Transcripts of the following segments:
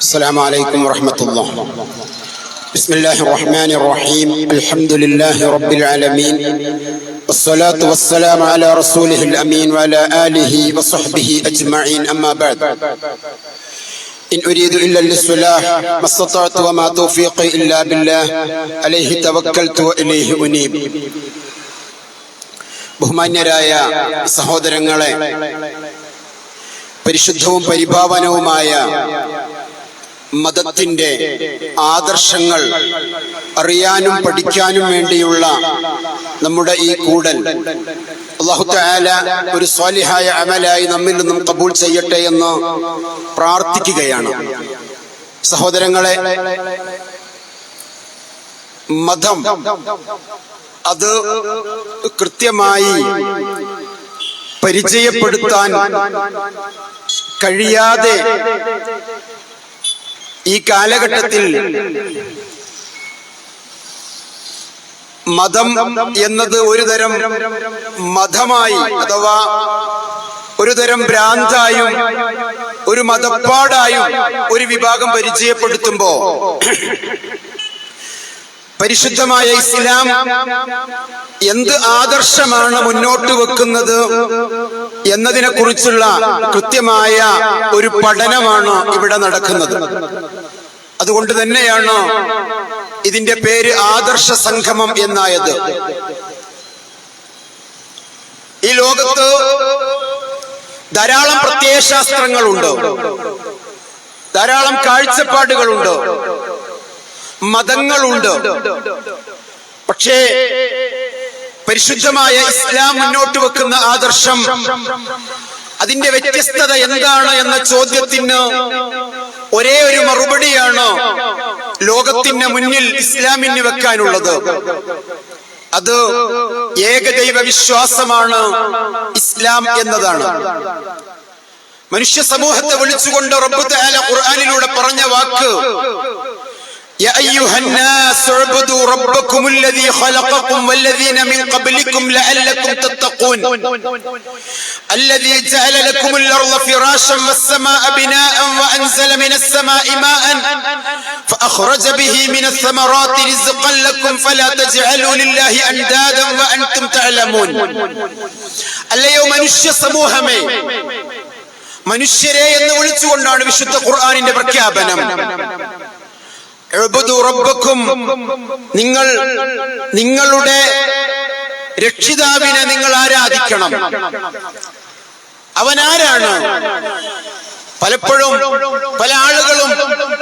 السلام عليكم ورحمة الله. بسم الله الرحمن الرحيم. الحمد لله رب العالمين، والصلاة والسلام على رسوله الأمين وعلى آله وصحبه أجمعين. أما بعد، إن أريد إلا الإصلاح ما استطعت وما توفيقي إلا بالله عليه توكلت وإليه أنيب. ബഹുമാന്യരായ സഹോദരങ്ങളെ, പരിശുദ്ധവും പരിപാവനവുമായ മതത്തിന്റെ ആദർശങ്ങൾ അറിയാനും പഠിക്കാനും വേണ്ടിയുള്ള നമ്മുടെ ഈ കൂടൽ അല്ലാഹു തആല ഒരു സ്വാലിഹായ അമലായി നമ്മിൽ നിന്നും കബൂൽ ചെയ്യട്ടെ എന്ന് പ്രാർത്ഥിക്കുകയാണ്. സഹോദരങ്ങളെ, മതം അത് കൃത്യമായി പരിചയപ്പെടുത്താൻ കഴിയാതെ ഈ കാലഘട്ടത്തിൽ മതം എന്നത് ഒരുതരം മതമായി അഥവാ ഒരുതരം ഭ്രാന്തായും ഒരു മതപ്പാടായും ഒരു വിഭാഗം പരിചയപ്പെടുത്തുമ്പോ, പരിശുദ്ധമായ ഇസ്ലാം എന്ത് ആദർശമാണ് മുന്നോട്ട് വെക്കുന്നത് എന്നതിനെ കുറിച്ചുള്ള കൃത്യമായ ഒരു പഠനമാണ് ഇവിടെ നടക്കുന്നത്. അതുകൊണ്ട് തന്നെയാണ് ഇതിന്റെ പേര് ആദർശ സംഗമം എന്നായത്. ഈ ലോകത്ത് ധാരാളം പ്രത്യയശാസ്ത്രങ്ങളുണ്ട്, ധാരാളം കാഴ്ചപ്പാടുകളുണ്ട്, മതങ്ങളുണ്ട്. പക്ഷേ പരിശുദ്ധമായ ഇസ്ലാം മുന്നോട്ട് വെക്കുന്ന ആദർശം, അതിന്റെ വ്യത്യസ്തത എന്താണ് എന്ന ചോദ്യത്തിന് ഒരേ ഒരു മറുപടിയാണ് ലോകത്തിന്റെ മുന്നിൽ ഇസ്ലാമിന് വെക്കാനുള്ളത്. അത് ഏകദൈവ വിശ്വാസമാണ് ഇസ്ലാം എന്നതാണ്. മനുഷ്യ സമൂഹത്തെ വിളിച്ചുകൊണ്ട് റബ്ബ് തആല ഖുർആനിലൂടെ പറഞ്ഞ വാക്ക്, يا أيها الناس اعبدوا ربكم الذي خلقكم والذين من قبلكم لعلكم تتقون الذي جعل لكم الأرض فراشا والسماء بناء وأنزل من السماء ماء فأخرج به من الثمرات رزقا لكم فلا تجعلوا لله أندادا وأنتم تعلمون. അല്ലയോ മനുഷ്യ സമൂഹമേ, മനുഷ്യരെ എന്ന് വിളിച്ചുകൊണ്ടാണ് വിശുദ്ധ ഖുർആനിന്റെ പ്രഖ്യാപനം. നിങ്ങൾ നിങ്ങളുടെ രക്ഷിതാവിനെ നിങ്ങൾ ആരാധിക്കണം. അവൻ ആരാണ്? പലപ്പോഴും പല ആളുകളും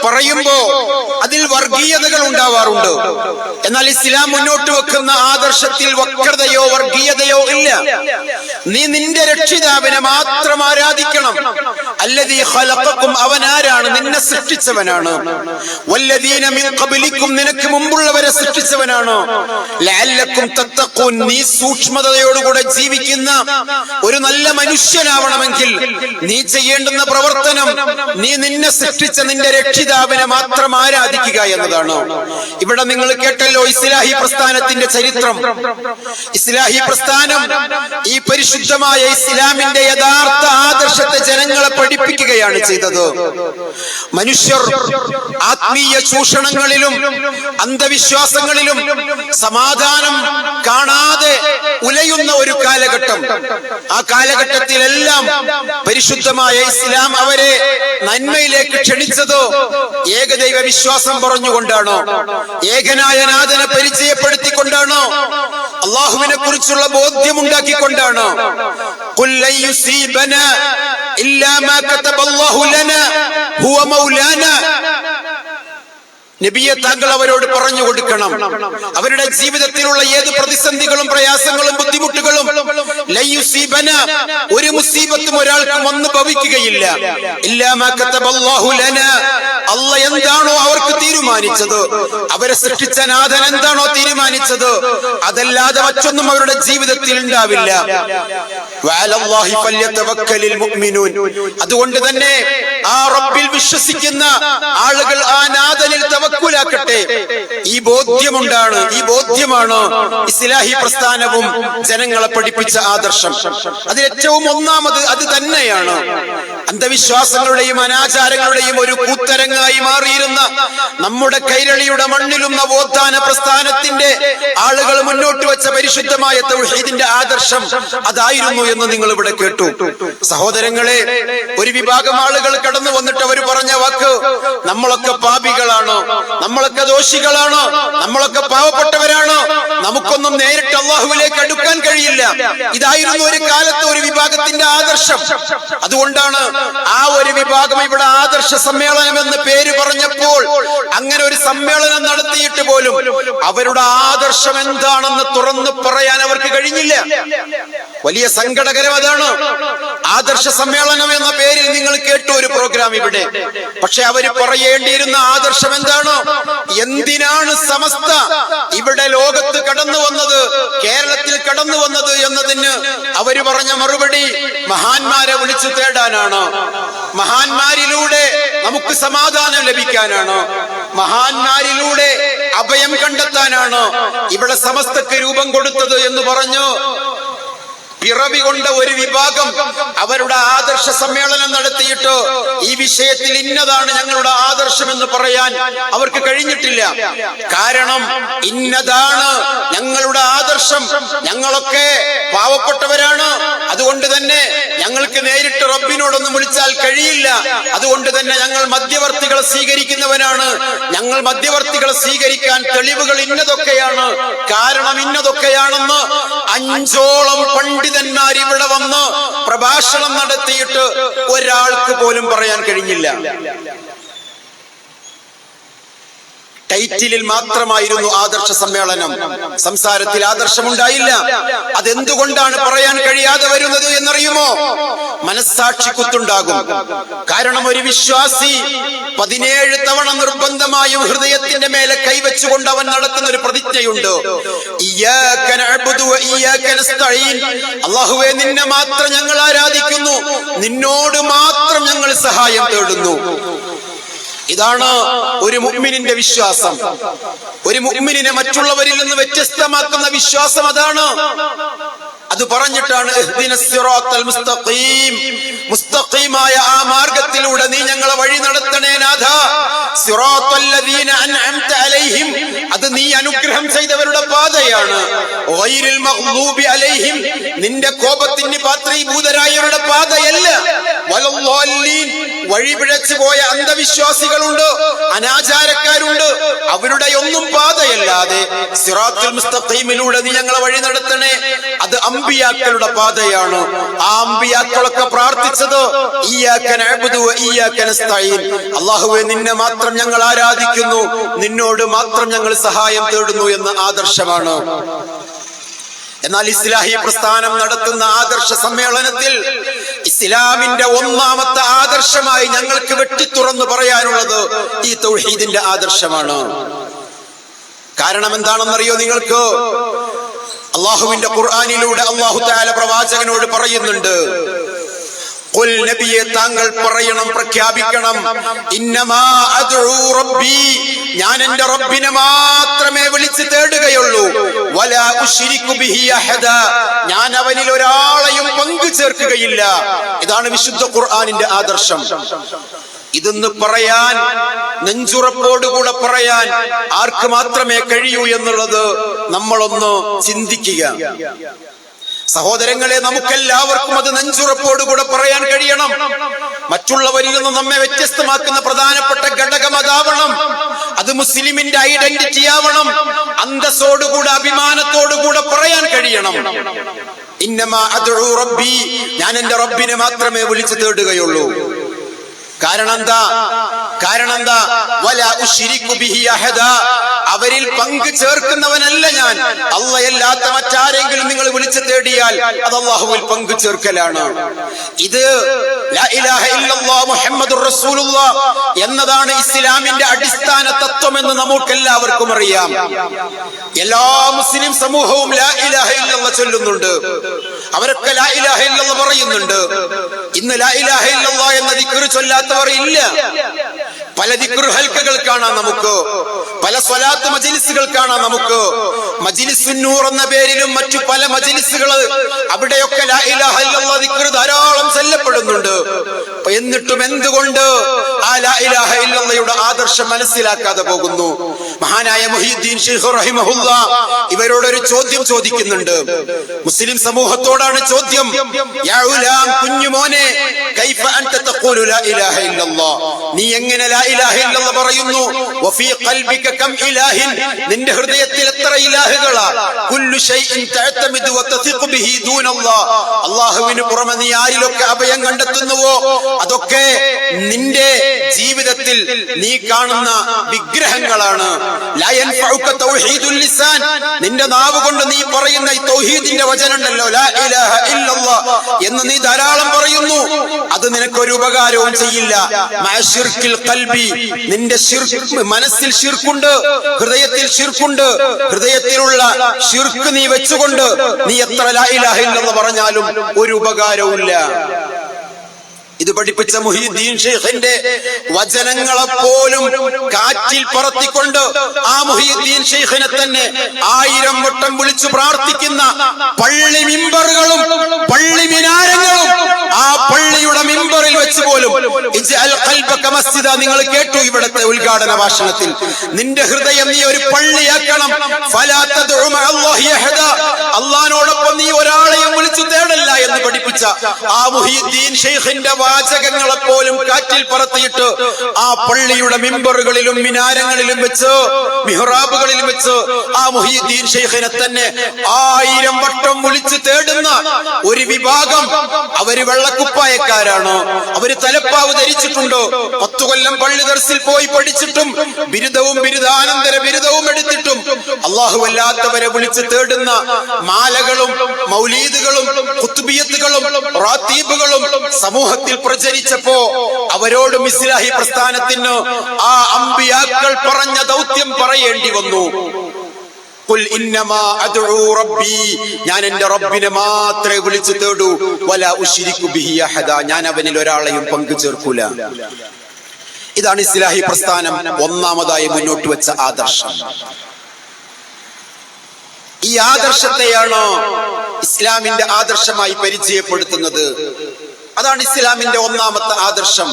പറയുമ്പോ അതിൽ വർഗീയതകൾ ഉണ്ടാവാറുണ്ട്. എന്നാൽ ഇസ്ലാം മുന്നോട്ട് വെക്കുന്ന ആദർശത്തിൽ വക്രതയോ വർഗീയതയോ ഇല്ല. നീ നിന്റെ രക്ഷിതാവിനെ മാത്രം ആരാധിക്കണം. അല്ലദീ ഖലഖക്കും, അവൻ ആരാണ്? നിന്നെ സൃഷ്ടിച്ചവനാണ്. വല്ലദീന മിൻ ഖബ്ലിക്കും, നിനക്ക് മുമ്പുള്ളവരെ സൃഷ്ടിച്ചവനാണ്. ലഅല്ലക്കും തത്തഖൂൻ, നീ സൂക്ഷ്മതയോടുകൂടെ ജീവിക്കുന്ന ഒരു നല്ല മനുഷ്യനാവണമെങ്കിൽ നീ ചെയ്യേണ്ടുന്ന പ്രവർത്തനം, നീ നിന്നെ സൃഷ്ടിച്ച നിന്റെ രക്ഷിതാവിനെ മാത്രം ആരാധിക്കുക എന്നതാണ്. ഇവിടെ നിങ്ങൾ കേട്ടല്ലോ ഇസ്ലാഹി പ്രസ്ഥാനത്തിന്റെ ചരിത്രം. ഇസ്ലാഹി പ്രസ്ഥാനം ഈ പരിശുദ്ധമായ ഇസ്ലാമിന്റെ യഥാർത്ഥ ആദർശത്തെ ജനങ്ങളെ പഠിപ്പിക്കുകയാണ് ചെയ്തത്. മനുഷ്യർ ആത്മീയ ചൂഷണങ്ങളിലും അന്ധവിശ്വാസങ്ങളിലും സമാധാനം കാണാതെ ഉലയുന്ന ഒരു കാലഘട്ടം. ആ കാലഘട്ടത്തിലെല്ലാം പരിശുദ്ധമായ ഇസ്ലാം അവരെ നന്മയിലേക്ക് ക്ഷണിച്ചതോ ഏകദൈവ വിശ്വാസം പറഞ്ഞുകൊണ്ടാണോ, ഏകനായ നാഥനെ പരിചയപ്പെടുത്തിക്കൊണ്ടാണോ, അള്ളാഹുവിനെ കുറിച്ചുള്ള ബോധ്യമുണ്ടാക്കിക്കൊണ്ടാണോ? ഖുൽ ലൻ യുസീബനാ ഇല്ലാ മാ കതബല്ലാഹു ലനാ ഹുവ മൗലാനാ. നബിയെ, താങ്കൾ അവരോട് പറഞ്ഞു കൊടുക്കണം, അവരുടെ ജീവിതത്തിലുള്ള ഏത് പ്രതിസന്ധികളും പ്രയാസങ്ങളും ബുദ്ധിമുട്ടുകളും ഒരു മുസീബത്തും ഒരാൾക്കും വന്നു ഭവിക്കുകയില്ല. അല്ലാഹു എന്താണോ അവർക്ക് തീരുമാനിച്ചത്, അവരെ സൃഷ്ടിച്ച നാഥൻ എന്താണോ തീരുമാനിച്ചത്, അതല്ലാതെ മറ്റൊന്നും അവരുടെ ജീവിതത്തിൽ ഉണ്ടാവില്ല. അതുകൊണ്ട് തന്നെ ആ റബ്ബിൽ വിശ്വസിക്കുന്ന ആളുകൾ ആ നാഥനിൽ തവക്കുലാക്കട്ടെ. ഈ ബോധ്യമാണ് ഇസ്ലാഹി പ്രസ്ഥാനവും ജനങ്ങളെ പഠിപ്പിച്ച ആദർശം. അതിലേറ്റവും ഒന്നാമത് അത് തന്നെയാണ്. അന്ധവിശ്വാസങ്ങളുടെയും അനാചാരങ്ങളുടെയും ഒരു കൂത്തരങ്ങായി മുന്നിലായി മാറിയിരുന്ന നമ്മുടെ കൈരളിയുടെ മണ്ണിലും നവോത്ഥാന പ്രസ്ഥാനത്തിന്റെ ആളുകൾ മുന്നോട്ട് വെച്ച പരിശുദ്ധമായ തൗഹീദിന്റെ ആദർശം അതായിരുന്നു എന്ന് നിങ്ങൾ ഇവിടെ കേട്ടു. സഹോദരങ്ങളെ, ഒരു വിഭാഗം ആളുകൾ കടന്നു വന്നിട്ട് അവർ പറഞ്ഞ വാക്ക്, നമ്മളൊക്കെ പാപികളാണ്, നമ്മളൊക്കെ ദോഷികളാണ്, നമ്മളൊക്കെ പാവപ്പെട്ടവരാണ്, നമുക്കൊന്നും നേരിട്ട് അള്ളാഹുവിലേക്ക് അടുക്കാൻ കഴിയില്ല. ഇതായിരുന്നു ഒരു കാലത്ത് ഒരു വിഭാഗത്തിന്റെ ആദർശം. അതുകൊണ്ടാണ് ആ ഒരു വിഭാഗം ഇവിടെ ആദർശ സമ്മേളനം എന്ന് പേര് പറഞ്ഞപ്പോൾ അങ്ങനെ ഒരു സമ്മേളനം നടത്തിയിട്ട് പോലും അവരുടെ ആദർശം എന്താണെന്ന് തുറന്നു പറയാൻ അവർക്ക് കഴിഞ്ഞില്ല. വലിയ സങ്കടകരം അതാണ്. ആദർശ സമ്മേളനം എന്ന പേരിൽ നിങ്ങൾ കേട്ടു ഒരു പ്രോഗ്രാം ഇവിടെ. പക്ഷെ അവര് പറയേണ്ടിയിരുന്ന ആദർശം എന്താണ്? എന്തിനാണ് സമസ്ത ഇവിടെ ലോകത്ത് കടന്നു വന്നത്, കേരളത്തിൽ കടന്നു വന്നത് എന്നതിന് അവര് പറഞ്ഞ മറുപടി മഹാന്മാരെ വിളിച്ചു തേടാനാണ്, മഹാന്മാരിലൂടെ നമുക്ക് സമാധാനം ലഭിക്കാനാണ്, മഹാന്മാരിലൂടെ അഭയം കണ്ടെത്താനാണ് ഇവിടെ സമസ്തക്ക് രൂപം കൊടുത്തത് എന്ന് പറഞ്ഞു പിറവി കൊണ്ട ഒരു വിഭാഗം അവരുടെ ആദർശ സമ്മേളനം നടത്തിയിട്ട് ഈ വിഷയത്തിൽ ഇന്നതാണ് ഞങ്ങളുടെ ആദർശം എന്ന് പറയാൻ അവർക്ക് കഴിഞ്ഞിട്ടില്ല. കാരണം ഇന്നതാണ് ഞങ്ങളുടെ ആദർശം, ഞങ്ങളൊക്കെ പാവപ്പെട്ടവരാണ്, അതുകൊണ്ട് തന്നെ ഞങ്ങൾക്ക് നേരിട്ട് റബ്ബിനോടൊന്നും വിളിച്ചാൽ കഴിയില്ല, അതുകൊണ്ട് തന്നെ ഞങ്ങൾ മധ്യവർത്തികളെ സ്വീകരിക്കുന്നവനാണ്, ഞങ്ങൾ മധ്യവർത്തികളെ സ്വീകരിക്കാൻ തെളിവുകൾ ഇന്നതൊക്കെയാണ്, കാരണം ഇന്നതൊക്കെയാണെന്ന് 5ഓളം പണ്ഡിതന്മാർ ഇവിടെ വന്ന് പ്രഭാഷണം നടത്തിയിട്ട് ഒരാൾക്ക് പോലും പറയാൻ കഴിഞ്ഞില്ല. ടൈറ്റിലിൽ മാത്രമായിരുന്നു ആദർശ സമ്മേളനം, സംസാരത്തിൽ ആദർശമുണ്ടായില്ല. അതെന്തുകൊണ്ടാണ് പറയാൻ കഴിയാതെ വരുന്നത് എന്നറിയുമോ? മനസ്സാക്ഷി കുത്തുണ്ടാകും. കാരണം ഒരു വിശ്വാസി 17 തവണ നിർബന്ധമായും ഹൃദയത്തിന്റെ മേലെ കൈവച്ചുകൊണ്ട് അവൻ നടത്തുന്ന ഒരു പ്രതിജ്ഞയുണ്ട്, ഇയ്യാക നഅ്ബുദു വ ഇയ്യാക നസ്തഈൻ. അല്ലാഹുവേ, നിന്നെ മാത്രം ഞങ്ങൾ ആരാധിക്കുന്നു, നിന്നോട് മാത്രം ഞങ്ങൾ സഹായം തേടുന്നു. ഇതാണ് ഒരു മുഅ്മിനിന്റെ വിശ്വാസം. ഒരു മുഅ്മിനിനെ മറ്റുള്ളവരിൽ നിന്ന് വ്യത്യസ്തമാക്കുന്ന വിശ്വാസം അതാണ്. അത് പറഞ്ഞിട്ടാണ് ഇഹ്ദിനസ് സിറാത്തൽ മുസ്തഖീം, മുസ്തഖീമായ ആ മാർഗ്ഗത്തിലൂടെ നീ ഞങ്ങളെ വഴി നടത്തണേ നാഥ. സിറാത്തൽ ലദീന അൻഅംത അലൈഹിം, അത് നീ അനുഗ്രഹം ചെയ്തവരുടെ പാതയാണ്. ഗൈറിൽ മഗ്ലൂബി അലൈഹിം, നിന്റെ കോപത്തിന് പാത്രീഭൂതരായവരുടെ പാതയല്ല. വലല്ലാലീൻ, വഴിപിഴച്ചു പോയ അന്ധവിശ്വാസികളുണ്ട്, അനാചാരക്കാരുണ്ട്, അവരുടെ ഒന്നും പാതയല്ലാതെ സിറാത്തുൽ മുസ്തഖീമിലൂടെ നീ ഞങ്ങളെ വഴി നടത്തണേ. അത് അമ്പിയാക്കളുടെ പാതയാണ്. ആ അമ്പിയാക്കളൊക്കെ പ്രാർത്ഥിച്ചത് ഇയ്യാക നഅ്ബുദു വ ഇയ്യാക നസ്തഈൻ, അല്ലാഹുവേ നിന്നെ മാത്രം ഞങ്ങൾ ആരാധിക്കുന്നു, നിന്നോട് മാത്രം ഞങ്ങൾ സഹായം തേടുന്നു എന്ന ആദർശമാണ്. എന്നാൽ ഇസ്ലാഹി പ്രസ്ഥാനം നടത്തുന്ന ആദർശ സമ്മേളനത്തിൽ ഇസ്ലാമിന്റെ ഒന്നാമത്തെ ആദർശമായി ഞങ്ങൾക്ക് വെട്ടിത്തുറന്ന് പറയാനുള്ളത് ഈ തൗഹീദിന്റെ ആദർശമാണ്. കാരണം എന്താണെന്നറിയോ നിങ്ങൾക്ക്? അള്ളാഹുവിന്റെ ഖുർആനിലൂടെ അല്ലാഹു തആല പ്രവാചകനോട് പറയുന്നുണ്ട്, ഖുൽ നബിയെ താങ്കൾ പറയണം, പ്രഖ്യാപിക്കണം, ഇന്നമാ അദ്ഉ റബ്ബി, ഞാൻ എൻ്റെ റബ്ബിനെ മാത്രമേ വിളിച്ച് തേടുകയുള്ളൂ, വലാ ഉശ്രികു ബിഹി അഹദ, ഞാൻ അവനിൽ ഒരാളെയും പങ്കു ചേർക്കുകയില്ല. ഇതാണ് വിശുദ്ധ ഖുർആനിന്റെ ആദർശം. ഇതൊന്ന് പറയാൻ, നെഞ്ചുറപ്പോടുകൂടെ പറയാൻ ആർക്ക് മാത്രമേ കഴിയൂ എന്നുള്ളത് നമ്മളൊന്ന് ചിന്തിക്കുക. സഹോദരങ്ങളെ, നമുക്കെല്ലാവർക്കും അത് നെഞ്ചുറപ്പോടുകൂടെ പറയാൻ കഴിയണം. മറ്റുള്ളവരിൽ നിന്ന് നമ്മെ വ്യത്യസ്തമാക്കുന്ന പ്രധാനപ്പെട്ട ഘടകം അതാവണം. അത് മുസ്ലിമിന്റെ ഐഡന്റിറ്റി ആവണം. അന്തസ്സോടുകൂടെ അഭിമാനത്തോടുകൂടെ പറയാൻ കഴിയണം, ഇന്നമാ അദ്ഉ റബ്ബി, ഞാൻ എന്റെ റബ്ബിനെ മാത്രമേ വിളിച്ചു തേടുകയുള്ളൂ. കാരണം എന്താ? വലാ ഉശ്രികു ബിഹി അഹദ, അവരിൽ പങ്കു ചേർക്കുന്നവനല്ല ഞാൻ. അല്ലാഹയല്ലാത്ത മറ്റാരെങ്കിലും നിങ്ങൾ വിളിച്ചു തേടിയാൽ അത് അല്ലാഹുവിൽ പങ്കു ചേർക്കലാണ്. ഇത് ലാ ഇലാഹ ഇല്ലല്ലാഹ് മുഹമ്മദുർ റസൂലുള്ളാഹ് എന്നതാണ് ഇസ്ലാമിന്റെ അടിസ്ഥാന തത്വമെന്ന് നമുക്കെല്ലാവർക്കും അറിയാം. എല്ലാ മുസ്ലിം സമൂഹവും ലാ ഇലാഹ ഇല്ലല്ലാഹ് ചൊല്ലുന്നുണ്ട്, അവരൊക്കെ ലാ ഇലാഹ ഇല്ലല്ലാഹ് പറയുന്നുണ്ട്. ഇന്ന് ലാ ഇലാഹ ഇല്ലല്ലാഹ് എന്ന ദിക്ർ ചൊല്ലാത്തവർ ഇല്ല. പല ദിക്ർ ഹൽക്കകൾ കാണാം നമുക്ക്, പല സ്വലാത്ത് മജ്ലിസുകൾ കാണാം നമുക്ക്. മജ്ലിസുൻ നൂർ എന്ന പേരിലും മറ്റു പല മജ്ലിസുകൾ, അവിടെയൊക്കെ ലാ ഇലാഹ ഇല്ലല്ലാഹ് ദിക്ർ ധാരാളം ചൊല്ലപ്പെടുന്നുണ്ട്. എന്നിട്ടും എന്തുകൊണ്ട് ആ ലാ ഇലാഹ ഇല്ലല്ലാഹയുടെ ആദർശം മനസ്സിലാക്കാതെ പോകുന്നു? മഹാനായ മുഹീദ്ദീൻ ശൈഖ് റഹിമഹുല്ലാഹ് ഇവരോടൊരു ചോദ്യം ചോദിക്കുന്നുണ്ട്. മുസ്ലിം സമൂഹത്തോടാണ് ചോദ്യം. യാ ഉലാം, കുഞ്ഞുമോനെ, കൈഫ അൻത തഖൂലു ലാ ഇലാഹ ഇല്ലല്ലാഹ്, നീ എങ്ങനെ ലാ ഇലാഹ ഇല്ലല്ലാഹ് പറയുന്നു? വഫീ ഖൽബിക കം ഇലാഹിൻ, നിന്റെ ഹൃദയത്തിൽ എത്ര ഇലാഹുകളാ? കുല്ലു ശൈഇൻ തഅതമിദു വതസിഖു ബിഹി ദൂനല്ലാഹ്, അല്ലാഹുവിന് പുറമെ നീ ആരിലൊക്കെ അഭയം കണ്ടെത്തുന്നുവോ അതൊക്കെ നിന്റെ ജീവിതത്തിൽ നീ കാണുന്ന വിഗ്രഹങ്ങളാണ്. ലാ യൻഫഉക തൗഹീദുൽ ലിസാൻ, നിന്റെ നാവ് കൊണ്ട് നീ പറയുന്ന ഈ തൗഹീദിന്റെ വചനമുണ്ടല്ലോ, ലാ ഇലാഹ ഇല്ലല്ലാഹ് എന്ന് നീ ധാരാളം പറയുന്നു, അത് നിനക്കൊരു ഉപകാരവും ചെയ്യില്ല. മഅശിർക്കിൽ ഖൽബി, നിന്റെ മനസ്സിൽ ശിർക്കുണ്ട്, ഹൃദയത്തിൽ ശിർക്കുണ്ട്. ഹൃദയത്തിലുള്ള ശിർക്ക് നീ വെച്ചുകൊണ്ട് നീ എത്ര ലാ ഇലാഹ ഇല്ലല്ലാഹ് പറഞ്ഞാലും ഒരു ഉപകാരവുമില്ല. ഇത് പഠിപ്പിച്ച മുഹീദ്ദീൻ ശൈഖിന്റെ വചനങ്ങളെ പോലും കാറ്റിൽ പറത്തിക്കൊണ്ട് ആ മുഹീദ്ദീൻ ശൈഖിനെ തന്നെ 1000 വട്ടം വിളിച്ചു പ്രാർത്ഥിക്കുന്ന പള്ളി മിമ്പറുകളും പള്ളി മിനാരങ്ങളും, ആ പള്ളിയുടെ മിമ്പറിൽ വെച്ച് പോലും ഇജ്അൽ ഖൽബക മസ്ജിദ, നിങ്ങൾ കേട്ടു ഇവിടത്തെ ഉദ്ഘാടന ഭാഷണത്തിൽ, നിന്റെ ഹൃദയം നീ ഒരു പള്ളിയാക്കണം. ഫലാ തദ്ഉ മഅല്ലാഹി അഹദ, അല്ലാഹുവോടൊപ്പം നീ ഒരാളെയും വിളിച്ചു തേടല്ല എന്ന് പഠിപ്പിച്ച ആ മുഹീദ്ദീൻ ശൈഖിന്റെ വാചകങ്ങളെ പോലും കാറ്റിൽ പറത്തിയിട്ട് ആ പള്ളിയുടെ മിമ്പറുകളിലും മിനാരങ്ങളിലും വെച്ച് മിഹ്റാബുകളിലും വെച്ച് ആ മുഹീദ്ദീൻ ശൈഖിനെ തന്നെ 1000 വട്ടം വിളിച്ചു തേടുന്ന ഒരു വിഭാഗം, അവര് വെള്ളക്കുപ്പായക്കാരാണ്, അവര് തലപ്പാവ് ധരിച്ചിട്ടുണ്ടോ, 10 കൊല്ലം പള്ളി ദർസിൽ പോയി പഠിച്ചിട്ടും ബിരുദവും ബിരുദാനന്തര ബിരുദവും എടുത്തിട്ടും അല്ലാഹുവല്ലാത്തവരെ വിളിച്ചു തേടുന്ന മാലകളും മൗലീദുകളും ഖുത്ബിയത്തുകളും റാത്തീബുകളും സമൂഹത്തിൽ പ്രചരിച്ചപ്പോ അവരോടും ഇസ്ലാഹി പ്രസ്ഥാനത്തിന് ആ അമ്പിയാക്കൾ പറഞ്ഞ ദൗത്യം പറയേണ്ടി വന്നു. ഖുൽ ഇന്നമാ അദ്ഉ റബ്ബി, ഞാൻ എന്റെ റബ്ബിനെ മാത്രമേ വിളിച്ചു തേടൂ. വലാ ഉശ്രികു ബിഹി അഹദ, ഞാൻ അവനിൽ ഒരാളെയും പങ്കു ചേർക്കൂല. ഇതാണ് ഇസ്ലാഹി പ്രസ്ഥാനം ഒന്നാമതായി മുന്നോട്ട് വെച്ച ആദർശം. ഈ ആദർശത്തെയാണ് ഇസ്ലാമിന്റെ ആദർശമായി പരിചയപ്പെടുത്തുന്നത്. അതാണ് ഇസ്ലാമിന്റെ ഒന്നാമത്തെ ആദർശം.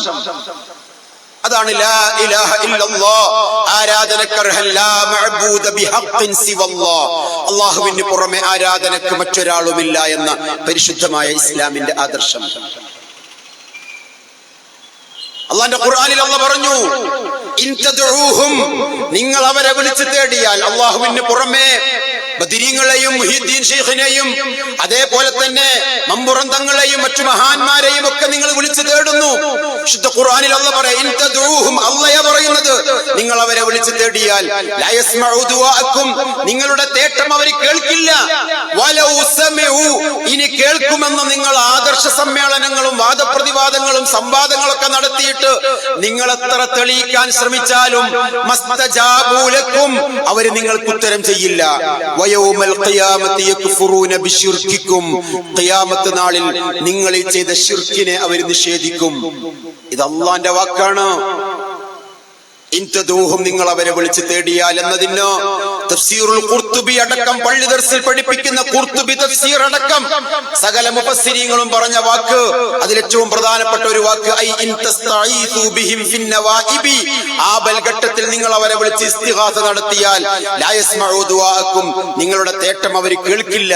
അതാണ് ലാ ഇലാഹ ഇല്ലല്ലാഹ്, ആരാധനക്കർഹൻ ലാ മഅബൂദ ബിഹഖ്ഖിൻ സിവല്ലാഹ്, അല്ലാഹുവിന് പുറമെ ആരാധനക്ക് മറ്റൊരാളുമില്ല എന്ന പരിശുദ്ധമായ ഇസ്ലാമിന്റെ ആദർശം. അല്ലാഹുവിന്റെ ഖുർആനിൽ അല്ലാഹു പറഞ്ഞു, ഇൻ തദ്ഉഹും, നിങ്ങൾ അവരെ വിളിച്ചു തേടിയാൽ, അല്ലാഹുവിന് പുറമെ ബദരീങ്ങളെയും മുഹീദ്ദീൻ ശൈഖിനെയും അതേപോലെ തന്നെ മമ്പുറം തങ്ങളെയും മറ്റു മഹാന്മാരെയും ഒക്കെ നിങ്ങൾ വിളിച്ചു തേടുന്നു. വിശുദ്ധ ഖുർആനിൽ അല്ലാഹു പറയും, ഇൻ തദ്ഉഹും, അല്ലാഹു പറയുന്നത്, നിങ്ങൾ അവരെ വിളിച്ചു തേടിയാൽ ലാ യസ്മഉ ദുആഅക്കും, നിങ്ങളുടെ തേട്ടം അവർ കേൾക്കില്ല. വലൗ സമിഉ, ഇനി കേൾക്കുമെന്ന് നിങ്ങൾ ആദർശ സമ്മേളനങ്ങളും വാദപ്രതിവാദങ്ങളും സംവാദങ്ങളൊക്കെ നടത്തിയിട്ട് നിങ്ങൾ എത്ര തെളിയിക്കാൻ ശ്രമിച്ചാലും മസ്തജാബു ലക്കും, അവര് നിങ്ങൾക്ക് ഉത്തരം ചെയ്യില്ല. വയൗമൽ ഖിയാമത്തി യക്ഫുറൂന ബിശിർക്കിക്കും, ഖിയാമത്ത് നാളിൽ നിങ്ങൾ ചെയ്ത ശിർക്കിനെ അവർ നിഷേധിക്കും. ഇത് അല്ലാഹുവിന്റെ വാക്കാണ്. ഇൻതദൂഹും, നിങ്ങൾ അവരെ വിളിച്ചു തേടിയാൽ എന്നതിന് തഫ്സീറുൽ ഖുർത്തുബി അടക്കം പള്ളി ദർസിൽ പഠിപ്പിക്കുന്ന ഖുർത്തുബി തഫ്സീർ അടക്കം സകല മുഫസ്സിരീങ്ങളും പറഞ്ഞ വാക്ക്, അതിലേറ്റവും പ്രധാനപ്പെട്ട ഒരു വാക്ക് ഐ ഇൻ തസ്തഈസു ബിഹിം ഫിൻ നവാഇബി, ആബൽ ഘട്ടത്തിൽ നിങ്ങൾ അവരെ വിളിച്ച് ഇസ്തിഗാസ നടത്തിയാൽ ലാ യസ്മഉ ദുആഅക്കും, നിങ്ങളുടെ തേട്ടം അവർ കേൾക്കില്ല.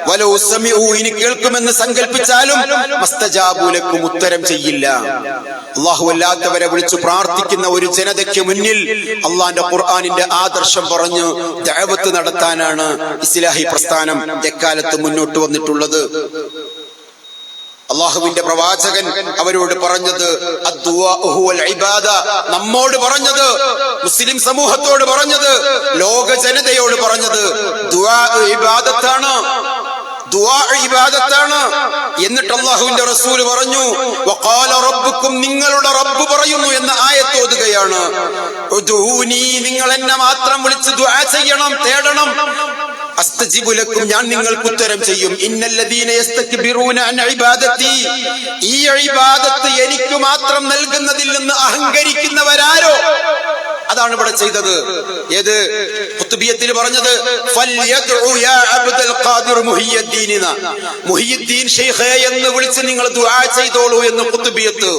വലൗ സമിഉ, ഇനി കേൾക്കുമെന്ന് സങ്കൽപ്പിച്ചാലും മസ്തജാബു ലക്കും, ഉത്തരം ചെയ്യില്ല. അല്ലാഹു അല്ലാത്തവരെ വിളിച്ചു പ്രാർത്ഥിക്കുന്ന ഒരു ജനതയ്ക്ക് മുന്നിൽ അല്ലാഹുവിന്റെ ഖുർആനിന്റെ ആദർശം പറഞ്ഞു ദഅവത്ത് നടത്താനാണ് ഇസ്ലാഹി പ്രസ്ഥാനം എക്കാലത്ത് മുന്നോട്ട് വന്നിട്ടുള്ളത്. അല്ലാഹുവിന്റെ പ്രവാചകൻ അവരോട് പറഞ്ഞത് അദ്ദുആഉ ഹുവൽ ഇബാദ, നമ്മോട് പറഞ്ഞത്, മുസ്ലിം സമൂഹത്തോട് പറഞ്ഞത്, ലോക ജനതയോട് പറഞ്ഞത് ദുആ ഇബാദത്താണ്, ദുആ ഇബാദത്താണ്. എന്നിട്ട് അല്ലാഹുവിന്റെ റസൂൽ പറഞ്ഞു വഖാല റബ്ബുക്കും, നിങ്ങളുടെ റബ്ബ് പറയുന്നു എന്ന ആയത്ത് ഓതുകയാണ്. ഉദൂനി, നിങ്ങൾ എന്നെ മാത്രം വിളിച്ച് ദുആ ചെയ്യണം, തേടണം. അസ്തജിബു ലക്കും, ഞാൻ നിങ്ങൾക്ക് ഉത്തരം ചെയ്യും. ഇന്നല്ലദീന യസ്തക്ബിറൂന അൻ ഇബാദതി, ഈ ഇബാദത്ത് എനിക്ക് മാത്രം നൽകുന്നതിൽ നിന്ന് അഹങ്കരിക്കുന്നവരാരോ, അത് അതാണ് ഇവിടെ ചെയ്തത്. ഏത് ഖുത്ബിയത്തിൽ പറഞ്ഞത് ഫൽയദ്ഉ യാ അബ്ദുൽ ഖാദിർ മുഹിയുദ്ദീൻ, മുഹിയുദ്ദീൻ ശൈഖേ എന്ന് വിളിച്ച് നിങ്ങൾ ദുആ ചെയ്തോളൂ എന്ന് ഖുത്ബിയത്ത്.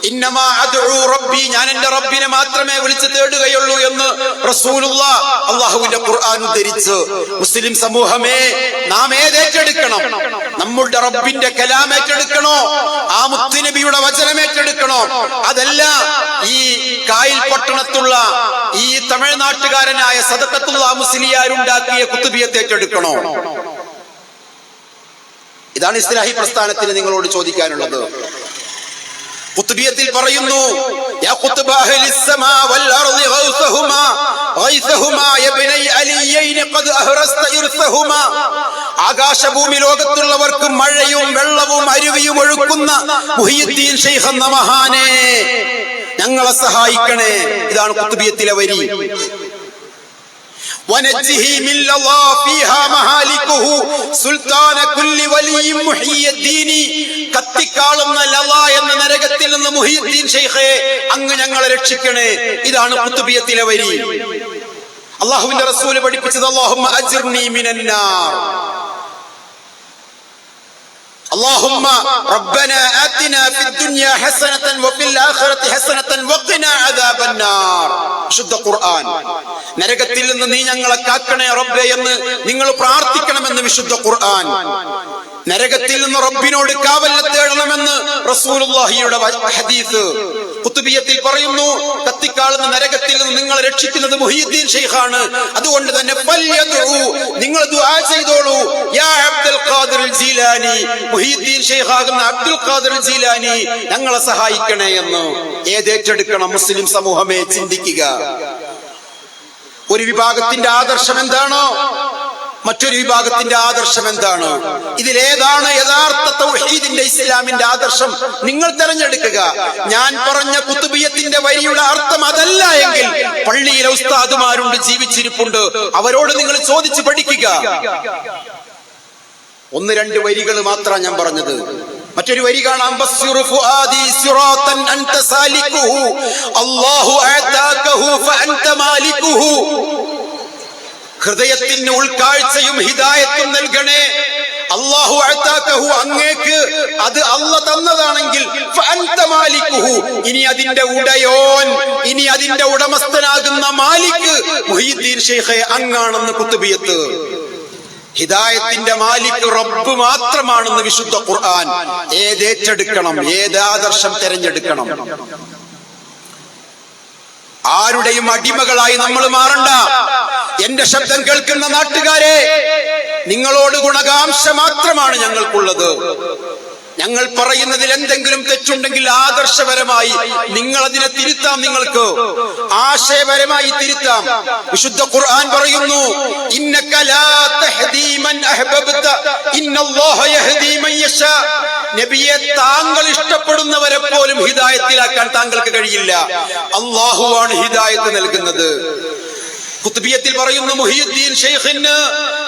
ഇന്നമാ അദ്ഉ റബ്ബി, ഞാൻ എന്റെ റബ്ബിനെ മാത്രമേ വിളിച്ച് തേടുകയുള്ളൂ എന്ന് റസൂലുള്ളാഹ് അല്ലാഹുവിന്റെ ഖുർആൻ ഉദ്ധരിച്ചു. മുസ്ലിം സമൂഹമേ, നാം ഏതേറ്റെടുക്കണം? നമ്മുടെ റബ്ബിന്റെ കലാം ഏറ്റെടുക്കണോ? ആ മുത്തുനബിയുടെ വചനം ഏറ്റെടുക്കണോ? അതല്ല ഈ കായൽ പട്ടണത്തുള്ള ഈ തമിഴ്നാട്ടുകാരനായ സദഖത്തുള്ള മുസ്ലിയാരുണ്ടാക്കിയ ഖുത്ബിയത്ത് ഏറ്റെടുക്കണോ? ഇതാണ് ഇസ്ലാഹി പ്രസ്ഥാനത്തിന് നിങ്ങളോട് ചോദിക്കാനുള്ളത്. ഖുത്ബിയത്തിൽ പറയുന്നു, യാ ഖുത്ബ അഹ്ലിസ് സമാ വൽ അർളി ഗൗസഹുമാ ഗൈസഹുമാ യബ്നൈ അലിയൈൻ ഖദ് അഹ്റസ്ത ഇർസഹുമാ, ആകാശഭൂമി ലോകത്തുള്ളവർക്ക് മഴയും വെള്ളവും അരുവിയും ഒഴുക്കുന്ന മുഹിയുദ്ദീൻ ശൈഖ് എന്ന മഹാനെ ഞങ്ങളെ സഹായിക്കണേ. ഇതാണ് ഖുത്ബിയത്തിലെ വരി. വനജ്ഹി മിൻ ലല്ലാ ഫീഹാ മഹാലികുഹു സുൽത്താന കുല്ലി വലി മുഹിയുദ്ദീൻ, കത്തിക്കാളുന്ന ലല്ലാ എന്ന നരകത്തിൽ നിന്ന് മുഹിയുദ്ദീൻ ശൈഖേ അങ്ങ് ഞങ്ങളെ രക്ഷിക്കണേ. ഇതാണ് ഖുത്ബിയത്തിലെ വരി. അല്ലാഹുവിന്റെ റസൂൽ പഠിപ്പിച്ചത് അല്ലാഹുമ്മ അജ്ർനി മിനന്നാർ, اللهم ربنا آتنا في الدنيا حسنة وفي الآخرة حسنة وقنا عذاب النار. ശുദ്ധ ഖുർആൻ. നരകത്തിൽ നിന്ന് നീ ഞങ്ങളെ കാക്കണേ റബ്ബേ എന്ന് നിങ്ങൾ പ്രാർത്ഥിക്കണമെന്ന് വിശുദ്ധ ഖുർആൻ. നരകത്തിൽ നിന്ന് റബ്ബിനോട് കാവൽ തേടണമെന്ന് റസൂലുള്ളാഹിയുടെ ഹദീസ്. ഖുത്ബിയത്തിൽ പറയുന്നു, കത്തിക്കാളുന്ന നരകത്തിൽ നിന്ന് നിങ്ങളെ രക്ഷിക്കുന്നത് മുഹിയുദ്ദീൻ ശൈഖാണ്. അതുകൊണ്ട് തന്നെ ഫൽയദ്ഉ, നിങ്ങൾ ദുആ ചെയ്തോളൂ, യാ അബ്ദുൽ ഖാദിർ ജീലാനി, മുഹിയുദ്ദീൻ ശൈഖാകുന്ന അബ്ദുൽ ഖാദിർ ജീലാനി ഞങ്ങളെ സഹായിക്കണേ എന്ന്. ഏതേറ്റെടുക്കണം? മുസ്ലിം സമൂഹമേ, ചിന്തിക്കുക. ഒരു വിഭാഗത്തിന്റെ ആദർശം എന്താണോ മറ്റൊരു വിഭാഗത്തിന്റെ ആദർശം എന്താണ്? ഇതിലേതാണ് യഥാർത്ഥ തൗഹീദിന്റെ ഇസ്ലാമിന്റെ ആദർശം? നിങ്ങൾ തെരഞ്ഞെടുക്കുക. ഞാൻ പറഞ്ഞ ഖുത്ബിയത്തിന്റെ വരിയുടെ അർത്ഥം അതല്ല എങ്കിൽ പള്ളിയിലെ ഉസ്താദുമാരുണ്ട്, ജീവിച്ചിരിപ്പുണ്ട്, അവരോട് നിങ്ങൾ ചോദിച്ചു പഠിക്കുക. ഒന്ന് രണ്ട് വരികൾ മാത്രമാണ് ഞാൻ പറഞ്ഞത്. മറ്റൊരു വരി കാണാം, ബസ്സിറു ഫുആദി സിറാതൻ അൻത സാലികുഹു അല്ലാഹു അഅതാകഹു ഫഅൻത മാലികുഹു, ഹൃദയത്തിന് ഉൾക്കാഴ്ചയും ഹിദായത്തും നൽകണേ. അല്ലാഹു അഅതാകഹു, അങ്ങേക്ക് അത് അല്ലാഹ് തന്നതാണെങ്കിൽ ഫഅൻത മാലികുഹു, ഇനി അതിന്റെ ഉടയോൻ, ഇനി അതിന്റെ ഉടമസ്ഥനാകുന്ന മാലിക് മുഹിയുദ്ദീൻ ശൈഖേ അങ്ങാണെന്ന് ഖുത്ബിയത്ത്. ഹിദായത്തിന്റെ മാലിക് റബ്ബ് മാത്രമാണെന്ന് വിശുദ്ധ ഖുർആൻ. ഏതേറ്റെടുക്കണം? ഏതാദർശം തെരഞ്ഞെടുക്കണം? ആരുടെയും അടിമകളായി നമ്മൾ മാറണ്ട. എന്റെ ശബ്ദം കേൾക്കുന്ന നാട്ടുകാരെ, നിങ്ങളോട് ഗുണകാംക്ഷ മാത്രമാണ് ഞങ്ങൾക്കുള്ളത്. ഞങ്ങൾ പറയുന്നതിൽ എന്തെങ്കിലും തെറ്റുണ്ടെങ്കിൽ ആദർശപരമായി നിങ്ങൾ അതിനെ തിരുത്താം, നിങ്ങൾക്ക് ആശയപരമായി തിരുത്താം. വിശുദ്ധ ഖുർആൻ പറയുന്നു, ഇന്നക ലാ തഹ്ദീ മൻ അഹ്ബബ്ത ഇന്നല്ലാഹ യഹ്ദീ മൻ യശാ, നബിയെ താങ്കൾ ഇഷ്ടപ്പെടുന്നവരെ പോലും ഹിദായത്തിലാക്കാൻ താങ്കൾക്ക് കഴിയില്ല, അല്ലാഹുവാണ് ഹിദായത്ത് നൽകുന്നത്. ഖുത്ബിയത്തിൽ പറയുന്നു, മുഹിയുദ്ദീൻ ശൈഖിന്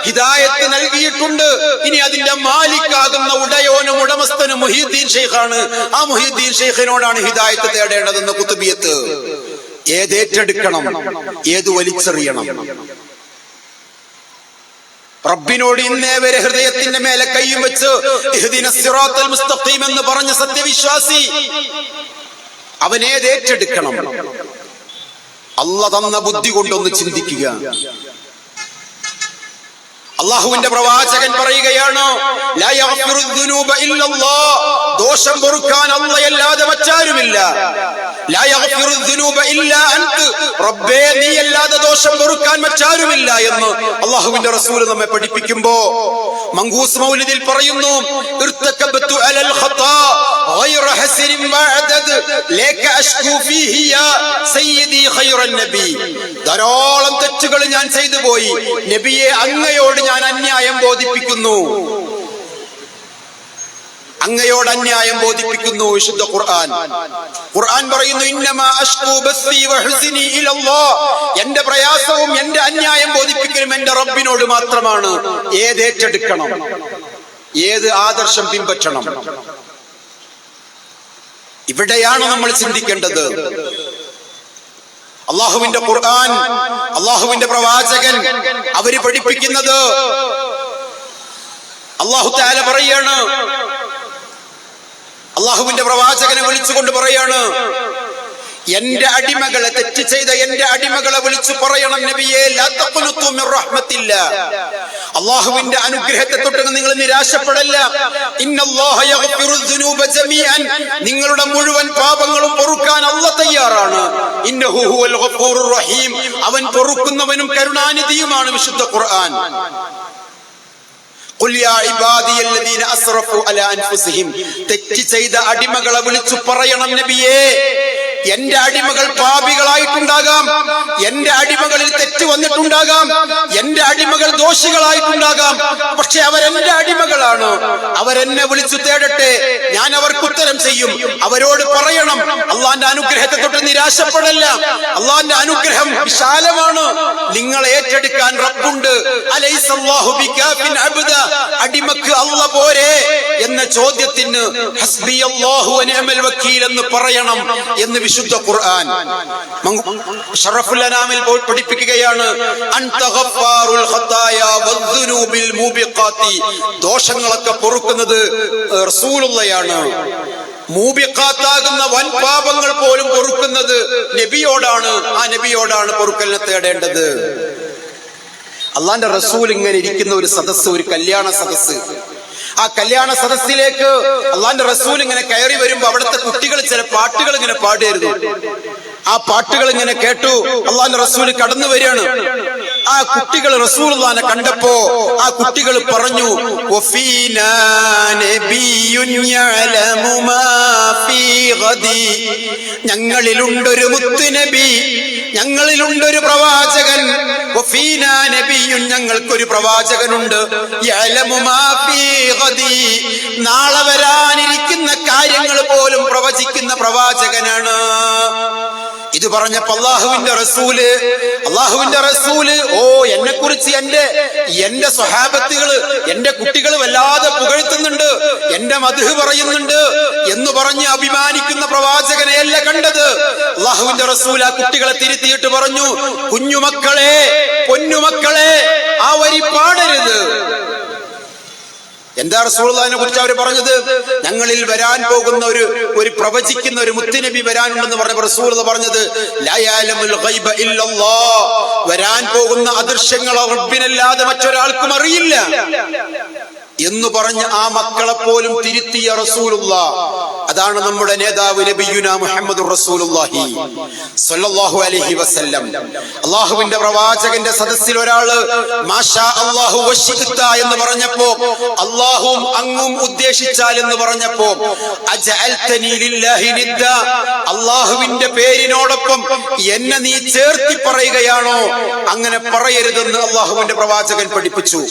ഹിദായത്ത് നൽകിയിട്ടുണ്ട്, ഇനി അതിന്റെ മാലിക്കാകുന്ന ഉടയോനും ഉടമസ്ഥനും മുഹിയുദ്ദീൻ ശൈഖാണ്. ആ മുഹിയുദ്ദീൻ ശൈഖിനോടാണ് ഹിദായത്ത് തേടേണ്ടതെന്ന് ഖുത്ബിയത്ത്. ഏതേറ്റെടുക്കണം? ഏത് വലിച്ചെറിയണം? റബ്ബിനോട് ഇന്നേ വരെ ഹൃദയത്തിന്റെ മേലെ കൈയും വെച്ച് ഇഹ്ദിനസ് സിറാത്തൽ മുസ്തഖീം എന്ന് പറഞ്ഞ സത്യവിശ്വാസി അവനേതേറ്റെടുക്കണം? അല്ലാഹ് തന്ന ബുദ്ധി കൊണ്ടൊന്ന് ചിന്തിക്കുക. അല്ലാഹുവിന്റെ പ്രവാചകൻ പറയുകയാണ്, ലാ യഗ്ഫിറു ദുനൂബ ഇല്ലല്ലാഹ്, ദോഷം പൊറുക്കാൻ അല്ലാഹയല്ലാതെ മറ്റാരുമില്ല. ലാ യഗ്ഫിറു ദുനൂബ ഇല്ലാ അൻത, റബ്ബേ നീയല്ലാതെ ദോഷം പൊറുക്കാൻ മറ്റാരുമില്ല എന്ന് അല്ലാഹുവിന്റെ റസൂൽ നമ്മെ പഠിപ്പിക്കുമ്പോ മങ്കൂസ് മൗലിദിൽ പറയുന്നു, ഇർതകബതു അലൽ ഖതാ ഗൈറ ഹസനിൻ വഅദദ് ലക അഷ്കു ഫീഹി യാ സയ്യിദി ഖൈറൻ നബി, ധാരാളം തെറ്റുകൾ ഞാൻ ചെയ്തു പോയി നബിയെ, അങ്ങയോട് ഞാൻ അന്യായം ബോധിപ്പിക്കുന്നു, അങ്ങയോട് അന്യായം ബോധിപ്പിക്കുന്നു. വിശുദ്ധ ഖുർആൻ. ഖുർആൻ പറയുന്നു, ഇന്നമാ അഷ്കു ബസ്സി വഹുസ്നി ഇലല്ലാഹ്, എന്റെ പ്രയാസവും എന്റെ അന്യായം ബോധിപ്പിക്കലും എന്റെ റബ്ബിനോട് മാത്രമാണ്. ഏതേറ്റെടുക്കണം? ഏത് ആദർശം പിൻപറ്റണം? ഇവിടെയാണ് നമ്മൾ ചിന്തിക്കേണ്ടത്. അള്ളാഹുവിന്റെ ഖുർആൻ, അള്ളാഹുവിന്റെ പ്രവാചകൻ അവര് പഠിപ്പിക്കുന്നത് അള്ളാഹു തആല പറയാണ്, അള്ളാഹുവിന്റെ പ്രവാചകനെ വിളിച്ചുകൊണ്ട് പറയാണ്, എന്റെ അടിമകളെ, തെറ്റ് ചെയ്ത എന്റെ അടിമകളെ വിളിച്ചു പറയണം നബിയേ, ലാ തഖ്നുതു മിർ റഹ്മത്തില്ലാ, അല്ലാഹുവിന്റെ അനുഗ്രഹത്തെ തൊട്ട് നിങ്ങൾ നിരാശപ്പെടല്ല. ഇന്നല്ലാഹ യഗ്ഫിറു ദുനൂബ ജമീഅൻ, നിങ്ങളുടെ മുഴുവൻ പാപങ്ങളും പൊറുക്കാൻ അല്ലാഹു തയ്യാറാണ്. ഇന്നഹു ഹുവൽ ഗഫൂറുർ റഹീം, അവൻ പൊറുക്കുന്നവനും കരുണാനിധിയുമാണ്. വിശുദ്ധ ഖുർആൻ. ഖുൽ യാ ഇബാദിയല്ലദീന അസ്റഫു അലാ അൻഫുസിഹിം, തെറ്റ് ചെയ്ത അടിമകളെ വിളിച്ചു പറയണം നബിയേ, എന്റെ അടിമകൾ പാപികളായിട്ടുണ്ടാകാം, എന്റെ അടിമകളിൽ തെറ്റ് വന്നിട്ടുണ്ടാകാം, എന്റെ അടിമകൾ ദോഷികളായിട്ടുണ്ടാകാം, പക്ഷെ അവരെന്റെ അടിമകളാണ്. അവരെന്നെ വിളിച്ചു തേടട്ടെ, ഞാൻ അവർക്ക് ഉത്തരം ചെയ്യും. അവരോട് പറയണം, അള്ളാന്റെ അനുഗ്രഹത്തെ തൊട്ട് നിരാശപ്പെടല്ല, അള്ളാന്റെ അനുഗ്രഹം വിശാലമാണ്, നിങ്ങളെ ഏറ്റെടുക്കാൻ റബ്ബുണ്ട്. അലൈസല്ലാഹു ബികാഫിൻ അബ്ദ, അടിമക്ക് അല്ലാഹ് പോരെ എന്ന ചോദ്യത്തിന് ഹസ്ബിയല്ലാഹു വ നിഅമൽ വക്കീൽ എന്ന് പറയണം എന്ന് വിശുദ്ധ ഖുർആൻ. ശറഫുൽ അനാമിൽ പഠിപ്പിക്കുകയാണ്, അൻത ഗഫാറുൽ ഖതായ വദ്ദുനൂബിൽ മൂബിഖാതി, ദോഷങ്ങളൊക്കെ പൊറുക്കുന്നത് റസൂലുള്ളയാണ്. മൂബിഖാത്താകുന്ന വൻ പാപങ്ങൾ പോലും പൊറുക്കുന്നത് നബിയോടാണ്. ആ നബിയോടാണ് പൊറുക്കലിനെ തേടേണ്ടത്. അള്ളാന്റെ റസൂൽ ഇങ്ങനെ ഇരിക്കുന്ന ഒരു സദസ്സ്, ഒരു കല്യാണ സദസ്സ്. ആ കല്യാണ സദസ്സിലേക്ക് അള്ളാന്റെ റസൂൽ ഇങ്ങനെ കയറി വരുമ്പോ അവിടുത്തെ കുട്ടികൾ ചില പാട്ടുകൾ ഇങ്ങനെ പാടിയിരുന്നു. ആ പാട്ടുകൾ ഇങ്ങനെ കേട്ടു. അള്ളാന്റെ റസൂൽ കടന്നു വരികയാണ്. ആ കുട്ടികൾ റസൂലുള്ളാഹിനെ കണ്ടപ്പോ ആ കുട്ടികൾ പറഞ്ഞു, വഫീനാ നബിയ്യുൻ യഅലമു മാ ഫീ ഗദി, ഞങ്ങളിലുണ്ടൊരു മുത്തുനബി, ഞങ്ങളിലുണ്ടൊരു പ്രവാചകൻ. വഫീനാ നബിയ്യുൻ, ഞങ്ങൾക്കൊരു പ്രവാചകനുണ്ട്. യഅലമു മാ ഫീ ഗദി, നാളെ വരാനിരിക്കുന്ന കാര്യങ്ങൾ പോലും പ്രവചിക്കുന്ന പ്രവാചകനാണ്. ഇത് പറഞ്ഞപ്പോ അള്ളാഹുവിന്റെ റസൂല് ഓ, എന്നെ കുറിച്ച് എന്റെ സ്വഹാബത്തുകള്, എന്റെ കുട്ടികൾ വല്ലാതെ പുകഴ്ത്തുന്നുണ്ട്, എന്റെ മദ്ഹ് പറയുന്നുണ്ട് എന്ന് പറഞ്ഞ് അഭിമാനിക്കുന്ന പ്രവാചകനെയല്ല കണ്ടത്. അള്ളാഹുവിന്റെ റസൂൽ ആ കുട്ടികളെ തിരുത്തിയിട്ട് പറഞ്ഞു, കുഞ്ഞുമക്കളെ, പൊന്നുമക്കളെ, ആ വരി പാടരുത്. എന്താ റസൂലുള്ളാഹിനെ കുറിച്ച് അവർ പറഞ്ഞത്? ഞങ്ങളിൽ വരാൻ പോകുന്ന ഒരു പ്രവചിക്കുന്ന ഒരു മുത്തുനബി വരാനുണ്ടെന്ന് പറഞ്ഞപ്പോൾ റസൂലുള്ളാഹി പറഞ്ഞത്, ലാ യഅലമുൽ ഗൈബ ഇല്ലല്ലാഹ്, വരാൻ പോകുന്ന അദൃശ്യങ്ങൾ റബ്ബിനല്ലാതെ മറ്റൊരാൾക്കും അറിയില്ല എന്ന് പറഞ്ഞ് ആ മക്കളെ പോലും തിരുത്തിയ റസൂലുള്ളാഹി. അതാണ് നമ്മുടെ നേതാവ് നബിയുനാ മുഹമ്മദുർ റസൂലുള്ളാഹി സ്വല്ലല്ലാഹു അലൈഹി വസല്ലം. അല്ലാഹുവിന്റെ പ്രവാചകന്റെ സദസ്സിൽ ഒരാള് മാഷാ അല്ലാഹു വശിഖ്ത എന്ന് പറഞ്ഞപ്പോ, അല്ലാഹും അങ്ങും ഉദ്ദേശിച്ചാൽ എന്ന് പറഞ്ഞപ്പോ, അജഅൽതനി ലില്ലാഹി നിദ്ദ, അല്ലാഹുവിന്റെ പേരിനോടൊപ്പം എന്നെ നീ ചേർത്തി പറയുകയാണോ? അങ്ങനെ പറയരുതെന്ന് അല്ലാഹുവിന്റെ പ്രവാചകൻ പഠിപ്പിച്ചു.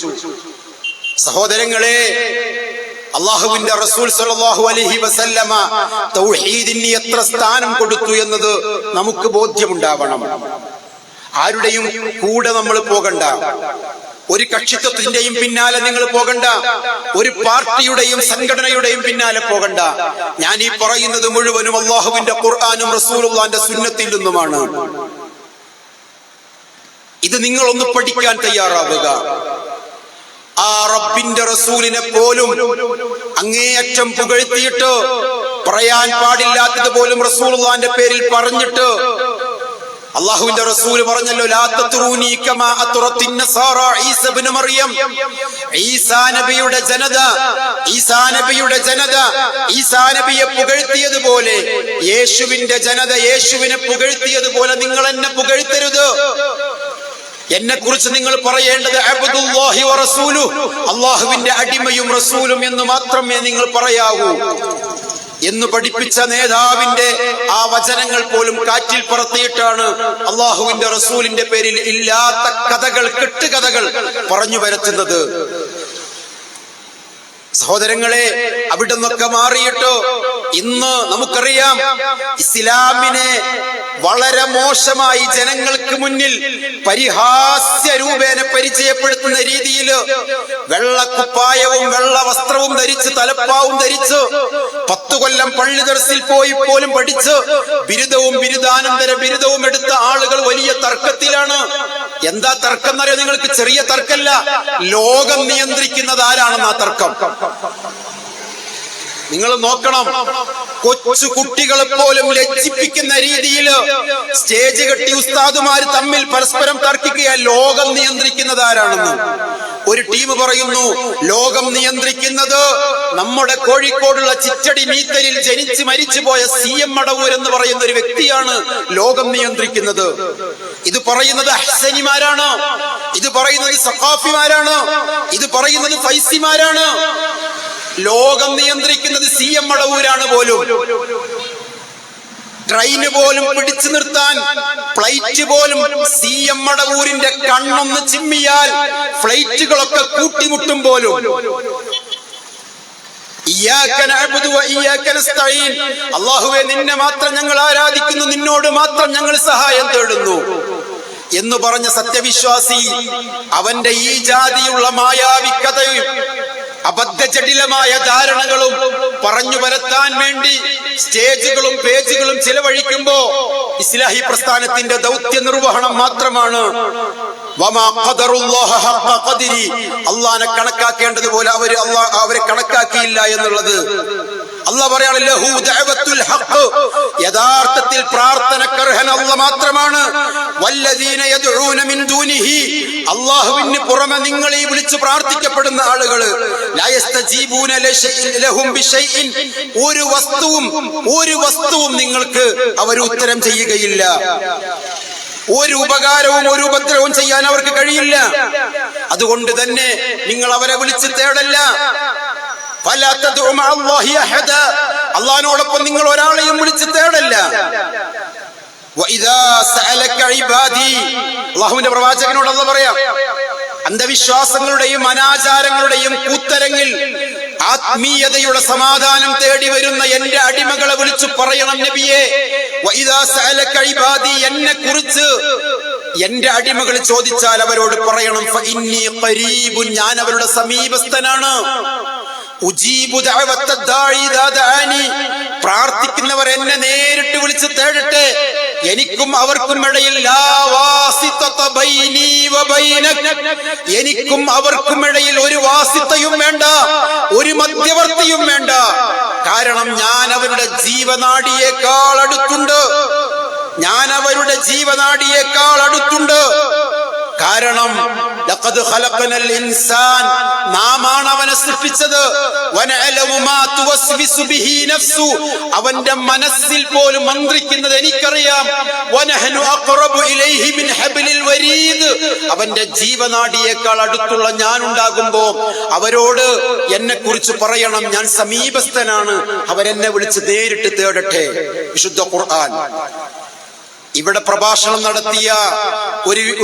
സഹോദരങ്ങളെ, അള്ളാഹുവിന്റെ റസൂൽ സല്ലല്ലാഹു അലൈഹി വസല്ലമ തൗഹീദിന് എത്ര സ്ഥാനം കൊടുത്തു എന്നത് നമുക്ക് ബോധ്യമുണ്ടാവണം. ആരുടെയും കൂടെ നമ്മൾ പോകണ്ട, ഒരു കക്ഷിത്വത്തിന്റെയും പിന്നാലെ നിങ്ങൾ പോകണ്ട, ഒരു പാർട്ടിയുടെയും സംഘടനയുടെയും പിന്നാലെ പോകണ്ട. ഞാൻ ഈ പറയുന്നത് മുഴുവനും അള്ളാഹുവിന്റെ ഖുർആനും റസൂലുള്ളാഹിന്റെ സുന്നത്തിൽ നിന്നുമാണ്. ഇത് നിങ്ങളൊന്ന് പഠിക്കാൻ തയ്യാറാവുക. ആ റബ്ബിന്റെ റസൂലിനെ പോലും അങ്ങേയറ്റം പുകഴ്ത്തിയിട്ട് പറയാൻ പാടില്ലാത്തത് പോലും റസൂലുള്ളാഹിന്റെ പേരിൽ പറഞ്ഞിട്ട് അല്ലാഹുവിന്റെ റസൂൽ പറഞ്ഞല്ലോ, ലാ തത്റൂനി കമാ അത്റത്തിൻ നസാറ ഈസ ഇബ്നു മറിയം, ഈസാ നബിയുടെ ജനത ഈസാ നബിയെ പുകഴ്ത്തിയതുപോലെ, യേശുവിന്റെ ജനത യേശുവിനെ പുകഴ്ത്തിയതുപോലെ നിങ്ങൾ എന്നെ പുകഴ്ത്തരുത്. എന്നെ കുറിച്ച് നിങ്ങൾ പറയേണ്ടത് അബ്ദുല്ലാഹി വ റസൂലു, അല്ലാഹുവിന്റെ അടിമയും റസൂലും എന്ന് മാത്രമേ നിങ്ങൾ പറയാവൂ എന്ന് പഠിപ്പിച്ച നേതാവിന്റെ ആ വചനങ്ങൾ പോലും കാറ്റിൽ പറത്തിയിട്ടാണ് അല്ലാഹുവിന്റെ റസൂലിന്റെ പേരിൽ ഇല്ലാത്ത കഥകൾ, കെട്ടുകഥകൾ പറഞ്ഞു വരുത്തുന്നത്. സഹോദരങ്ങളെ, അവിടെ നിന്നൊക്കെ മാറിയിട്ട് ഇന്ന് നമുക്കറിയാം, ഇസ്ലാമിനെ വളരെ മോശമായി ജനങ്ങൾക്ക് മുന്നിൽ പരിഹാസ്യ രൂപേണ പരിചയപ്പെടുത്തുന്ന രീതിയിൽ വെള്ളക്കുപ്പായവും വെള്ള വസ്ത്രവും ധരിച്ച് തലപ്പാവും ധരിച്ച് 10 കൊല്ലം പള്ളി ദർസിൽ പോയി പോലും പഠിച്ച് ബിരുദവും ബിരുദാനന്തര ബിരുദവും എടുത്ത ആളുകൾ വലിയ തർക്കത്തിലാണ്. എന്താ തർക്കം എന്നറിയോ നിങ്ങൾക്ക്? ചെറിയ തർക്കമല്ല, ലോകം നിയന്ത്രിക്കുന്നത് ആരാണെന്നാ തർക്കം. നിങ്ങൾ നോക്കണം, കൊച്ചു കുട്ടികളെ പോലും ലജ്ജിപ്പിക്കുന്ന രീതിയിൽ സ്റ്റേജ് കെട്ടി ഉസ്താദുമാർ തമ്മിൽ പരസ്പരം തർക്കിക്കുക, ലോകം നിയന്ത്രിക്കുന്നത് ആരാണെന്ന്. ഒരു ടീം പറയുന്നു ലോകം നിയന്ത്രിക്കുന്നത് നമ്മുടെ കോഴിക്കോടുള്ള ചിറ്റടി മീത്തലിൽ ജനിച്ച് മരിച്ചുപോയ CM മടവൂർ എന്ന് പറയുന്ന ഒരു വ്യക്തിയാണ് ലോകം നിയന്ത്രിക്കുന്നത്. ഇത് പറയുന്നത് അഹ്സനിമാരാണ്, ഇത് പറയുന്നത് സഖാഫിമാരാണ്, ഇത് പറയുന്നത് ഫൈസിമാരാണ്. ലോകം നിയന്ത്രിക്കുന്നത് CM മടവൂരാണ് പോലും. ട്രെയിന് പോലും പിടിച്ചു നിർത്താൻ, ഫ്ലൈറ്റ് പോലും CM മടവൂരിന്റെ കണ്ണൊന്ന് ചിമ്മിയാൽ ഫ്ലൈറ്റുകളൊക്കെ കൂട്ടിമുട്ടും പോലും. അല്ലാഹുവേ, നിന്നെ മാത്രം ഞങ്ങൾ ആരാധിക്കുന്നു, നിന്നോട് മാത്രം ഞങ്ങൾ സഹായം തേടുന്നു എന്ന് പറഞ്ഞ സത്യവിശ്വാസി അവന്റെ ഈ ജാതിയുള്ള മായാവിക്കഥയും അബദ്ധജടിലമായ ധാരണകളും പറഞ്ഞു പരത്താൻ വേണ്ടി സ്റ്റേജുകളും പേജുകളും ചിലവഴിക്കുമ്പോ ഇസ്ലാഹി പ്രസ്ഥാനത്തിന്റെ ദൗത്യ നിർവഹണം മാത്രമാണ്. അള്ളാനെ കണക്കാക്കേണ്ടതുപോലെ അവരെ കണക്കാക്കിയില്ല എന്നുള്ളത്. അല്ലാഹ് പറയാണ്, ലഹു ദഅവത്തുൽ ഹഖ്, യഥാർത്ഥത്തിൽ പ്രാർത്ഥനക്കർഹൻ അല്ലാഹ് മാത്രമാണ്. വല്ലദീന യദ്ഊന മിൻ ദൂനിഹി, അല്ലാഹുവിന് പുറമെ നിങ്ങൾ ഈ വിളിച്ചു പ്രാർത്ഥിക്കപ്പെടുന്ന ആളുകൾ, ലാ യസ്തജീബൂന ലഹും ബിശൈഇൻ, ഒരു വസ്തുവും നിങ്ങൾക്ക് അവർ ഉത്തരം ചെയ്യുകയില്ല. ഒരു ഉപകാരവും ഒരു ഉപദ്രവവും ചെയ്യാൻ അവർക്ക് കഴിയില്ല. അതുകൊണ്ട് തന്നെ നിങ്ങൾ അവരെ വിളിച്ച് തേടല്ല. അല്ലാഹുവോടൊപ്പം നിങ്ങൾ ഒരാളെയും വിളിച്ച് തേടല്ല. അല്ലാഹുവിന്റെ പ്രവാചകനോട് അല്ലാഹു പറയാം, അന്ധവിശ്വാസങ്ങളുടെയും അനാചാരങ്ങളുടെയും കൂത്തരങ്ങിൽ ആത്മീയതയുടെ സമാധാനം തേടി വരുന്ന എന്റെ അടിമകളെ വിളിച്ചു പറയണം നബിയെ, എന്നെ കുറിച്ച് എന്റെ അടിമകൾ ചോദിച്ചാൽ അവരോട് പറയണം, ഞാൻ അവരുടെ സമീപസ്ഥനാണ്. പ്രാർത്ഥിക്കുന്നവർ എന്നെ നേരിട്ട് വിളിച്ച് തേടട്ടെ, എനിക്കും അവർക്കും ഇടയിൽ എനിക്കും അവർക്കും ഇടയിൽ ഒരു വാസിത്തയും വേണ്ട, ഒരു മധ്യവർത്തിയും വേണ്ട. കാരണം ഞാൻ അവരുടെ ജീവനാഡിയേക്കാൾ അടുത്തുണ്ട്, ഞാൻ അവരുടെ ജീവനാഡിയേക്കാൾ അടുത്തുണ്ട്. കാരണം ലഖദ് ഖലഖനൽ ഇൻസാൻ, നാമാണ് അവനെ സൃഷ്ടിച്ചത്. വനഅലമു മാ തുവസ്വിസു ബിഹി നഫ്സു, അവന്റെ മനസ്സിൽ പോലും മന്ത്രിക്കുന്നത് എനിക്കറിയാം. വനഹനു അഖറബു ഇലൈഹി മിൻ ഹബ്ലിൽ വരീദ്, അവന്റെ ജീവനാഡിയേക്കാൾ അടുത്തുള്ള ഞാൻ ഉണ്ടാകുമ്പോ അവരോട് എന്നെ കുറിച്ച് പറയണം, ഞാൻ സമീപസ്ഥനാണ്, അവരെന്നെ വിളിച്ച് നേരിട്ട് തേടട്ടെ. വിശുദ്ധ ഖുർആൻ. ഇവിടെ പ്രഭാഷണം നടത്തിയ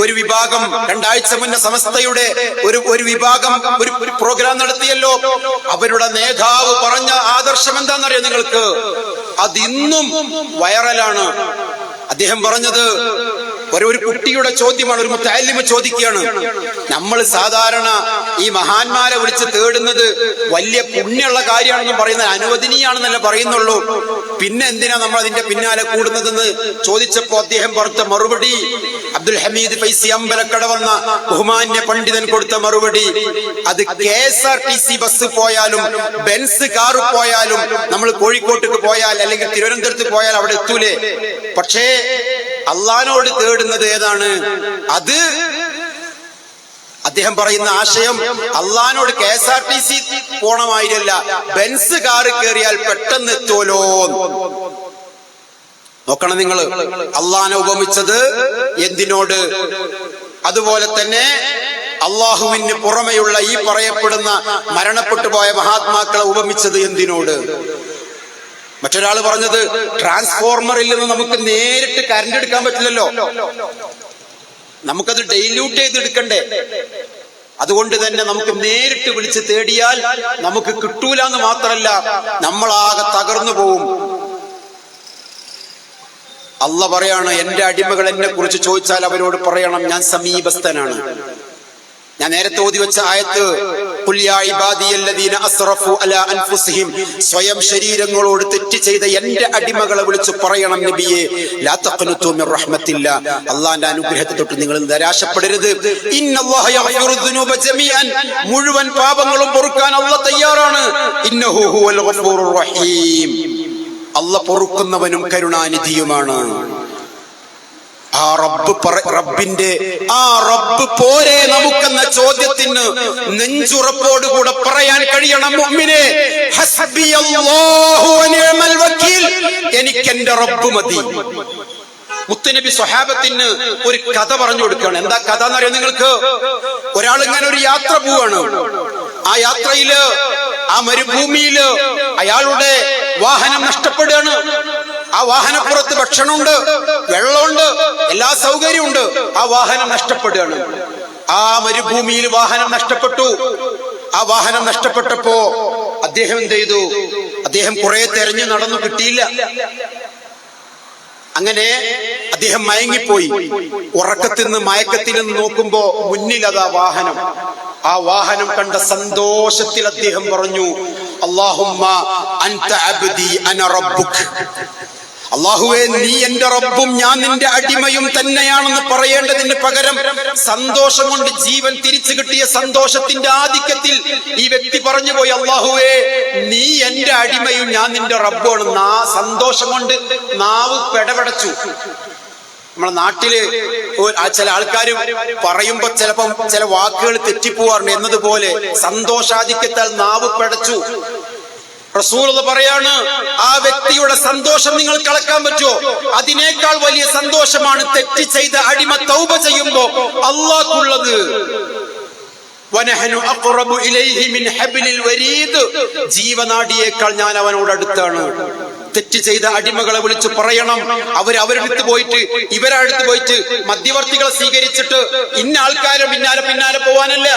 ഒരു വിഭാഗം 2 ആഴ്ച മുന്നേ സമസ്തയുടെ ഒരു വിഭാഗം ഒരു പ്രോഗ്രാം നടത്തിയല്ലോ. അവരുടെ നേതാവ് പറഞ്ഞ ആദർശം എന്താണെന്നറിയോ നിങ്ങൾക്ക്? അതിന്നും വൈറലാണ്. അദ്ദേഹം പറഞ്ഞത് ഒരു കുട്ടിയുടെ ചോദ്യമാണ്. ഒരു മുത്തഅല്ലിമ ചോദിക്കുകയാണ്, നമ്മൾ സാധാരണ ഈ മഹാന്മാരെ വിളിച്ച് തേടുന്നത് വലിയ പുണ്യമുള്ള കാര്യമാണെന്ന് പറയുന്നത് അനുവദനീയാണെന്നല്ല പറയുന്നുള്ളൂ, പിന്നെ എന്തിനാ നമ്മൾ അതിന്റെ പിന്നാലെ കൂടുന്നതെന്ന് ചോദിച്ചപ്പോ അദ്ദേഹം കൊടുത്ത മറുപടി, അബ്ദുൽ ഹമീദ് ഫൈസി അമ്പലക്കട വന്ന ബഹുമാന്യ പണ്ഡിതൻ കൊടുത്ത മറുപടി, അത് KSRTC ബസ് പോയാലും ബെൻസ് കാറ് പോയാലും നമ്മൾ കോഴിക്കോട്ടേക്ക് പോയാൽ അല്ലെങ്കിൽ തിരുവനന്തപുരത്ത് പോയാൽ അവിടെ എത്തൂലേ. പക്ഷേ അള്ളാനോട് തേടുന്നത് ഏതാണ്? അത് അദ്ദേഹം പറയുന്ന ആശയം അള്ളാനോട് KSRTC പോണമായിരുന്നില്ല, ബെൻസ് കാറ് കയറിയാൽ പെട്ടെന്ന് എത്തുമല്ലോ. നോക്കണം നിങ്ങൾ, അള്ളാനെ ഉപമിച്ചത് എന്തിനോട്? അതുപോലെ തന്നെ അള്ളാഹുവിന് പുറമെയുള്ള ഈ പറയപ്പെടുന്ന മരണപ്പെട്ടു പോയ മഹാത്മാക്കളെ ഉപമിച്ചത് എന്തിനോട്? മറ്റൊരാൾ പറഞ്ഞത് ട്രാൻസ്ഫോർമറിൽ നിന്ന് നമുക്ക് നേരിട്ട് കറണ്ട് എടുക്കാൻ പറ്റില്ലല്ലോ, നമുക്കത് ഡൈല്യൂട്ട് ചെയ്ത് എടുക്കണ്ടേ. അതുകൊണ്ട് തന്നെ നമുക്ക് നേരിട്ട് വിളിച്ച് തേടിയാൽ നമുക്ക് കിട്ടൂല എന്ന് മാത്രമല്ല, നമ്മളാകെ തകർന്നു പോവും. അള്ളാഹ് പറയാണ്, എന്റെ അടിമകൾ എന്നെ കുറിച്ച് ചോദിച്ചാൽ അവരോട് പറയണം ഞാൻ സമീപസ്ഥനാണ്. ഞാൻ നേരത്തെ ഓതി വെച്ച ആയത്ത്, ഖുൽ യാ ഇബാദിയല്ലദീന അസ്റഫു അലാ അൻഫുസിഹിം, സ്വയം ശരീരങ്ങളോട് തെറ്റ് ചെയ്ത എന്റെ അടിമകളെ വിളിച്ച് പറയണം നബിയെ, ലാ തഖ്നതു മിർ റഹ്മത്തില്ലാ, അല്ലാഹുവിന്റെ അനുഗ്രഹത്തെ തൊട്ട് നിങ്ങൾ നിരാശപ്പെടരുത്. ഇന്നല്ലാഹ യഗ്ഫിറു ദുനൂബ ജമീഅൻ, മുഴുവൻ പാപങ്ങളും പൊറുക്കാൻ അല്ലാഹ് തയ്യാറാണ്. ഇന്നഹു ഹുവൽ ഗഫൂറുർ റഹീം, അല്ലാഹ് പൊറുക്കുന്നവനും കരുണാനിധിയുമാണ്. റബ്ബിന്റെ റബ്ബ് പോരെ നമുക്കെന്ന ചോദ്യത്തിന് നെഞ്ചുറപ്പോടുകൂടെ പറയാൻ കഴിയണം മുഅ്മിനേ, ഹസ്ബിയല്ലാഹു വനിഅമൽ വക്കീൽ, എനിക്കെന്റെ റബ്ബ് മതി. മുത്തുനബി സ്വഹാബത്തിന് ഒരു കഥ പറഞ്ഞു കൊടുക്കുകയാണ്. എന്താ കഥ എന്നറിയാം നിങ്ങൾക്ക്? ഒരാൾ ഇങ്ങനെ ഒരു യാത്ര പോവാണ്. ആ യാത്രയില്, ആ മരുഭൂമിയില് അയാളുടെ വാഹനം നഷ്ടപ്പെടുകയാണ്. ആ വാഹനപ്പുറത്ത് ഭക്ഷണമുണ്ട്, വെള്ളമുണ്ട്, എല്ലാ സൗകര്യമുണ്ട്. ആ വാഹനം നഷ്ടപ്പെടുകയാണ്. ആ മരുഭൂമിയിൽ വാഹനം നഷ്ടപ്പെട്ടു. ആ വാഹനം നഷ്ടപ്പെട്ടപ്പോ അദ്ദേഹം എന്ത് ചെയ്തു? അദ്ദേഹം കുറെ തെരഞ്ഞു നടന്നു, കിട്ടിയില്ല. അങ്ങനെ അദ്ദേഹം മയങ്ങിപ്പോയി. ഉറക്കത്തിൽ നിന്ന് മയക്കത്തിൽ നിന്ന് നോക്കുമ്പോ മുന്നിൽ അതാ വാഹനം. ആ വാഹനം കണ്ട സന്തോഷത്തിൽ അദ്ദേഹം പറഞ്ഞു, അല്ലാഹുമ്മ അൻത അബ്ദി അന റബ്ബുക്, അല്ലാഹുവേ നീ എന്റെ റബ്ബും ഞാൻ നിന്റെ അടിമയും തന്നെയാണെന്ന് പറയേണ്ടതിന് പകരം സന്തോഷം കൊണ്ട് ജീവൻ തിരിച്ചു കിട്ടിയ സന്തോഷത്തിന്റെ ആധിക്യത്തിൽ ഈ വ്യക്തി പറഞ്ഞു പോയി, അല്ലാഹുവേ നീ എന്റെ അടിമയും ഞാൻ നിന്റെ റബ്ബുമാണ്. സന്തോഷം കൊണ്ട് നാവ് പെടപെടച്ചു. നമ്മളെ നാട്ടില് ചില ആൾക്കാർ പറയുമ്പോ ചിലപ്പം ചില വാക്കുകൾ തെറ്റിപ്പോവാറുണ്ട് എന്നതുപോലെ സന്തോഷാധിക്യത്താൽ നാവ് പെടച്ചു. റസൂൽ പറയാണ്, ആ വ്യക്തിയുടെ സന്തോഷം നിങ്ങൾ കളക്കാൻ പറ്റുമോ? അതിനേക്കാൾ വലിയ സന്തോഷമാണ് തെറ്റ് ചെയ്ത അടിമ തൗബ ചെയ്യുമ്പോ അല്ലാഹുള്ളത്. വനഹനു അഖറബു ഇലൈഹി മിൻ ഹബ്ലിൽ വരീദ്, ജീവനാഡിയേക്കാൾ ഞാൻ അവനോട് അടുത്താണ്. തെറ്റ് ചെയ്ത അടിമകളെ വിളിച്ച് പറയണം, അവരടുത്ത് പോയിട്ട് ഇവരടുത്ത് പോയിട്ട് മധ്യവർത്തികളെ സ്വീകരിച്ചിട്ട് ഇന്ന ആൾക്കാരെ പിന്നാലെ പോവാനല്ല,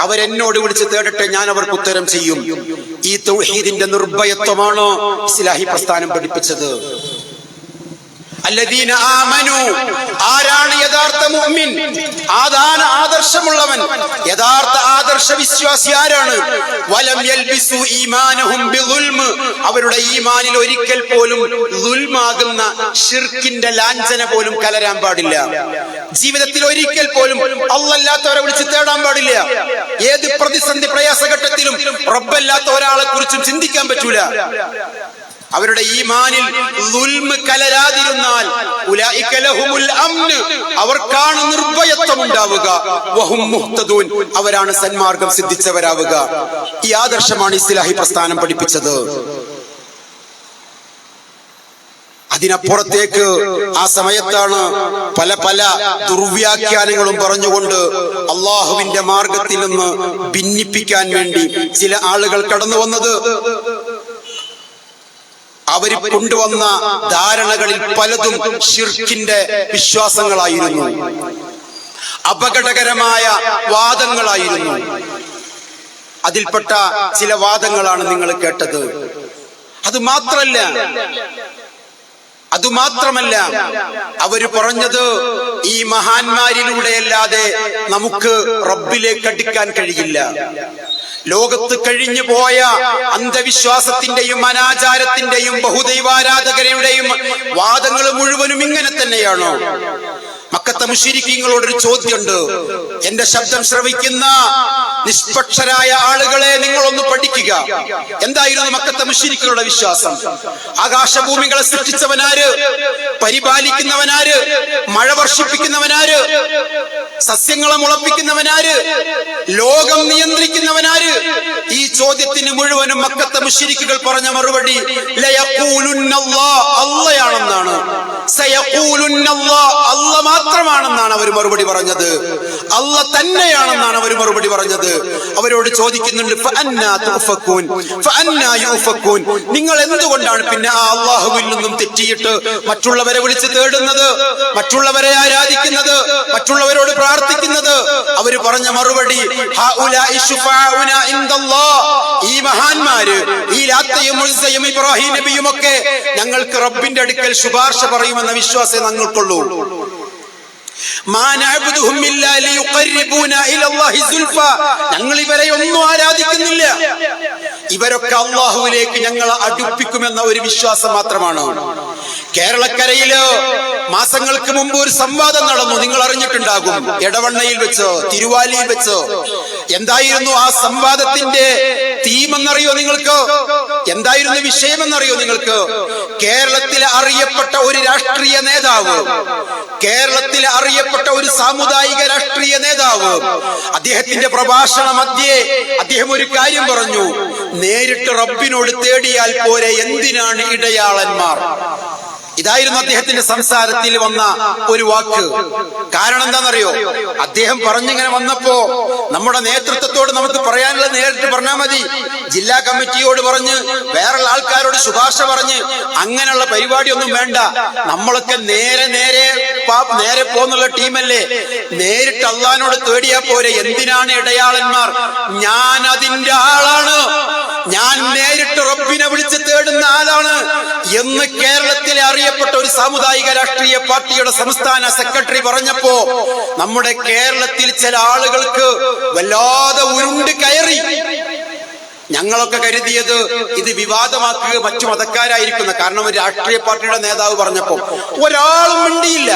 അവരെന്നോട് വിളിച്ച് തേടട്ടെ, ഞാൻ അവർക്ക് ഉത്തരം ചെയ്യും. ഈ തൗഹീദിന്റെ നിർഭയത്വമാണ് ഇസ്ലാഹി പ്രസ്ഥാനം പഠിപ്പിച്ചത്. അല്ലദീന ആമനു, ആരാണ് യഥാർത്ഥ മുഅ്മിൻ? ആദാന ആദർശമുള്ളവൻ, യഥാർത്ഥ ആദർശ വിശ്വാസി ആരാണ്? വലം യൽബിസു ഈമാനഹും ബിളുൽമ്, അവരുടെ ഈമാനിൽ ഒരിക്കൽ പോലും ദുൽമാകുന്ന ശിർക്കിന്റെ ലാഞ്ചന പോലും കലരാൻ പാടില്ല. ജീവിതത്തിൽ ഒരിക്കൽ പോലും അല്ലാത്തവരെ വിളിച്ച് തേടാൻ പാടില്ല. ഏത് പ്രതിസന്ധി പ്രയാസഘട്ടത്തിലും റബ്ബല്ലാത്ത ഒരാളെ കുറിച്ചും ചിന്തിക്കാൻ പറ്റൂല. അവരുടെ ഈമാനിൽ ദുൽമ് കലരാതിരുന്നാൽ ഉലൈക ലഹുമുൽ അംൻ, അവർക്കാണ് നിർഭയത്വം ഉണ്ടാവുക. വഹും മുഹ്തദൂൻ, അവരാണ് സന്മാർഗം സിദ്ധിച്ചവരാവുക. ഈ ആദർശമാണ് ഇസ്ലാഹി പ്രസ്ഥാനം പഠിപ്പിച്ചത്. അതിനപ്പുറത്തേക്ക് ആ സമയത്താണ് പല ദുർവ്യാഖ്യാനങ്ങളും പറഞ്ഞുകൊണ്ട് അള്ളാഹുവിന്റെ മാർഗത്തിൽ നിന്ന് ഭിന്നിപ്പിക്കാൻ വേണ്ടി ചില ആളുകൾ കടന്നു വന്നത്. അവർ കൊണ്ടുവന്ന ധാരണകളിൽ പലതും ശിർക്കിന്റെ വിശ്വാസങ്ങളായിരുന്നു, അപകടകരമായ വാദങ്ങളായിരുന്നു. അതിൽപ്പെട്ട ചില വാദങ്ങളാണ് നിങ്ങൾ കേട്ടത്. അതുമാത്രമല്ല അവര് പറഞ്ഞത്, ഈ മഹാന്മാരിലൂടെയല്ലാതെ നമുക്ക് റബ്ബിലേക്ക് അടുക്കാൻ കഴിയില്ല. ലോകത്ത് കഴിഞ്ഞു പോയ അന്ധവിശ്വാസത്തിന്റെയും അനാചാരത്തിന്റെയും ബഹുദൈവാരാധകരുടെയും വാദങ്ങൾ മുഴുവനും ഇങ്ങനെ തന്നെയാണോ? മക്കത്തെ മുശ്രിക്കീങ്ങളോടൊരു ചോദ്യമുണ്ട്. എന്റെ ശബ്ദം ശ്രവിക്കുന്ന നിഷ്പക്ഷരായ ആളുകളെ നിങ്ങളൊന്ന് പഠിക്കുക. എന്തായിരുന്നു മക്കത്തെ മുശ്രിക്കുകളുടെ വിശ്വാസം? ആകാശഭൂമികളെ സൃഷ്ടിച്ചവനാര്? പരിപാലിക്കുന്നവനാര്? മഴ വർഷിപ്പിക്കുന്നവനാര്? സസ്യങ്ങളെ മുളപ്പിക്കുന്നവനാര്? ലോകം നിയന്ത്രിക്കുന്നവനാര്? ഈ ചോദ്യത്തിന് മുഴുവനും മക്കത്തെ മുശ്രിക്കുകൾ പറഞ്ഞ മറുപടി അള്ളയാണെന്നാണ്. അള്ള മാത്രമാണെന്നാണ് അവർ മറുപടി പറഞ്ഞത്. അള്ള തന്നെയാണെന്നാണ് അവർ മറുപടി പറഞ്ഞത്. എന്നുള്ളത് അവരോട് ചോദിക്കുന്നുണ്ട്. നിങ്ങൾ എന്തുകൊണ്ടാണ് പിന്നെ ആ അള്ളാഹുവിൽ നിന്നും തെറ്റിയിട്ട് മറ്റുള്ളവരെ വിളിച്ച് തേടുന്നത്, മറ്റുള്ളവരെ ആരാധിക്കുന്നത്, മറ്റുള്ളവരോട് പ്രാർത്ഥിക്കുന്നത്? അവര് പറഞ്ഞ മറുപടി, ഈ മഹാന്മാര്, ഈ ലാത്തയും ഉസ്സയും ഇബ്രാഹിം നബിയും ഒക്കെ ഞങ്ങൾക്ക് റബ്ബിന്റെ അടുക്കൽ ശുപാർശ പറയുമെന്ന വിശ്വാസം ഞങ്ങൾക്കുള്ളൂ. ഞങ്ങൾ ഇവരെ ഒന്നും ആരാധിക്കുന്നില്ല, ഇവരൊക്കെ അള്ളാഹുവിലേക്ക് ഞങ്ങളെ അടുപ്പിക്കുമെന്ന ഒരു വിശ്വാസം മാത്രമാണ്. കേരളക്കരയില് മാസങ്ങൾക്ക് മുമ്പ് ഒരു സംവാദം നടന്നു, നിങ്ങൾ അറിഞ്ഞിട്ടുണ്ടാകും. എടവണ്ണയിൽ വെച്ച്, തിരുവാലിയിൽ വെച്ച്. എന്തായിരുന്നു ആ സംവാദത്തിന്റെ തീം എന്നറിയോ നിങ്ങൾക്ക്? എന്തായിരുന്നു വിഷയമെന്നറിയോ നിങ്ങൾക്ക്? കേരളത്തിലെ അറിയപ്പെട്ട ഒരു രാഷ്ട്രീയ നേതാവ്, കേരളത്തിലെ അറിയപ്പെട്ട ഒരു സാമുദായിക രാഷ്ട്രീയ നേതാവ്, അദ്ദേഹത്തിന്റെ പ്രഭാഷണ മധ്യേ അദ്ദേഹം ഒരു കാര്യം പറഞ്ഞു. നേരിട്ട് റബ്ബിനോട് തേടിയാൽ പോരെ, എന്തിനാണ് ഇടയാളന്മാർ? ഇതായിരുന്നു അദ്ദേഹത്തിന്റെ സംസാരത്തിൽ വന്ന ഒരു വാക്ക്. കാരണം എന്താണെന്നറിയോ? അദ്ദേഹം പറഞ്ഞിങ്ങനെ വന്നപ്പോ നമ്മുടെ നേതൃത്വത്തോട് നമുക്ക് പറയാനുള്ളത് നേരിട്ട് പറഞ്ഞാൽ മതി. ജില്ലാ കമ്മിറ്റിയോട് പറഞ്ഞ്, വേറെ ആൾക്കാരോട് ശുപാർശ പറഞ്ഞ് അങ്ങനെയുള്ള പരിപാടിയൊന്നും വേണ്ട. നമ്മളൊക്കെ നേരെ പോന്നുള്ള ടീമല്ലേ. നേരിട്ട് അള്ളാഹിനോട് തേടിയാ പോരെ, എന്തിനാണ് ഇടയാളന്മാർ? ഞാൻ അതിന്റെ ആളാണ്, ഞാൻ നേരിട്ട് റബ്ബിനെ വിളിച്ച് തേടുന്ന ആളാണ് എന്ന് കേരളത്തിലെ അറിയപ്പെട്ട ഒരു സാമുദായിക രാഷ്ട്രീയ പാർട്ടിയുടെ സംസ്ഥാന സെക്രട്ടറി പറഞ്ഞപ്പോ നമ്മുടെ കേരളത്തിൽ ചില ആളുകൾക്ക് വല്ലാതെ ഉരുണ്ട് കയറി. ഞങ്ങളൊക്കെ കരുതിയത് ഇത് വിവാദമാക്കുക മറ്റു മതക്കാരായിരിക്കുന്ന, കാരണം ഒരു രാഷ്ട്രീയ പാർട്ടിയുടെ നേതാവ് പറഞ്ഞപ്പോ ഒരാളും മിണ്ടിയില്ല.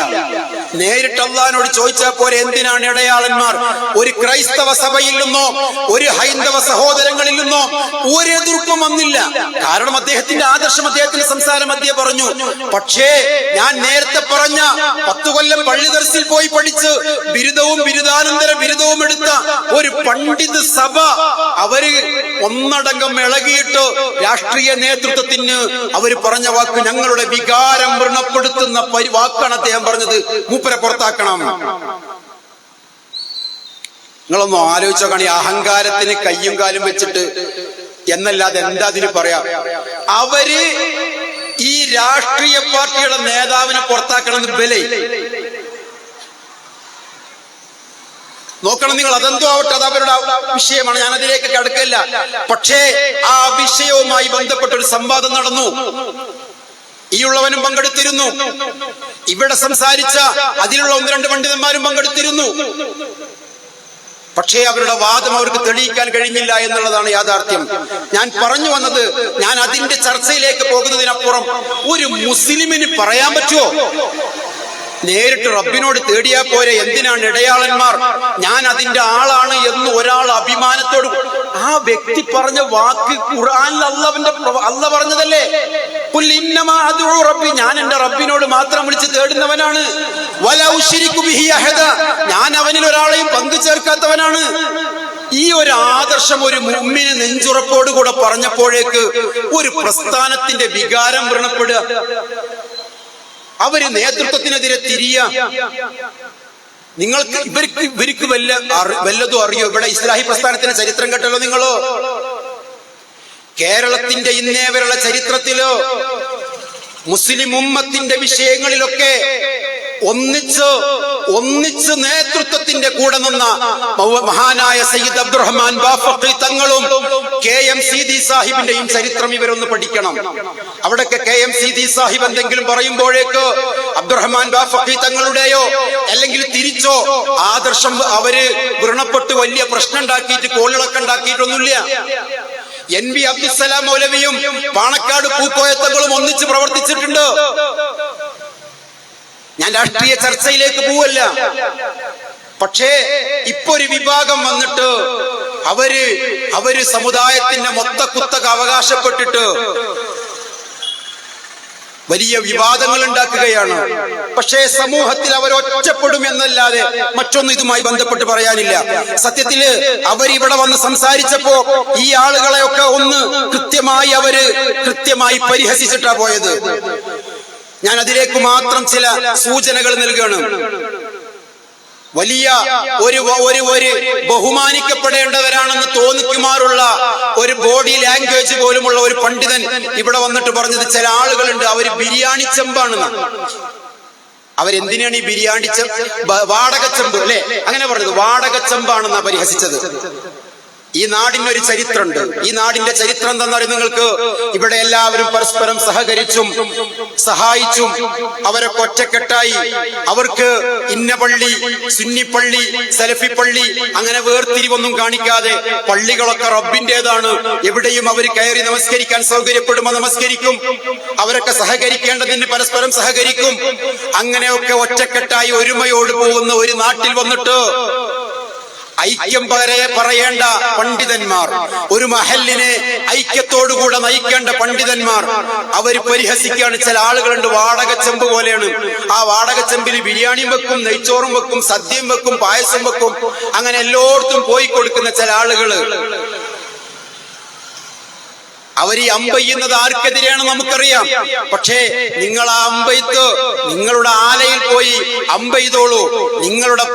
നേരിട്ട് അള്ളാഹിനോട് ചോദിച്ചാൽ പോലെ, എന്തിനാണ് ഇടയാളന്മാർ? ഒരു ക്രൈസ്തവ സഭയിൽ നിന്നോ ഒരു ഹൈന്ദവ സഹോദരങ്ങളിൽ നിന്നോ ഒരു എതിർപ്പും വന്നില്ല. കാരണം അദ്ദേഹത്തിന്റെ ആദർശം, അദ്ദേഹത്തിന്റെ സംസാരം അദ്ദേഹം പറഞ്ഞു. പക്ഷേ ഞാൻ നേരത്തെ പറഞ്ഞ 10 കൊല്ലം പള്ളി ദർസിൽ പോയി പഠിച്ച് ബിരുദവും ബിരുദാനന്തര ബിരുദവും എടുത്ത ഒരു പണ്ഡിത സഭ അവര് ഒന്നടങ്കം ഇളകിയിട്ട് രാഷ്ട്രീയ നേതൃത്വത്തിന് അവര് പറഞ്ഞ വാക്ക്, ഞങ്ങളുടെ വികാരം വ്രണപ്പെടുത്തുന്ന വാക്കാണ് അദ്ദേഹം പറഞ്ഞത്. മൂപ്പരെ പുറത്താക്കണം. നിങ്ങളൊന്നും ആലോചിച്ചോക്കാണ്, ഈ അഹങ്കാരത്തിന് കയ്യും കാലും വെച്ചിട്ട് എന്നല്ലാതെ എന്താ അതിന് പറയാ? അവര് ഈ രാഷ്ട്രീയ പാർട്ടിയുടെ നേതാവിനെ പുറത്താക്കണമെന്ന് ബലേ നോക്കണം നിങ്ങൾ. അതെന്തോ ആവട്ടെ, അത് അവരുടെ വിഷയമാണ്, ഞാൻ അതിലേക്ക് കടക്കില്ല. പക്ഷേ ആ വിഷയവുമായി ബന്ധപ്പെട്ട ഒരു സംവാദം നടന്നു. ഈ ഉള്ളവനും പങ്കെടുത്തിരുന്നു, ഇവിടെ സംസാരിച്ച അതിലുള്ള 1-2 പണ്ഡിതന്മാരും പങ്കെടുത്തിരുന്നു. പക്ഷേ അവരുടെ വാദം അവർക്ക് തെളിയിക്കാൻ കഴിഞ്ഞില്ല എന്നുള്ളതാണ് യാഥാർത്ഥ്യം. ഞാൻ പറഞ്ഞു വന്നത്, ഞാൻ അതിന്റെ ചർച്ചയിലേക്ക് പോകുന്നതിനപ്പുറം ഒരു മുസ്ലിമിന് പറയാൻ പറ്റുമോ നേരിട്ട് റബ്ബിനോട് തേടിയാ പോരെ, എന്തിനാണ് ഇടയാളന്മാർ, ഞാൻ അതിന്റെ ആളാണ് എന്ന് ഒരാൾ അഭിമാനത്തോട്? ആ വ്യക്തി പറഞ്ഞ വാക്ക് ഖുർആനിൽ അല്ലാഹ് പറഞ്ഞതല്ലേ, ഖുൽ ഇന്നമാ അദ്ഉ റബ്ബി, ഞാൻ എന്റെ റബ്ബിനോട് മാത്രം വിളിച്ച് തേടുന്നവനാണ്. വലാ ഉശ്രികു ബിഹി അഹദ, ഞാൻ അവനിൽ ഒരാളെയും പങ്കു ചേർക്കാത്തവനാണ്. ഈ ഒരു ആദർശം ഒരു മുഅ്മിന് നെഞ്ചുറപ്പോടുകൂടെ പറഞ്ഞപ്പോഴേക്ക് ഒരു പ്രസ്ഥാനത്തിന്റെ വികാരം വ്രണപ്പെടുക, അവര് നേതൃത്വത്തിനെതിരെ തിരിയ. നിങ്ങൾക്ക് ഇവർക്ക് വല്ലതും അറിയോ? ഇവിടെ ഇസ്ലാഹി പ്രസ്ഥാനത്തിന്റെ ചരിത്രം കേട്ടല്ലോ നിങ്ങളോ? കേരളത്തിന്റെ ഇന്നേ വരെയുള്ള ചരിത്രത്തിലോ മുസ്ലിം ഉമ്മത്തിന്റെ വിഷയങ്ങളിലൊക്കെ ഒന്നിച്ച് നേതൃത്വത്തിന്റെ കൂടെ നിന്ന മഹാനായ സയ്യിദ് അബ്ദുറഹ്മാൻ ബാഫഖി തങ്ങളും KM സീതി സാഹിബിന്റെയും ചരിത്രം ഇവരൊന്ന് പഠിക്കണം. അവിടൊക്കെ KM സീതി സാഹിബ് എന്തെങ്കിലും പറയുമ്പോഴേക്ക് അബ്ദുറഹ്മാൻ ബാഫഖി തങ്ങളുടെയോ അല്ലെങ്കിൽ തിരിച്ചോ ആദർശം അവര് വ്രണപ്പെട്ട് വലിയ പ്രശ്നം ഉണ്ടാക്കിയിട്ട് കോളിളക്കം ഉണ്ടാക്കിയിട്ടൊന്നുമില്ല. NB അബ്ദുസ്സലാം മൗലവിയും പാണക്കാട് പൂക്കോയത്തങ്ങളും ഒന്നിച്ച് പ്രവർത്തിച്ചിട്ടുണ്ട്. ഞാൻ രാഷ്ട്രീയ ചർച്ചയിലേക്ക് പോവല്ല. പക്ഷേ ഇപ്പൊ ഒരു വിഭാഗം വന്നിട്ട് അവര് സമുദായത്തിന്റെ മൊത്തക്കുത്തക അവകാശപ്പെട്ടിട്ട് വലിയ വിവാദങ്ങൾ ഉണ്ടാക്കുകയാണ്. പക്ഷേ സമൂഹത്തിൽ അവർ ഒറ്റപ്പെടും എന്നല്ലാതെ മറ്റൊന്നും ഇതുമായി ബന്ധപ്പെട്ട് പറയാനില്ല. സത്യത്തില് അവരിവിടെ വന്ന് സംസാരിച്ചപ്പോ ഈ ആളുകളെയൊക്കെ ഒന്ന് കൃത്യമായി പരിഹസിച്ചിട്ടാ പോയത്. ഞാൻ അതിലേക്ക് മാത്രം ചില സൂചനകൾ നൽകുകയാണ്. വലിയ ഒരു ബഹുമാനിക്കപ്പെടേണ്ടവരാണെന്ന് തോന്നിക്കുമാറുള്ള ഒരു ബോഡി ലാംഗ്വേജ് പോലുമുള്ള ഒരു പണ്ഡിതൻ ഇവിടെ വന്നിട്ട് പറഞ്ഞത് ചില ആളുകളുണ്ട് അവര് ബിരിയാണി ചെമ്പാണെന്ന്. അവരെന്തിനാണ് ഈ ബിരിയാണി വാടകച്ചെമ്പ് അല്ലെ അങ്ങനെ പറഞ്ഞത്? വാടകച്ചെമ്പാണെന്നാ പരിഹസിച്ചത്. ഈ നാടിനൊരു ചരിത്രമുണ്ട്. ഈ നാടിന്റെ ചരിത്രം എന്താണെന്നറിയാം നിങ്ങൾക്ക്? ഇവിടെ എല്ലാവരും പരസ്പരം സഹകരിച്ചും സഹായിച്ചും അവരൊക്കെ ഒറ്റക്കെട്ടായി അവർക്ക് ഇന്ന പള്ളി, സുന്നി പള്ളി, സലഫി പള്ളി അങ്ങനെ വേർതിരിവൊന്നും കാണിക്കാതെ പള്ളികളൊക്കെ റബ്ബിന്റേതാണ്. എവിടെയും അവർ കയറി നമസ്കരിക്കാൻ സൗകര്യപ്പെടുമ്പോൾ നമസ്കരിക്കും. അവരൊക്കെ സഹകരിക്കേണ്ടതിന് പരസ്പരം സഹകരിക്കും. അങ്ങനെയൊക്കെ ഒറ്റക്കെട്ടായി ഒരുമയോട് പോകുന്ന ഒരു നാട്ടിൽ വന്നിട്ട് ഐക്യം പറയേണ്ട പണ്ഡിതന്മാർ, ഒരു മഹല്ലിനെ ഐക്യത്തോടുകൂടെ നയിക്കേണ്ട പണ്ഡിതന്മാർ അവർ പരിഹസിക്കുകയാണ്. ചില ആളുകളുണ്ട് വാടകച്ചെമ്പ് പോലെയാണ്. ആ വാടകച്ചെമ്പിൽ ബിരിയാണിയും വെക്കും, നെയ്ച്ചോറും വെക്കും, സദ്യയും വെക്കും, പായസം വെക്കും. അങ്ങനെ എല്ലായിടത്തും പോയി കൊടുക്കുന്ന ചില ആളുകള്. അവർ ഈ അമ്പെയ്യുന്നത് ആർക്കെതിരെയാണ് നമുക്കറിയാം. പക്ഷേ നിങ്ങൾ ആ അമ്പെയ്ത്ത് നിങ്ങളുടെ ആലയിൽ പോയി അമ്പെയ്തോളൂ. നിങ്ങളുടെ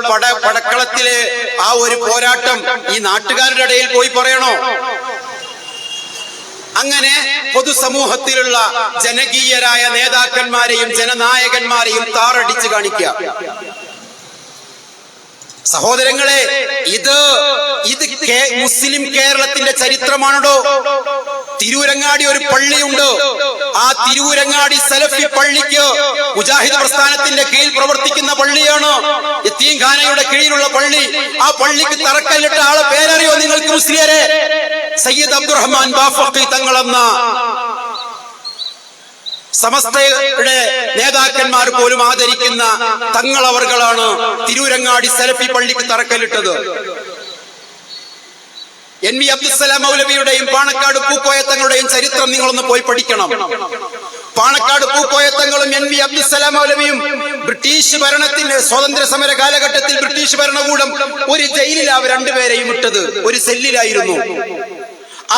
പടക്കളത്തിലെ ആ ഒരു പോരാട്ടം ഈ നാട്ടുകാരുടെ ഇടയിൽ പോയി പറയണോ? അങ്ങനെ പൊതുസമൂഹത്തിലുള്ള ജനകീയരായ നേതാക്കന്മാരെയും ജനനായകന്മാരെയും താറടിച്ച് കാണിക്കുക. സഹോദരങ്ങളെ, ഇത് മുസ്ലിം കേരളത്തിന്റെ ചരിത്രമാണോ? തിരൂരങ്ങാടി ഒരു പള്ളിയുണ്ട്. ആ തിരൂരങ്ങാടി സലഫി പള്ളിക്ക് മുജാഹിദ് പ്രസ്ഥാനത്തിന്റെ കീഴിൽ പ്രവർത്തിക്കുന്ന പള്ളിയാണ്. യതീംഖാനയുടെ കീഴിലുള്ള പള്ളി. ആ പള്ളിക്ക് തറക്കല്ലിട്ട ആളെ പേരറിയോ നിങ്ങൾക്ക് മുസ്ലിയരെ? സയ്യിദ് അബ്ദുറഹ്മാൻ ബാഫഖി തങ്ങളെന്ന സമസ്തയുടെ നേതാക്കന്മാർ പോലും ആദരിക്കുന്ന തങ്ങളവർകളാണ് തിരൂരങ്ങാടി സലഫി പള്ളിക്ക് തറക്കല്ലിട്ടത്. NV അബ്ദുസ്സലാം മൗലവിയുടെയും പാണക്കാട് പൂക്കോയ തങ്ങളുടെയും ചരിത്രം നിങ്ങളൊന്ന് പോയി പഠിക്കണം. പാണക്കാട് പൂക്കോയ തങ്ങളും NV അബ്ദുസ്സലാം മൗലവിയും ബ്രിട്ടീഷ് ഭരണത്തിന്റെ സ്വാതന്ത്ര്യ സമര കാലഘട്ടത്തിൽ ബ്രിട്ടീഷ് ഭരണകൂടം ഒരു ജയിലിൽ അവർ രണ്ടുപേരെയും ഇട്ടത്. ഒരു സെല്ലിലായിരുന്നു.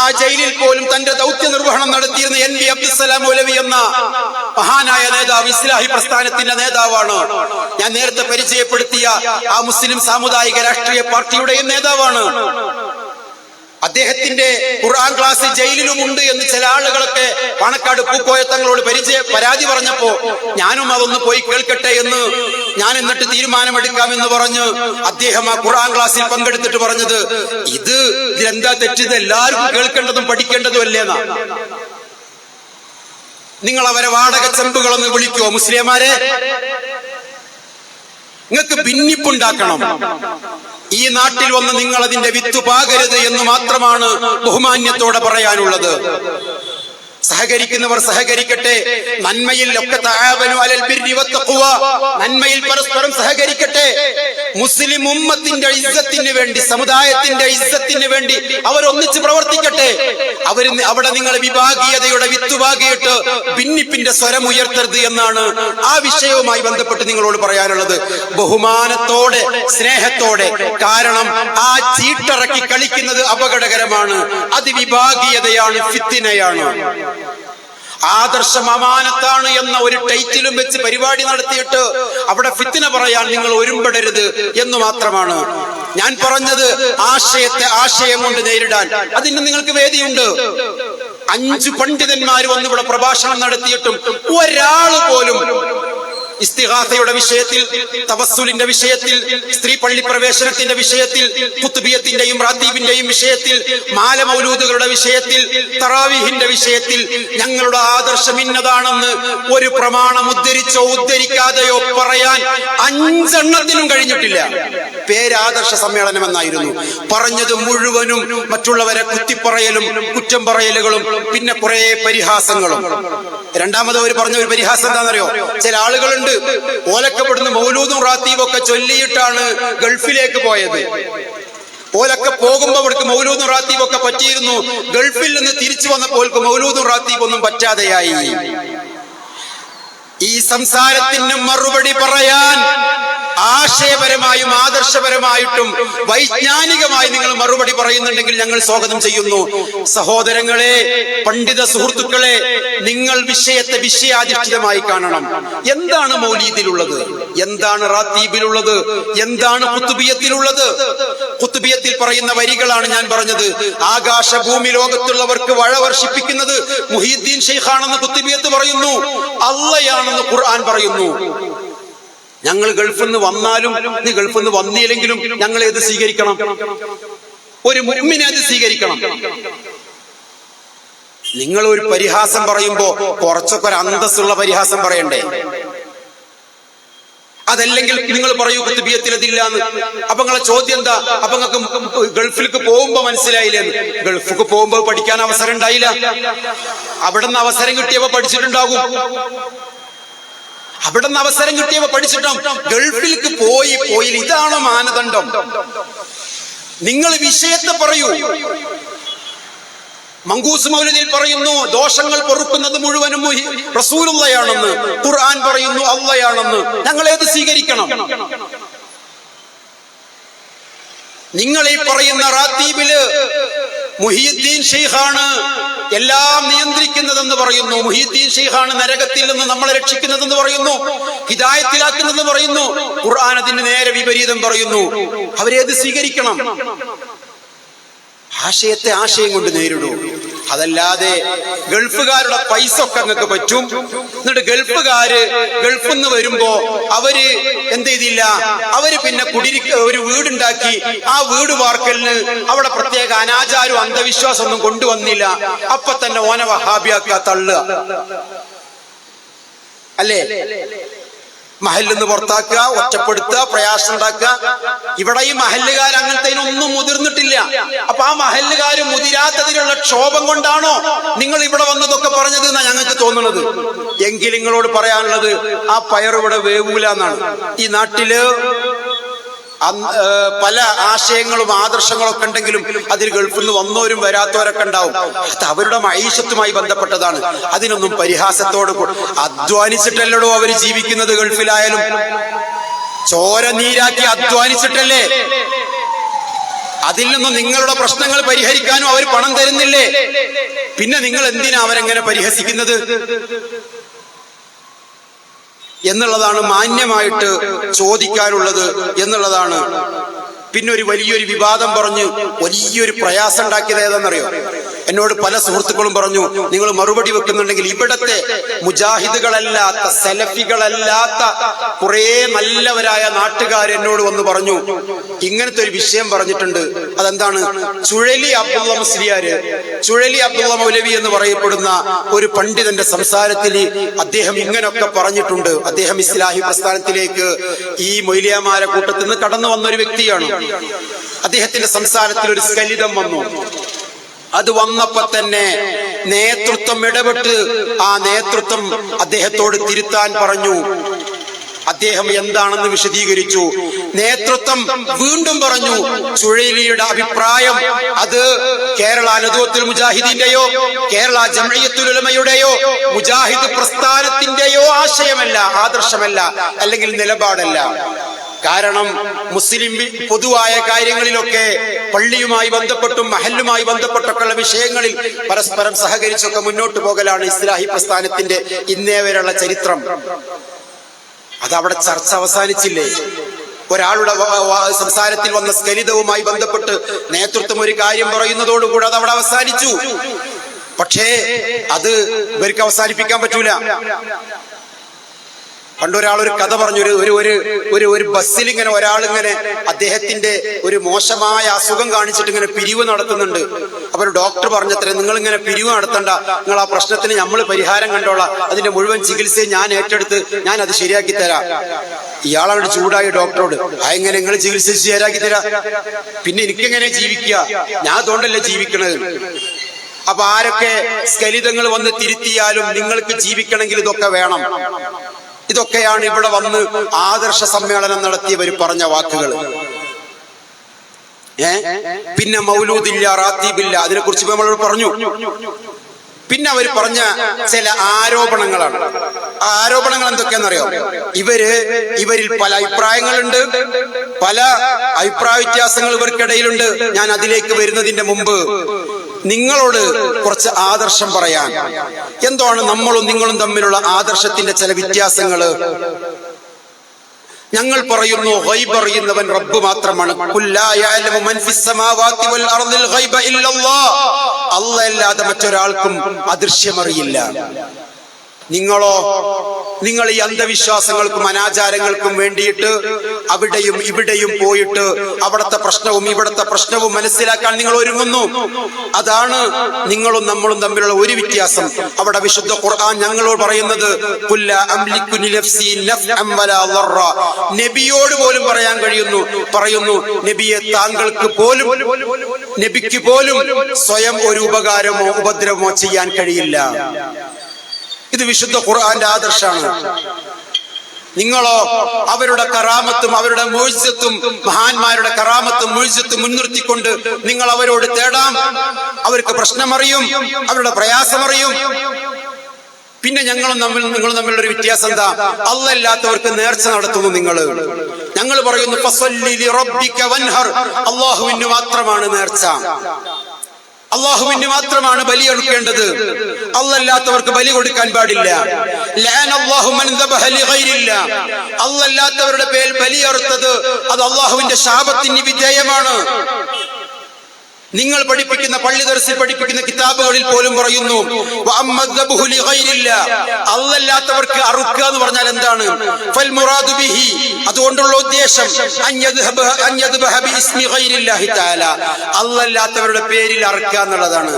ആ ജയിലിൽ പോലും തന്റെ ദൗത്യ നിർവഹണം നടത്തിയിരുന്ന NV അബ്ദുസ്സലാം മൗലവി എന്ന മഹാനായ നേതാവ് ഇസ്ലാഹി പ്രസ്ഥാനത്തിന്റെ നേതാവാണ്. ഞാൻ നേരത്തെ പരിചയപ്പെടുത്തിയ ആ മുസ്ലിം സാമുദായിക രാഷ്ട്രീയ പാർട്ടിയുടെയും നേതാവാണ്. അദ്ദേഹത്തിന്റെ ഖുർആൻ ക്ലാസ് ജയിലിലുമുണ്ട് എന്ന് ചില ആളുകളൊക്കെ പാണക്കാട് പൂക്കോയ തങ്ങളോട് പരാതി പറഞ്ഞപ്പോ ഞാനും അതൊന്ന് പോയി കേൾക്കട്ടെ എന്ന് ഞാൻ എന്നിട്ട് തീരുമാനമെടുക്കാമെന്ന് പറഞ്ഞ് അദ്ദേഹം ആ ഖുർആൻ ക്ലാസ്സിൽ പങ്കെടുത്തിട്ട് പറഞ്ഞത്, ഇതിലെന്താ തെറ്റിത്? എല്ലാവർക്കും കേൾക്കേണ്ടതും പഠിക്കേണ്ടതും അല്ലേന്നാ. നിങ്ങൾ അവരെ വാടക ചെമ്പുകളൊന്ന് വിളിക്കുവോ മുസ്ലിംമാരെ? നിങ്ങൾക്ക് ഭിന്നിപ്പുണ്ടാക്കണം. ഈ നാട്ടിൽ വന്ന് നിങ്ങൾ അതിന്റെ വിത്ത് പാകരുത് എന്ന് മാത്രമാണ് ബഹുമാന്യത്തോടെ പറയാനുള്ളത്. സഹകരിക്കുന്നവർ സഹകരിക്കട്ടെ. നന്മയിൽ ഒക്കെ തആവനു അലൽ ബിർരി വത്തഖ്വ, നന്മയിൽ പരസ്പരം സഹകരിക്കട്ടെ. മുസ്ലിം ഉമ്മത്തിന്റെ ഇസ്സത്തിന് വേണ്ടി, സമുദായത്തിന്റെ ഇസ്സത്തിന് വേണ്ടി അവർ ഒന്നിച്ച് പ്രവർത്തിക്കട്ടെ. അവിടെ നിങ്ങൾ വിഭാഗീയതയുടെ വിത്ത് പാകിയിട്ട് ഭിന്നിപ്പിന്റെ സ്വരം ഉയർത്തരുത് എന്നാണ് ആ വിഷയവുമായി ബന്ധപ്പെട്ട് നിങ്ങളോട് പറയാനുള്ളത്. ബഹുമാനത്തോടെ, സ്നേഹത്തോടെ. കാരണം ആ ചീട്ടിറക്കി കളിക്കുന്നത് അപകടകരമാണ്. അത് വിഭാഗീയതയാണ്, ഫിത്നയാണ്. ആദർശം അമാനത്താണ് എന്ന ഒരു ടൈറ്റിലും വെച്ച് പരിപാടി നടത്തിയിട്ട് അവിടെ ഫിത്ന പറയാൻ നിങ്ങൾ ഒരുമ്പെടരുത് എന്ന് മാത്രമാണ് ഞാൻ പറഞ്ഞത്. ആശയത്തെ ആശയം കൊണ്ട് നേരിടാൻ അതിന് നിങ്ങൾക്ക് വേദിയുണ്ട്. 5 പണ്ഡിതന്മാർ വന്ന് ഇവിടെ പ്രഭാഷണം നടത്തിയിട്ടും ഒരാൾ പോലും ഇസ്തിഗാസയുടെ വിഷയത്തിൽ, തവസ്സുലിന്റെ വിഷയത്തിൽ, സ്ത്രീ പള്ളി പ്രവേശനത്തിന്റെ വിഷയത്തിൽ, ഖുത്ബിയത്തിന്റെയും റാത്തീബിന്റെയും വിഷയത്തിൽ, മാല മൗലൂദുകളുടെ വിഷയത്തിൽ, തറാവീഹിന്റെ വിഷയത്തിൽ ഞങ്ങളുടെ ആദർശം ഇന്നതാണെന്ന് ഒരു പ്രമാണം ഉദ്ധരിച്ചോ ഉദ്ധരിക്കാതെയോ പറയാൻ 5 എണ്ണത്തിനും കഴിഞ്ഞിട്ടില്ല. പേരാദർശ സമ്മേളനം എന്നായിരുന്നു പറഞ്ഞത്. മുഴുവനും മറ്റുള്ളവരെ കുത്തിപ്പറയലും കുറ്റം പറയലുകളും പിന്നെ കുറെ പരിഹാസങ്ങളും. രണ്ടാമത് അവർ പറഞ്ഞ ഒരു പരിഹാസം എന്താണെന്നറിയോ? ചില ആളുകളുണ്ട് ഓലക്കപ്പെടുന്ന മൗലൂദും റാത്തീബും ഒക്കെ ചൊല്ലിയിട്ടാണ് ഗൾഫിലേക്ക് പോയത്. ഓലൊക്കെ പോകുമ്പോ അവർക്ക് മൗലൂദും റാത്തീബും ഒക്കെ പറ്റിയിരുന്നു. ഗൾഫിൽ നിന്ന് തിരിച്ചു വന്നപ്പോൾ മൗലൂദും റാത്തീബും ഒന്നും പറ്റാതെയായി. ഈ സംസാരത്തിന് മറുപടി പറയാൻ ആശയപരമായി സ്നേഹപരമായും ആദർശപരമായിട്ടും വൈജ്ഞാനികമായി നിങ്ങൾ മറുപടി പറയുന്നുണ്ടെങ്കിൽ ഞങ്ങൾ സ്വാഗതം ചെയ്യുന്നു. സഹോദരങ്ങളെ, പണ്ഡിത സുഹൃത്തുക്കളെ, നിങ്ങൾ വിഷയത്തെ വിഷയാധിഷ്ഠിതമായി കാണണം. എന്താണ് മൗലീദിലുള്ളത്, എന്താണ് റാത്തീബിലുള്ളത്, എന്താണ് ഖുത്ബിയത്തിലുള്ളത്? ഖുത്ബിയത്തിൽ പറയുന്ന വരികളാണ് ഞാൻ പറഞ്ഞത്. ആകാശഭൂമി ലോകത്തുള്ളവർക്ക് മഴ വർഷിപ്പിക്കുന്നത് മുഹീദ്ദീൻ ശൈഖാണെന്ന് ഖുത്ബിയത്ത് പറയുന്നു, അള്ളയാണെന്ന് ഖുർആൻ പറയുന്നു. ഞങ്ങൾ ഗൾഫിൽ നിന്ന് വന്നാലും നീ ഗൾഫിൽ നിന്ന് വന്നില്ലെങ്കിലും ഞങ്ങൾ ഏത് സ്വീകരിക്കണം? ഒരു മുഅ്മിനെ അത് സ്വീകരിക്കണം. നിങ്ങൾ ഒരു പരിഹാസം പറയുമ്പോ കുറച്ചൊക്കെ ഒരു അന്തസ്സുള്ള പരിഹാസം പറയണ്ടേ? അതല്ലെങ്കിൽ നിങ്ങൾ പറയൂ ഖുത്ബിയത്തിൽ അതില്ലാന്ന്. അപ്പൊ നിങ്ങളെ ചോദ്യം എന്താ? അപ്പൊ നിങ്ങൾക്ക് ഗൾഫിലേക്ക് പോകുമ്പോ മനസ്സിലായില്ലെന്ന്. ഗൾഫിലേക്ക് പോകുമ്പോ പഠിക്കാൻ അവസരം ഉണ്ടായില്ല. അവിടെ നിന്ന് അവസരം കിട്ടിയപ്പോ പഠിച്ചിട്ടുണ്ടാകും. അവിടെ നിന്ന് അവസരം കിട്ടിയപ്പോ പഠിച്ചിട്ടും ഗൾഫിലേക്ക് പോയില്ല. ഇതാണ് മാനദണ്ഡം. നിങ്ങൾ വിഷയത്തെ പറയൂ. മങ്കൂസ് മൗലിദിൽ പറയുന്നു ദോഷങ്ങൾ പൊറുക്കുന്നത് മുഴുവനും റസൂലുള്ളയാണെന്ന്. ഖുർആൻ പറയുന്നു അള്ളയാണെന്ന്. ഞങ്ങൾ ഏത് സ്വീകരിക്കണം? നിങ്ങൾ ഈ പറയുന്ന റാത്തീബില് മുഹീദ്ദീൻ ശൈഖാണ് എല്ലാം നിയന്ത്രിക്കുന്നതെന്ന് പറയുന്നു. മുഹീദ്ദീൻ ശൈഖാണ് നരകത്തിൽ നിന്ന് നമ്മളെ രക്ഷിക്കുന്നതെന്ന് പറയുന്നു, ഹിദായത്തിലാക്കുന്നതെന്ന് പറയുന്നു. ഖുർആൻ അതിന് നേരെ വിപരീതം പറയുന്നു. അവരേത് സ്വീകരിക്കണം? ആശയത്തെ ആശയം കൊണ്ട് നേരിടൂ. അതല്ലാതെ ഗൾഫുകാരുടെ പൈസ ഒക്കെ അങ്ങക്ക് പറ്റും. എന്നിട്ട് ഗൾഫിൽ നിന്ന് വരുമ്പോ അവര് എന്ത് ചെയ്തില്ല, അവര് പിന്നെ ഒരു വീടുണ്ടാക്കി ആ വീട് വാർക്കലിന് അവിടെ പ്രത്യേക അനാചാരവും അന്ധവിശ്വാസം ഒന്നും കൊണ്ടുവന്നില്ല. അപ്പൊ തന്നെ ഓന വഹാബിയാക്ക തള്ളുക അല്ലേ? മഹലിൽ നിന്ന് പുറത്താക്കുക, ഒറ്റപ്പെടുത്തുക, പ്രയാസം ഉണ്ടാക്കുക. ഇവിടെ ഈ മഹല്ലുകാർ അങ്ങനത്തേനൊന്നും മുതിർന്നിട്ടില്ല. അപ്പൊ ആ മഹല്ലുകാര് മുതിരാത്തതിനുള്ള ക്ഷോഭം കൊണ്ടാണോ നിങ്ങൾ ഇവിടെ വന്നതൊക്കെ പറഞ്ഞത് എന്നാ ഞങ്ങൾക്ക് തോന്നുന്നത്. എങ്കിൽ നിങ്ങളോട് പറയാനുള്ളത് ആ പയറിവിടെ വേവൂല എന്നാണ്. ഈ നാട്ടില് പല ആശയങ്ങളും ആദർശങ്ങളും ഒക്കെ ഉണ്ടെങ്കിലും അതിൽ ഗൾഫിൽ നിന്ന് വന്നവരും വരാത്തവരൊക്കെ ഉണ്ടാവും. അത് അവരുടെ മഈശത്തുമായി ബന്ധപ്പെട്ടതാണ്. അതിനൊന്നും പരിഹാസത്തോട് അധ്വാനിച്ചിട്ടല്ലടോ അവര് ജീവിക്കുന്നത്. ഗൾഫിലായാലും ചോര നീരാക്കി അധ്വാനിച്ചിട്ടല്ലേ. അതിൽ നിന്നും നിങ്ങളുടെ പ്രശ്നങ്ങൾ പരിഹരിക്കാനും അവർ പണം തരുന്നില്ലേ? പിന്നെ നിങ്ങൾ എന്തിനാ അവരെങ്ങനെ പരിഹസിക്കുന്നത് എന്നുള്ളതാണ് മാന്യമായിട്ട് ചോദിക്കാനുള്ളത് എന്നുള്ളതാണ്. പിന്നെ ഒരു വലിയൊരു വിവാദം പറഞ്ഞ് വലിയൊരു പ്രയാസം ഉണ്ടാക്കിയത് ഏതാണെന്നറിയോ? എന്നോട് പല സുഹൃത്തുക്കളും പറഞ്ഞു, നിങ്ങൾ മറുപടി വെക്കുന്നുണ്ടെങ്കിൽ ഇവിടത്തെ മുജാഹിദുകളല്ലാത്ത സലഫികളല്ലാത്ത കുറെ നല്ലവരായ നാട്ടുകാർ എന്നോട് വന്ന് പറഞ്ഞു, ഇങ്ങനത്തെ ഒരു വിഷയം പറഞ്ഞിട്ടുണ്ട്. അതെന്താണ്? ചുഴലി അബ്ദുള്ള മുസ്ലിയാര്, ചുഴലി അബ്ദുള്ള മൗലവി എന്ന് പറയപ്പെടുന്ന ഒരു പണ്ഡിതന്റെ സംസാരത്തിൽ അദ്ദേഹം ഇങ്ങനൊക്കെ പറഞ്ഞിട്ടുണ്ട്. അദ്ദേഹം ഇസ്ലാഹി പ്രസ്ഥാനത്തിലേക്ക് ഈ മൊയ്ലിയാമാരെ കൂട്ടത്തിൽ നിന്ന് കടന്നു വന്ന ഒരു വ്യക്തിയാണ്. അദ്ദേഹത്തിന്റെ സംസാരത്തിൽ ഒരു സ്ഖലിതം വന്നു. അത് വന്നപ്പോ തന്നെ നേതൃത്വം ഇടപെട്ട് ആ നേതൃത്വം അദ്ദേഹത്തോട് തിരുത്താൻ പറഞ്ഞു. അദ്ദേഹം എന്താണെന്ന് വിശദീകരിച്ചു. നേതൃത്വം വീണ്ടും പറഞ്ഞു, ചുഴലിയുടെ അഭിപ്രായം അത് കേരള നദ്വത്തുൽ മുജാഹിദീന്റെയോ കേരള ജംഇയ്യത്തുൽ ഉലമയുടെയോ മുജാഹിദ് പ്രസ്ഥാനത്തിന്റെയോ ആശയമല്ല, ആദർശമല്ല, അല്ലെങ്കിൽ നിലപാടല്ല. കാരണം മുസ്ലിം പൊതുവായ കാര്യങ്ങളിലൊക്കെ പള്ളിയുമായി ബന്ധപ്പെട്ടും മഹല്ലുമായി ബന്ധപ്പെട്ടൊക്കെയുള്ള വിഷയങ്ങളിൽ പരസ്പരം സഹകരിച്ചൊക്കെ മുന്നോട്ട് പോകലാണ് ഇസ്ലാഹി പ്രസ്ഥാനത്തിന്റെ ഇന്നേ വരെയുള്ള ചരിത്രം. അതവിടെ ചർച്ച അവസാനിച്ചില്ലേ? ഒരാളുടെ സംസാരത്തിൽ വന്ന സ്ഖലിതവുമായി ബന്ധപ്പെട്ട് നേതൃത്വം ഒരു കാര്യം പറയുന്നതോടുകൂടെ അത് അവിടെ അവസാനിച്ചു. പക്ഷേ അത് ഇവർക്ക് അവസാനിപ്പിക്കാൻ പറ്റൂല. പണ്ടൊരാളൊരു കഥ പറഞ്ഞു. ഒരു ബസ്സിൽ ഇങ്ങനെ ഒരാളിങ്ങനെ അദ്ദേഹത്തിന്റെ ഒരു മോശമായ അസുഖം കാണിച്ചിട്ട് ഇങ്ങനെ പിരിവ് നടത്തുന്നുണ്ട്. അപ്പൊ ഒരു ഡോക്ടർ പറഞ്ഞത്രേ, നിങ്ങൾ ഇങ്ങനെ പിരിവ് നടത്തണ്ട, നിങ്ങൾ ആ പ്രശ്നത്തിന് നമ്മൾ പരിഹാരം കണ്ടോളാം, അതിന്റെ മുഴുവൻ ചികിത്സയും ഞാൻ ഏറ്റെടുത്ത് ഞാൻ അത് ശരിയാക്കി തരാം. ഇയാളവിടെ ചൂടായി ഡോക്ടറോട്, എങ്ങനെ നിങ്ങൾ ചികിത്സ ശരിയാക്കി തരാം, പിന്നെ എനിക്കെങ്ങനെ ജീവിക്കുക, ഞാൻ അതുകൊണ്ടല്ലേ ജീവിക്കണത്. അപ്പൊ ആരൊക്കെ സ്ഖലിതങ്ങൾ വന്ന് തിരുത്തിയാലും നിങ്ങൾക്ക് ജീവിക്കണമെങ്കിൽ ഇതൊക്കെ വേണം. ഇതൊക്കെയാണ് ഇവിടെ വന്ന് ആദർശ സമ്മേളനം നടത്തിയവർ പറഞ്ഞ വാക്കുകൾ. പിന്നെ മൗലൂദില്ല, റാത്തീബില്ല, അതിനെ കുറിച്ച് നമ്മൾ പറഞ്ഞു. പിന്നെ അവർ പറഞ്ഞ ചില ആരോപണങ്ങളാണ്. ആ ആരോപണങ്ങൾ എന്തൊക്കെയാണെന്നറിയോ? ഇവരിൽ പല അഭിപ്രായങ്ങളുണ്ട്, പല അഭിപ്രായ വ്യത്യാസങ്ങൾ ഇവർക്കിടയിലുണ്ട്. ഞാൻ അതിലേക്ക് വരുന്നതിന്റെ മുമ്പ് നിങ്ങളോട് കുറച്ച് ആദർശം പറയാൻ. എന്താണ് നമ്മളും നിങ്ങളും തമ്മിലുള്ള ആദർശത്തിന്റെ ചില വ്യത്യാസങ്ങള്? ഞങ്ങൾ പറയുന്നു ഗൈബ് അറിയുന്നവൻ റബ്ബ് മാത്രമാണ്. അല്ലാഹ് അല്ലാതെ മറ്റൊരാൾക്കും അദൃശ്യമറിയില്ല. നിങ്ങളോ? നിങ്ങൾ ഈ അന്ധവിശ്വാസങ്ങൾക്കും അനാചാരങ്ങൾക്കും വേണ്ടിയിട്ട് അവിടെയും ഇവിടെയും പോയിട്ട് അവിടത്തെ പ്രശ്നവും ഇവിടത്തെ പ്രശ്നവും മനസ്സിലാക്കാൻ നിങ്ങൾ ഒരുങ്ങുന്നു. അതാണ് നിങ്ങളും നമ്മളും തമ്മിലുള്ള ഒരു വ്യത്യാസം. അവിടെ വിശുദ്ധ ഖുർആൻ ഞങ്ങളോട് പറയുന്നത് നബിയോട് പോലും പറയാൻ പറയുന്നു നബിയെ നബിക്ക് പോലും സ്വയം ഒരു ഉപകാരമോ ഉപദ്രവമോ ചെയ്യാൻ കഴിയില്ല. ഇത് വിശുദ്ധ ഖുർആന്റെ ആദർശാണ്. നിങ്ങളോ അവരുടെ കറാമത്തും അവരുടെ മുഅ്ജിസത്തും മഹാന്മാരുടെ കറാമത്തും മുഅ്ജിസത്തും മുൻനിർത്തിക്കൊണ്ട് നിങ്ങൾ അവരോട് തേടാം. അവർക്ക് പ്രശ്നമറിയും, അവരുടെ പ്രയാസമറിയും. പിന്നെ നിങ്ങളും തമ്മിലുള്ള ഒരു വ്യത്യാസം എന്താ? അല്ലാഹ് അല്ലാത്തവർക്ക് നേർച്ച നടത്തുന്നു നിങ്ങൾ. ഞങ്ങൾ പറയുന്നു ഫസല്ലി ലിറബ്ബിക വൻഹർ. അല്ലാഹുവിന് മാത്രമാണ് നേർച്ച, അള്ളാഹുവിന് മാത്രമാണ് ബലി കൊടുക്കേണ്ടത്. അല്ലാത്തവർക്ക് ബലി കൊടുക്കാൻ പാടില്ല. അല്ലാത്തവരുടെ പേരിൽ ബലിയറുത്തത് അത് അള്ളാഹുവിന്റെ ശാപത്തിന് വിധേയമാണ്. നിങ്ങൾ പഠിപ്പിക്കുന്ന പള്ളി ദർസിൽ പഠിപ്പിക്കുന്ന കിതാബുകളിൽ പോലും പറയുന്നു അല്ലാത്തവർക്ക് അറുക്കുക എന്ന് പറഞ്ഞാൽ എന്താണ്? അതുകൊണ്ടുള്ള ഉദ്ദേശം അല്ലാത്തവരുടെ പേരിൽ അറുക്കുക എന്നുള്ളതാണ്.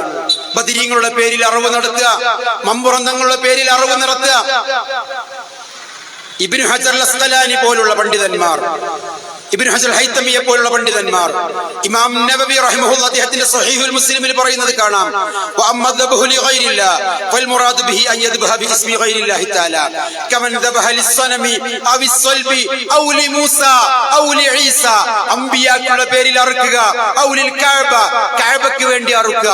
ബദരീങ്ങളുടെ പേരിൽ അറിവ് നടത്തുക, മമ്പുറന്തങ്ങളുടെ പേരിൽ അറിവ് നടത്തുക. ഇബ്നു ഹജർ അസ്ഖലാനി പോലുള്ള പണ്ഡിതന്മാർ, ഇബ്നു ഹജർ ഹൈതമിയെ പോലുള്ള പണ്ഡിതന്മാർ, ഇമാം നബവി റഹിമഹുല്ലാഹ് അദ്ദേഹത്തിന്റെ സ്വഹീഹുൽ മുസ്ലിമിൽ പറയുന്നത് കാണാം, വഅമ്മദബഹു ലിഗൈരില്ലാ ഫൽമുറാദു ബിഹി അൻ യദ്ബഹ ബിസ്മി ഗൈരില്ലാഹി തആല കമൻ ദബഹ ലിസ്സനമി ഔ ഇസ്സൽബി ഔ ലിമൂസ ഔ ലിഈസ. അംബിയാക്കളുടെ പേരിൽ അറുക്കുക, ഔ ലിൽ കഅബ, കഅബയ്ക്ക് വേണ്ടി അറുക്കുക.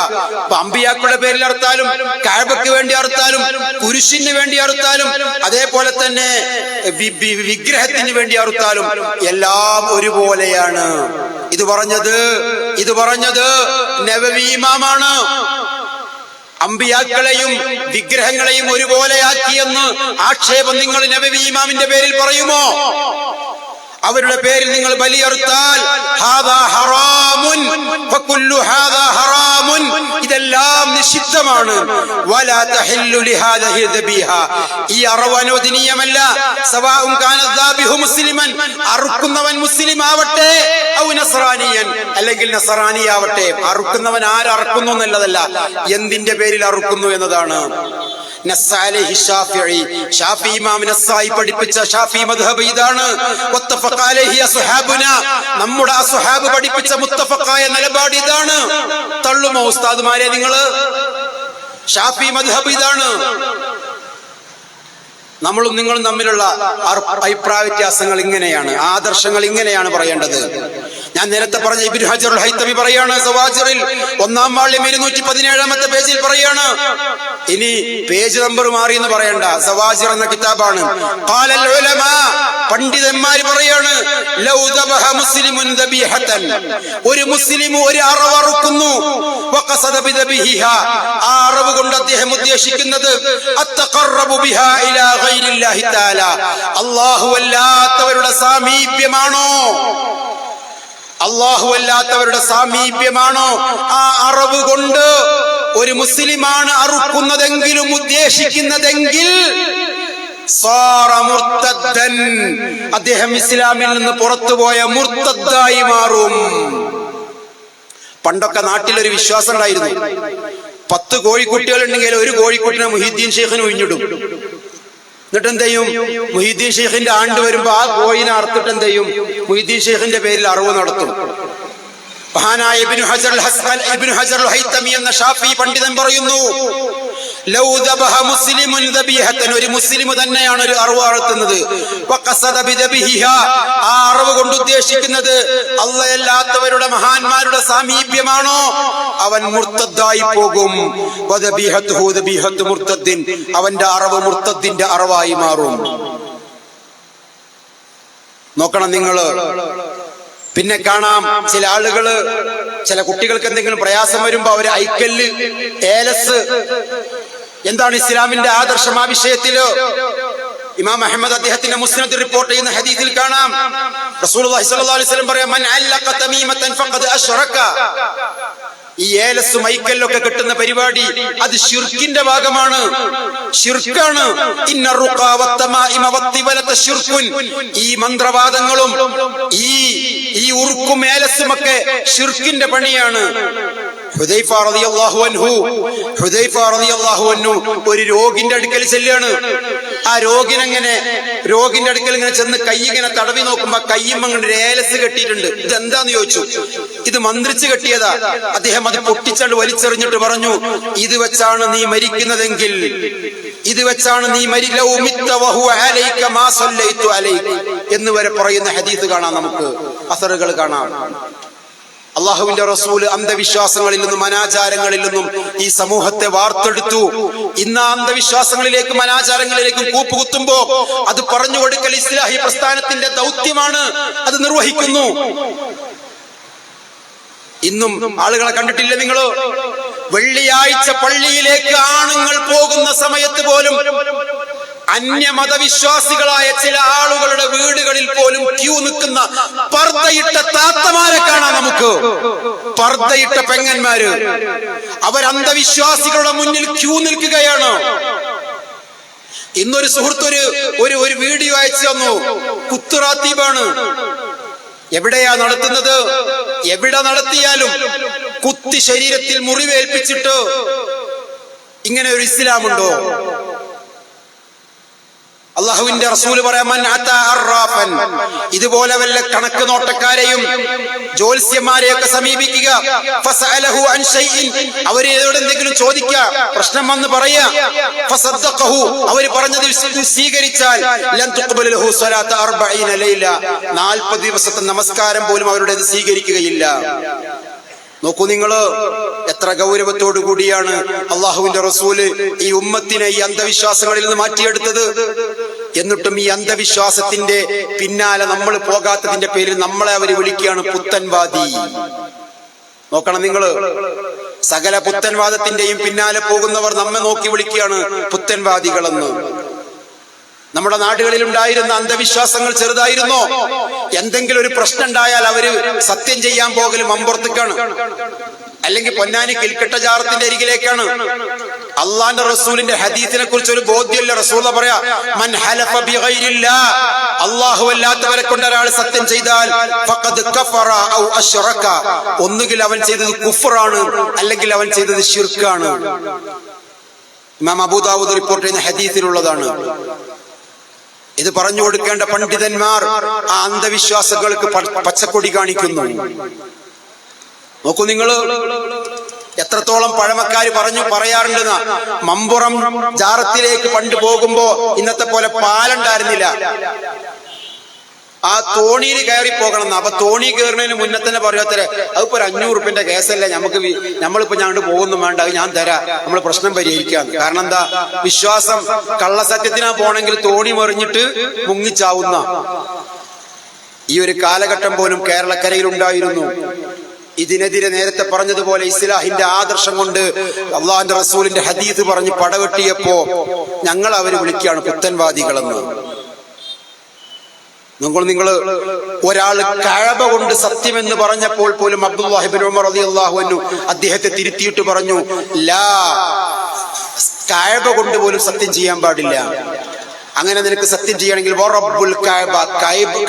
അംബിയാക്കളുടെ പേരിൽ അറുത്താലും കഅബയ്ക്ക് വേണ്ടി അറുത്താലും കുരിശിന് വേണ്ടി അറുത്താലും അതേപോലെ തന്നെ വിഗ്രഹത്തിന് വേണ്ടി അറുത്താലും എല്ലാം ഒരുപോലെയാണ്. ഇത് പറഞ്ഞത് നബവി ഇമാമാണ്. അമ്പിയാക്കളെയും വിഗ്രഹങ്ങളെയും ഒരുപോലെയാക്കിയെന്ന് ആക്ഷേപം നിങ്ങൾ നബവി ഇമാമിന്റെ പേരിൽ പറയുമോ? അവരുടെ പേരിൽ നിങ്ങൾ ബലിയറുത്താൽ ഇതെല്ലാം നിഷിദ്ധമാണ്. ഈ അറവ് അനുവദനീയമല്ല. അറുക്കുന്നവൻ മുസ്ലിം ആവട്ടെ അല്ലെങ്കിൽ നസറാനിയാവട്ടെ. അറുക്കുന്നവൻ ആരറുക്കുന്നു എന്നുള്ളതല്ല, എന്തിന്റെ പേരിൽ അറുക്കുന്നു എന്നതാണ്. ഷാഫി ഇമാം നസ്സായി പഠിപ്പിച്ച ഷാഫി മദ്ഹബ് ഇതാണ്. നമ്മുടെ അസ്ഹാബ് പഠിപ്പിച്ച മുത്തഫഖായ നിലപാട് ഇതാണ്. തള്ളുമോ ഉസ്താദുമാരെ നിങ്ങള്? ഷാഫി മദ്ഹബ് ഇതാണ്. നമ്മളും നിങ്ങളും തമ്മിലുള്ള അഭിപ്രായ വ്യത്യാസങ്ങൾ ഇങ്ങനെയാണ്, ആദർശങ്ങൾ ഇങ്ങനെയാണ് പറയേണ്ടത്. ഞാൻ നേരത്തെ പറഞ്ഞ ഇബ്നു ഹജർ ഹൈതമി പറയാണ് സവാജിറിൽ 1-ാം വാള്യം 217-ാമത്തെ പേജിൽ പറയാണ്. ഇനി പേജ് നമ്പർ മാറി എന്ന് പറയണ്ട, സവാജിർ എന്ന കിതാബാണ്. ഖാലൽ ഉലമാ, പണ്ഡിതന്മാർ പറയാണ്, ലൗ ദബഹ മുസ്ലിമുൻ ദബീഹതൻ, ഒരു മുസ്ലിം ഒരു അറവ് അറുക്കുന്നു, വഖസദ ബിദബിഹിഹാ, ആ അറവ് കൊണ്ട് അദ്ദേഹം ഉദ്ദേശിക്കുന്നത് അത്തഖറബു ബിഹാ ഇലാ ഗൈരില്ലാഹി തആല, അല്ലാഹു അല്ലാത്തവരുടെ സാമീപ്യമാണോ? അല്ലാഹു അല്ലാത്തവരുടെ സാമീപ്യമാണോ ആ അറവ് കൊണ്ട് ഒരു മുസ്ലിമാണ് അറുക്കുന്നതെങ്കിലും ഉദ്ദേശിക്കുന്നതെങ്കിൽ അദ്ദേഹം ഇസ്ലാമിൽ നിന്ന് പുറത്തുപോയ മുർത്തദ്ദായി മാറും. പണ്ടൊക്കെ നാട്ടിലൊരു വിശ്വാസം ഉണ്ടായിരുന്നു, 10 കോഴിക്കുട്ടികൾ ഉണ്ടെങ്കിൽ ഒരു കോഴിക്കുട്ടിനെ മുഹീദ്ദീൻ ഷെയ്ഖിന് ഒഴിഞ്ഞിടും. എന്നിട്ട് എന്ത് ചെയ്യും? മുഹീദ്ദീൻ ഷെയ്ഖിന്റെ ആണ്ട് വരുമ്പോ ആ കോഴിനെ അറുത്തിട്ട് എന്ത് ചെയ്യും? മുഹീദ്ദീൻ ഷെയ്ഖിന്റെ പേരിൽ അറിവ് നടത്തും. മഹാനായ ഇബ്നു ഹജർ അൽ ഹൈതമി എന്ന ഷാഫി പണ്ഡിതൻ പറയുന്നു, ലൗ ദബഹ മുസ്ലിമുൻ ദബീഹതൻ, ഒരു മുസ്ലിം തന്നെയാണ് ഒരു അർവ് അറുക്കുന്നത്, വഖസദ ബിദബിഹിഹാ, ആ അർവ് കൊണ്ട് ഉദ്ദേശിക്കുന്നത് അല്ലാഹുവല്ലാത്തവരുടെ മഹാന്മാരുടെ സാമീപ്യമാണോ, അവൻ മുർത്തദ്ദായി പോകും. വദബീഹതുഹു ദബീഹതു മുർത്തദ്ദിൻ, അവന്റെ അർവ് മുർത്തദ്ദിന്റെ അർവായി മാറും. നോക്കണം നിങ്ങള്. പിന്നെ കാണാം ചില ആളുകള്, ചില കുട്ടികൾക്ക് എന്തെങ്കിലും പ്രയാസം വരുമ്പോ അവര് ഐക്കല്ല്, ഏലസ്, എന്താണ് ഇസ്ലാമിന്റെ ആദർശം ആ വിഷയത്തില്? ഇമാം അഹ്മദ് അദ്ദേഹത്തിന്റെ മുസ്നദ് റിപ്പോർട്ട് ചെയ്യുന്ന ഹദീസിൽ കാണാം, റസൂലുള്ളാഹി സ്വല്ലല്ലാഹു അലൈഹി വസല്ലം പറയാം, മൻ അല്ലഖ തമീമതൻ ഫഖദ് അശ്റക. ഈ ഏലസും ഐക്കല്ലൊക്കെ കിട്ടുന്ന പരിപാടി അത് ശിർക്കിന്റെ ഭാഗമാണ്, ശിർക്കാണ്. ഇന്ന റുഖാ വത്തമാഇമ വത്തിവലത ശിർക്കുൻ, ഈ മന്ത്രവാദങ്ങളും ഈ ഉറുക്കും ഏലസുമൊക്കെ ശിർക്കിന്റെ പണിയാണ്. ഹുദൈഫ റളിയല്ലാഹു അൻഹു ഒരു രോഗിന്റെ അടുക്കൽ ചെല്ലുകയാണ്. ആ രോഗിന്റെ അടുക്കൽ ഇങ്ങനെ ചെന്ന് കൈ ഇങ്ങനെ തടവി നോക്കുമ്പോ കയ്യും അങ്ങനെ ഏലസ് കെട്ടിയിട്ടുണ്ട്. ഇതെന്താന്ന് ചോദിച്ചു. ഇത് മന്ത്രിച്ച് കെട്ടിയതാ. അദ്ദേഹം അത് പൊട്ടിച്ചണ്ട് വലിച്ചെറിഞ്ഞിട്ട് പറഞ്ഞു, ഇത് വെച്ചാണ് നീ മരിക്കുന്നതെങ്കിൽ, ഇത് വെച്ചാണ് നീ എന്ന് വരെ പറയുന്ന ഹദീസ് കാണാം, നമുക്ക് അസറുകൾ കാണാം. അള്ളാഹുവിന്റെ റസൂല് അന്ധവിശ്വാസങ്ങളിൽ നിന്നും അനാചാരങ്ങളിൽ നിന്നും ഈ സമൂഹത്തെ വാർത്തെടുത്തു. ഇന്ന് അന്ധവിശ്വാസങ്ങളിലേക്കും അനാചാരങ്ങളിലേക്കും കൂപ്പുകുത്തുമ്പോ അത് പറഞ്ഞു കൊടുക്കൽ ഇസ്ലാഹി പ്രസ്ഥാനത്തിന്റെ ദൗത്യമാണ്, അത് നിർവഹിക്കുന്നു. ഇന്നും ആളുകളെ കണ്ടിട്ടില്ല നിങ്ങള്? വെള്ളിയാഴ്ച പള്ളിയിലേക്ക് ആണുങ്ങൾ പോകുന്ന സമയത്ത് പോലും അന്യമതവിശ്വാസികളായ ചില ആളുകളുടെ വീടുകളിൽ പോലും ക്യൂ നിൽക്കുന്ന പർദ്ദയിട്ട താത്തമാരെ കാണാം നമുക്ക്. പർദ്ദയിട്ട പെങ്ങന്മാര് അവർ അന്ധവിശ്വാസികളുടെ മുന്നിൽ ക്യൂ നിൽക്കുകയാണ്. ഇന്നൊരു സുഹൃത്ത് ഒരു വീഡിയോ അയച്ചു തന്നു. കുത്തുറാത്തീബാണ്. എവിടെയാ നടത്തുന്നത്? എവിടെ നടത്തിയാലും കുത്തി ശരീരത്തിൽ മുറിവേൽപ്പിച്ചിട്ട് ഇങ്ങനെ ഒരു ഇസ്ലാമുണ്ടോ? അള്ളാഹുവിന്റെ റസൂല് പറയാം, ഇതുപോലെ വല്ല കണക്ക് നോട്ടക്കാരെയും ജ്യോത്സ്യന്മാരെയൊക്കെ സമീപിക്കുക, അവര് എന്തെങ്കിലും ചോദിക്കുക, പ്രശ്നം വന്ന് പറയാ, അവര് പറഞ്ഞത് സ്വീകരിച്ചാൽ 40 ദിവസത്തെ നമസ്കാരം പോലും അവരുടേത് സ്വീകരിക്കുകയില്ല. നോക്കൂ നിങ്ങള്, എത്ര ഗൗരവത്തോടു കൂടിയാണ് അള്ളാഹുവിന്റെ റസൂല് ഈ ഉമ്മത്തിനെ ഈ അന്ധവിശ്വാസങ്ങളിൽ നിന്ന് മാറ്റിയെടുത്തത്. എന്നിട്ടും ഈ അന്ധവിശ്വാസത്തിന്റെ പിന്നാലെ നമ്മൾ പോകാത്തതിന്റെ പേരിൽ നമ്മളെ അവര് വിളിക്കുകയാണ് പുത്തൻവാദി. നോക്കണം നിങ്ങള്, സകല പുത്തൻവാദത്തിന്റെയും പിന്നാലെ പോകുന്നവർ നമ്മെ നോക്കി വിളിക്കുകയാണ് പുത്തൻവാദികളെന്ന്. നമ്മുടെ നാടുകളിൽ ഉണ്ടായിരുന്ന അന്ധവിശ്വാസങ്ങൾ ചെറുതായിരുന്നോ? എന്തെങ്കിലും ഒരു പ്രശ്നം ഉണ്ടായാൽ അവര് സത്യം ചെയ്യാൻ പോകലും അമ്പുറത്തേക്കാണ്, അല്ലെങ്കിൽ പൊന്നാനി കിൽക്കട്ട ജാറത്തിന്റെ അരികിലേക്കാണ്. അള്ളാന്റെ റസൂലിന്റെ ഹദീസിനെ കുറിച്ച് ഒരു ബോധ്യമില്ല. റസൂൽ പറയാ, മൻ ഹലഫ ബിഗൈരില്ലാഹ്, അല്ലാഹു അല്ലാത്തവരെ കൊണ്ട് ഒരാൾ സത്യം ചെയ്താൽ ഫഖദ് കഫറ ഔ അശ്റക, ഒന്നുകിൽ അവൻ ചെയ്തത് കുഫ്റാണ്, അല്ലെങ്കിൽ അവൻ ചെയ്തത് ശിർക്കാണ്. ഇമാം അബൂ ദാവൂദ് റിപ്പോർട്ട് ചെയ്യുന്ന ഹദീസിലുള്ളതാണ്. ഇത് പറഞ്ഞു കൊടുക്കേണ്ട പണ്ഡിതന്മാർ ആ അന്ധവിശ്വാസങ്ങൾക്ക് പച്ചക്കൊടി കാണിക്കുന്നു. നോക്കൂ നിങ്ങള്, എത്രത്തോളം പഴമക്കാര് പറയാറുണ്ടെന്ന. മമ്പുറം ജാറത്തിലേക്ക് പണ്ട് പോകുമ്പോ ഇന്നത്തെ പോലെ പാലുണ്ടായിരുന്നില്ല. ആ തോണിയിൽ കയറി പോകണം. അപ്പൊ തോണി കയറുന്നതിന് മുന്നേ തന്നെ പറയാത്തരെ, അതിപ്പോ 500 റുപ്യന്റെ കേസല്ലേ, നമ്മളിപ്പോ ഞങ്ങോട്ട് പോകുന്നു വേണ്ട, അത് ഞാൻ തരാം, നമ്മൾ പ്രശ്നം പരിഹരിക്കാം. കാരണം എന്താ? വിശ്വാസം കള്ളസത്യത്തിനാ പോണെങ്കിൽ തോണി മറിഞ്ഞിട്ട് മുങ്ങിച്ചാവുന്ന ഈ ഒരു കാലഘട്ടം പോലും കേരളക്കരയിൽ ഉണ്ടായിരുന്നു. ഇതിനെതിരെ നേരത്തെ പറഞ്ഞതുപോലെ ഇസ്ലാഹിന്റെ ആദർശം കൊണ്ട് അള്ളാഹുവിന്റെ റസൂലിന്റെ ഹദീസ് പറഞ്ഞ് പടവെട്ടിയപ്പോ ഞങ്ങൾ അവര് വിളിക്കുകയാണ് പുത്തൻവാദികളെന്ന്. നിങ്ങൾ ഒരാൾ കഅബ കൊണ്ട് സത്യമെന്ന് പറഞ്ഞപ്പോൾ പോലും അബ്ദുല്ലാഹി ഇബ്നു ഉമർ റളിയല്ലാഹു അൻഹു അദ്ദേഹത്തെ തിരുത്തിയിട്ട് പറഞ്ഞു, ലാ, കഅബ കൊണ്ട് പോലും സത്യം ചെയ്യാൻ പാടില്ല. അങ്ങനെ നിനക്ക് സത്യം ചെയ്യണമെങ്കിൽ വറബ്ബുൽ കഅബ,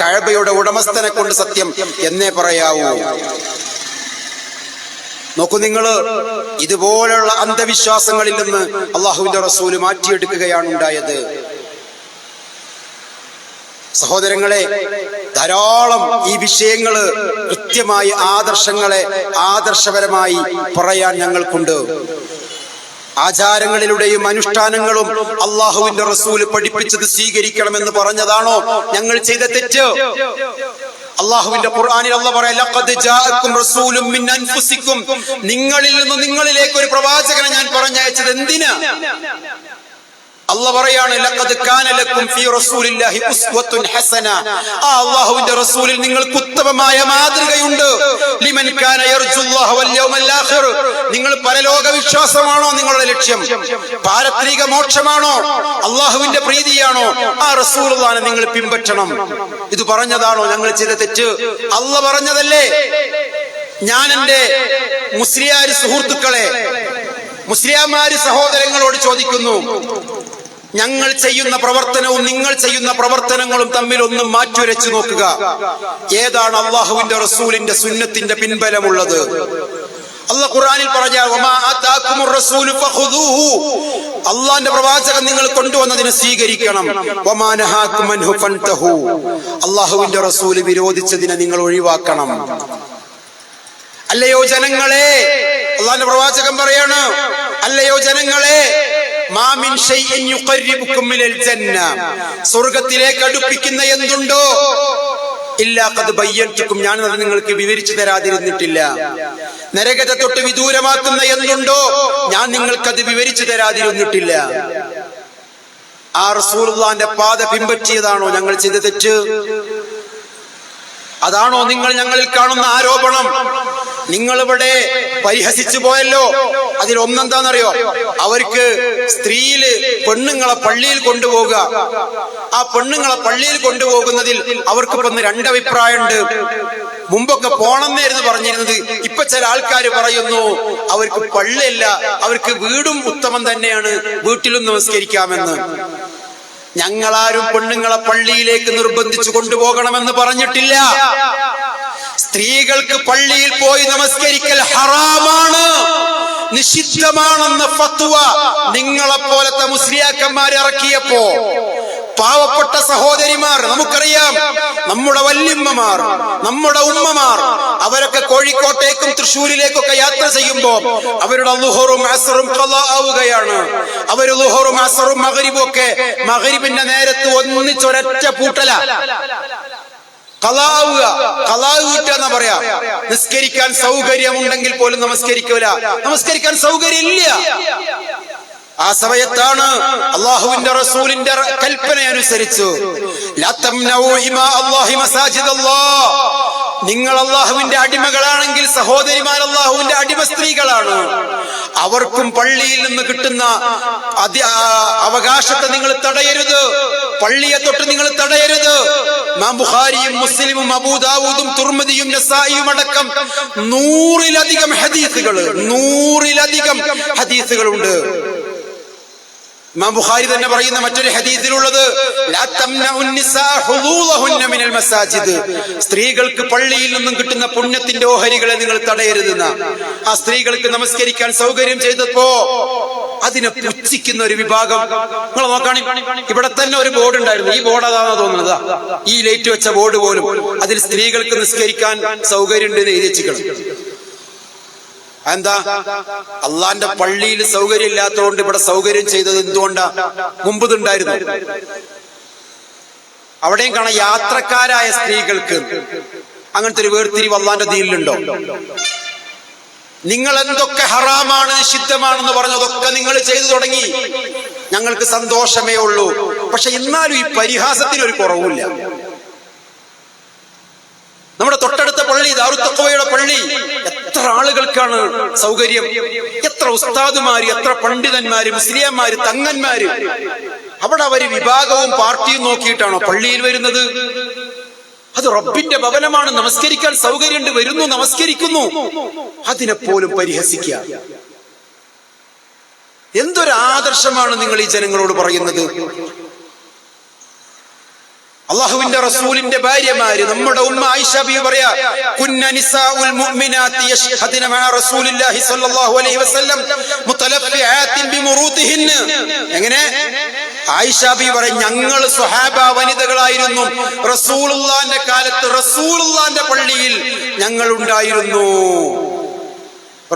കഅബയുടെ ഉടമസ്ഥനെ കൊണ്ട് സത്യം എന്നേ പറയാവൂ. നോക്കൂ നിങ്ങള്, ഇതുപോലുള്ള അന്ധവിശ്വാസങ്ങളിൽ നിന്ന് അള്ളാഹുവിന്റെ റസൂല് മാറ്റിയെടുക്കുകയാണ് ഉണ്ടായത്. സഹോദരങ്ങളെ, ധാരാളം ഈ വിഷയങ്ങള് കൃത്യമായി ആദർശപരമായി പറയാൻ ഞങ്ങൾക്കുണ്ട്. ആചാരങ്ങളിലൂടെയും അനുഷ്ഠാനങ്ങളും അള്ളാഹുവിന്റെ റസൂൽ പഠിപ്പിച്ചത് സ്വീകരിക്കണമെന്ന് പറഞ്ഞതാണോ ഞങ്ങൾ ചെയ്ത തെറ്റ്? അള്ളാഹുവിന്റെ ഖുർആനിൽ അല്ലാഹു പറയാ, ലഖദ് ജാഅക്കും റസൂലും മിൻ അൻഫുസിക്കും, നിങ്ങളിൽ നിന്ന് നിങ്ങളിലേക്ക് ഒരു പ്രവാചകനെ ഞാൻ പറഞ്ഞയച്ചത് എന്തിനാ? അല്ലാഹു പറയാണ്, ലഖദ് കാന ലക്കും ഫീ റസൂലില്ലാഹി ഉസ്വത്തുൻ ഹസന, ആ അല്ലാഹുവിന്റെ റസൂലിൽ നിങ്ങൾക്ക് ഉത്തമമായ മാതൃകയുണ്ട്. ലിമൻ കാന യർജുല്ലാഹ വൽ യൗമൽ ആഖിർ, നിങ്ങൾ പരലോക വിശ്വാസമാണോ നിങ്ങളുടെ ലക്ഷ്യം? പാരത്രിക മോക്ഷമാണോ? അല്ലാഹുവിന്റെ പ്രീതിയാണോ? ആ റസൂലുള്ളാഹിനെ നിങ്ങൾ പിൻപറ്റണം. ഇത് പറഞ്ഞതാണോ ഞങ്ങൾ ചെയ്ത തെറ്റ്? അല്ലാഹു പറഞ്ഞതല്ലേ. ഞാൻ എന്റെ മുസ്ലിയാർ സുഹൃത്തുക്കളെ, മുസ്ലിയാമാര് സഹോദരങ്ങളോട് ചോദിക്കുന്നു, ഞങ്ങൾ ചെയ്യുന്ന പ്രവർത്തനവും നിങ്ങൾ ചെയ്യുന്ന പ്രവർത്തനങ്ങളും തമ്മിൽ ഒന്നും മാറ്റുരച്ചു നോക്കുക. ഏതാണ് അള്ളാഹുവിന്റെ റസൂലിന്റെ സുന്നത്തിന്റെ പിൻബലമുള്ളത്? അല്ലാഹു ഖുർആനിൽ പറഞ്ഞ, വമാ ആതാകുമുർ റസൂലു ഫഖുദൂഹു, അല്ലാഹുവിന്റെ പ്രവാചകൻ നിങ്ങൾ കൊണ്ടുവന്നതിനെ സ്വീകരിക്കണം. വമാ നഹാകും അൻഹു ഫൻതഹു, അള്ളാഹുവിന്റെ റസൂൽ വിരോധിച്ചതിനെ നിങ്ങൾ ഒഴിവാക്കണം. അല്ലയോ ജനങ്ങളെ, അല്ലാഹുവിന്റെ പ്രവാചകൻ പറയാണ്, അല്ലയോ ജനങ്ങളെ, മാ മിൻ ശൈഇൻ യുഖർരിബുകും മിനൽ ജന്ന, സ്വർഗ്ഗത്തിലേക്ക് അടുപ്പിക്കുന്ന എന്തുണ്ടോ, ഇല്ലാ ഖദ് ബയ്യൻതുകും, ഞാൻ അത് നിങ്ങൾക്ക് വിവരിച്ചു തരാതിരുന്നിട്ടില്ല. നരകത്തെ തൊട്ട് വിദൂരമാക്കുന്ന എന്തുണ്ടോ, ഞാൻ നിങ്ങൾക്കത് വിവരിച്ചു തരാതിരുന്നിട്ടില്ല. ആ റസൂലുള്ളാഹിന്റെ പാത പിൻപറ്റിയതാണോ ഞങ്ങൾ ചെയ്ത തെറ്റ്? അതാണോ നിങ്ങൾ ഞങ്ങളിൽ കാണുന്ന ആരോപണം? നിങ്ങളിവിടെ പരിഹസിച്ചു പോയല്ലോ. അതിലൊന്നെന്താണെന്നറിയോ? അവർക്ക് സ്ത്രീയില് പെണ്ണുങ്ങളെ പള്ളിയിൽ കൊണ്ടുപോകുക. ആ പെണ്ണുങ്ങളെ പള്ളിയിൽ കൊണ്ടുപോകുന്നതിൽ അവർക്ക് ഇപ്പൊ രണ്ടഭിപ്രായമുണ്ട്. മുമ്പൊക്കെ പോണമെന്നായിരുന്നു പറഞ്ഞിരുന്നത്. ഇപ്പൊ ചില ആൾക്കാർ പറയുന്നു അവർക്ക് പള്ളിയല്ല, അവർക്ക് വീടും ഉത്തമം തന്നെയാണ്, വീട്ടിലും നമസ്കരിക്കാമെന്ന്. ഞങ്ങളാരും പെണ്ണുങ്ങളെ പള്ളിയിലേക്ക് നിർബന്ധിച്ചു കൊണ്ടുപോകണമെന്ന് പറഞ്ഞിട്ടില്ല. സ്ത്രീകൾക്ക് പള്ളിയിൽ പോയി നമസ്കരിക്കൽ ഹറാമാണ്, നിഷിദ്ധമാണെന്ന ഫത്വ നിങ്ങളെപ്പോലത്തെ മുസ്ലിയാക്കന്മാർ ഇറക്കിയപ്പോ പാവപ്പെട്ട സഹോദരിമാർ, നമുക്കറിയാം, നമ്മുടെ വല്യമ്മമാർ, നമ്മുടെ ഉമ്മമാർ, അവരൊക്കെ കോഴിക്കോട്ടേക്കും തൃശ്ശൂരിലേക്കൊക്കെ യാത്ര ചെയ്യുമ്പോ അവരുടെ ളുഹറും അസ്റും ഖളാ ആവുകയാണ്. അവര് ളുഹറും അസ്റും മഗ്രിബും ഒക്കെ മഗ്രിബിന്റെ നേരത്ത് ഒന്നിച്ചൊരൊറ്റ പൂട്ടല. ഖളാവുക, ഖളാവ് വീട്ടാന്നാ പറയാ. നിസ്കരിക്കാൻ സൗകര്യമുണ്ടെങ്കിൽ പോലും നമസ്കരിക്കാൻ സൗകര്യമില്ല. ആ സമയത്താണ് അള്ളാഹുവിന്റെ റസൂലിന്റെ കൽപ്പന അനുസരിച്ച്, ലാ തംനഉ ഇമാ അല്ലാഹി മസാജിദല്ലാഹ്, നിങ്ങൾ അള്ളാഹുവിന്റെ അടിമകളാണെങ്കിൽ സഹോദരിമാർ അള്ളാഹുവിന്റെ അടിമ സ്ത്രീകളാണ്. അവർക്കും പള്ളിയിൽ നിന്ന് കിട്ടുന്ന അവകാശത്തെ നിങ്ങൾ തടയരുത്, പള്ളിയെ തൊട്ട് നിങ്ങൾ തടയരുത്. ഇമാം ബുഖാരിയും മുസ്ലിമും അബൂദാവൂദും തുർമിദിയും നസായിയും അടക്കം 100-ലധികം ഹദീസുകളുണ്ട്. ഇമാം ബുഖാരി തന്നെ പറയുന്ന മറ്റൊരു ഹദീസിലുള്ളത്, ലാ തംനഉൻ നിസാ ഹുദൂദഹുന്ന മിനൽ മസാജിദ്, സ്ത്രീകൾക്ക് പള്ളിയിൽ നിന്നും കിട്ടുന്ന പുണ്യത്തിന്റെ ഓഹരികളെ നിങ്ങൾ തടയരുതെന്ന. ആ സ്ത്രീകൾക്ക് നമസ്കരിക്കാൻ സൗകര്യം ചെയ്തപ്പോ അതിനെ പുച്ഛിക്കുന്ന ഒരു വിഭാഗം. നിങ്ങൾ നോക്കാണി, ഇവിടെ തന്നെ ഒരു ബോർഡ് ഉണ്ടായിരുന്നു. ഈ ബോർഡ് അതാണോ തോന്നുന്നത്? ഈ ലൈറ്റ് വെച്ച ബോർഡ് പോലും അതിൽ സ്ത്രീകൾക്ക് നിസ്കരിക്കാൻ സൗകര്യം ഉണ്ട് എന്ന് എഴുതി വെച്ചിരിക്കണം. എന്താ? അള്ളാന്റെ പള്ളിയിൽ സൗകര്യം ഇല്ലാത്തതുകൊണ്ട് ഇവിടെ സൗകര്യം ചെയ്തത് എന്തുകൊണ്ടാ? മുമ്പ് ഇതുണ്ടായിരുന്നു. അവിടെയും കാണാം യാത്രക്കാരായ സ്ത്രീകൾക്ക് അങ്ങനത്തെ ഒരു വേർതിരിവ് അള്ളാന്റെ ദീനിലുണ്ടോ? നിങ്ങൾ എന്തൊക്കെ ഹറാമാണ് നിഷിദ്ധമാണെന്ന് പറഞ്ഞതൊക്കെ നിങ്ങൾ ചെയ്തു തുടങ്ങി, ഞങ്ങൾക്ക് സന്തോഷമേ ഉള്ളൂ. പക്ഷെ എന്നാലും ഈ പരിഹാസത്തിന് ഒരു കുറവില്ല. നമ്മുടെ തൊട്ടടുത്ത പള്ളി, ദാറുൽ തഖ്വയുടെ പള്ളി, എത്ര ആളുകൾക്കാണ് സൗകര്യം, എത്ര ഉസ്താദുമാര്, എത്ര പണ്ഡിതന്മാര്, മുസ്ലിംമാര്, തങ്ങന്മാര്. അവിടെ അവര് വിഭാഗവും പാർട്ടിയും നോക്കിയിട്ടാണോ പള്ളിയിൽ വരുന്നത്? അത് റബ്ബിന്റെ ഭവനമാണ്, നമസ്കരിക്കാൻ സൗകര്യമുണ്ട്, വരുന്നു, നമസ്കരിക്കുന്നു. അതിനെപ്പോലും പരിഹസിക്കുക. എന്തൊരു ആദർശമാണ് നിങ്ങൾ ഈ ജനങ്ങളോട് പറയുന്നത്? അള്ളാഹുവിന്റെ റസൂലിന്റെ ഭാര്യമാര്, നമ്മുടെ ഉമ്മ ആയിഷ ബിബി പറയാ, കുന്ന നിസാഉൽ മുഅ്മിനാത്തി യശ്ഹദന മഅ റസൂലില്ലാഹി സ്വല്ലല്ലാഹു അലൈഹി വസല്ലം മുതലഫിആത്തിൻ ബിമുറൂതിഹിൻ. എങ്ങനെ? ആയിഷ ബീവി പറയും, ഞങ്ങൾ സ്വഹാബ വനിതകളായിരുന്നു. റസൂലുള്ളാഹിന്റെ കാലത്ത് റസൂലുള്ളാഹിന്റെ പള്ളിയിൽ ഞങ്ങൾ ഉണ്ടായിരുന്നു.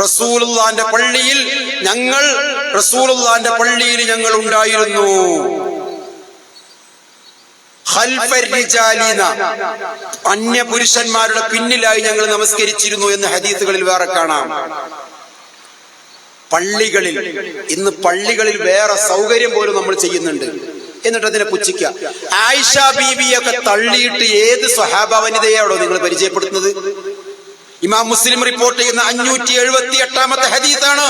റസൂലുള്ളാഹിന്റെ പള്ളിയിൽ ഞങ്ങൾ ഉണ്ടായിരുന്നു. അന്യ പുരുഷന്മാരുടെ പിന്നിലായി ഞങ്ങൾ നമസ്കരിച്ചിരുന്നു എന്ന് ഹദീസുകളിൽ വേറെ കാണാം. ഇന്ന് പള്ളികളിൽ വേറെ സൗകര്യം പോലും നമ്മൾ ചെയ്യുന്നുണ്ട്, എന്നിട്ട് അതിനെ പുച്ഛിക്കുക. ആയിഷ ബീവിയൊക്കെ തള്ളിയിട്ട് ഏത് സ്വഹാബ വനിതയാണോ നിങ്ങൾ പരിചയപ്പെടുത്തുന്നത്? ഇമാം മുസ്ലിം റിപ്പോർട്ട് ചെയ്യുന്ന 578ാമത്തെ ഹദീസാണ്.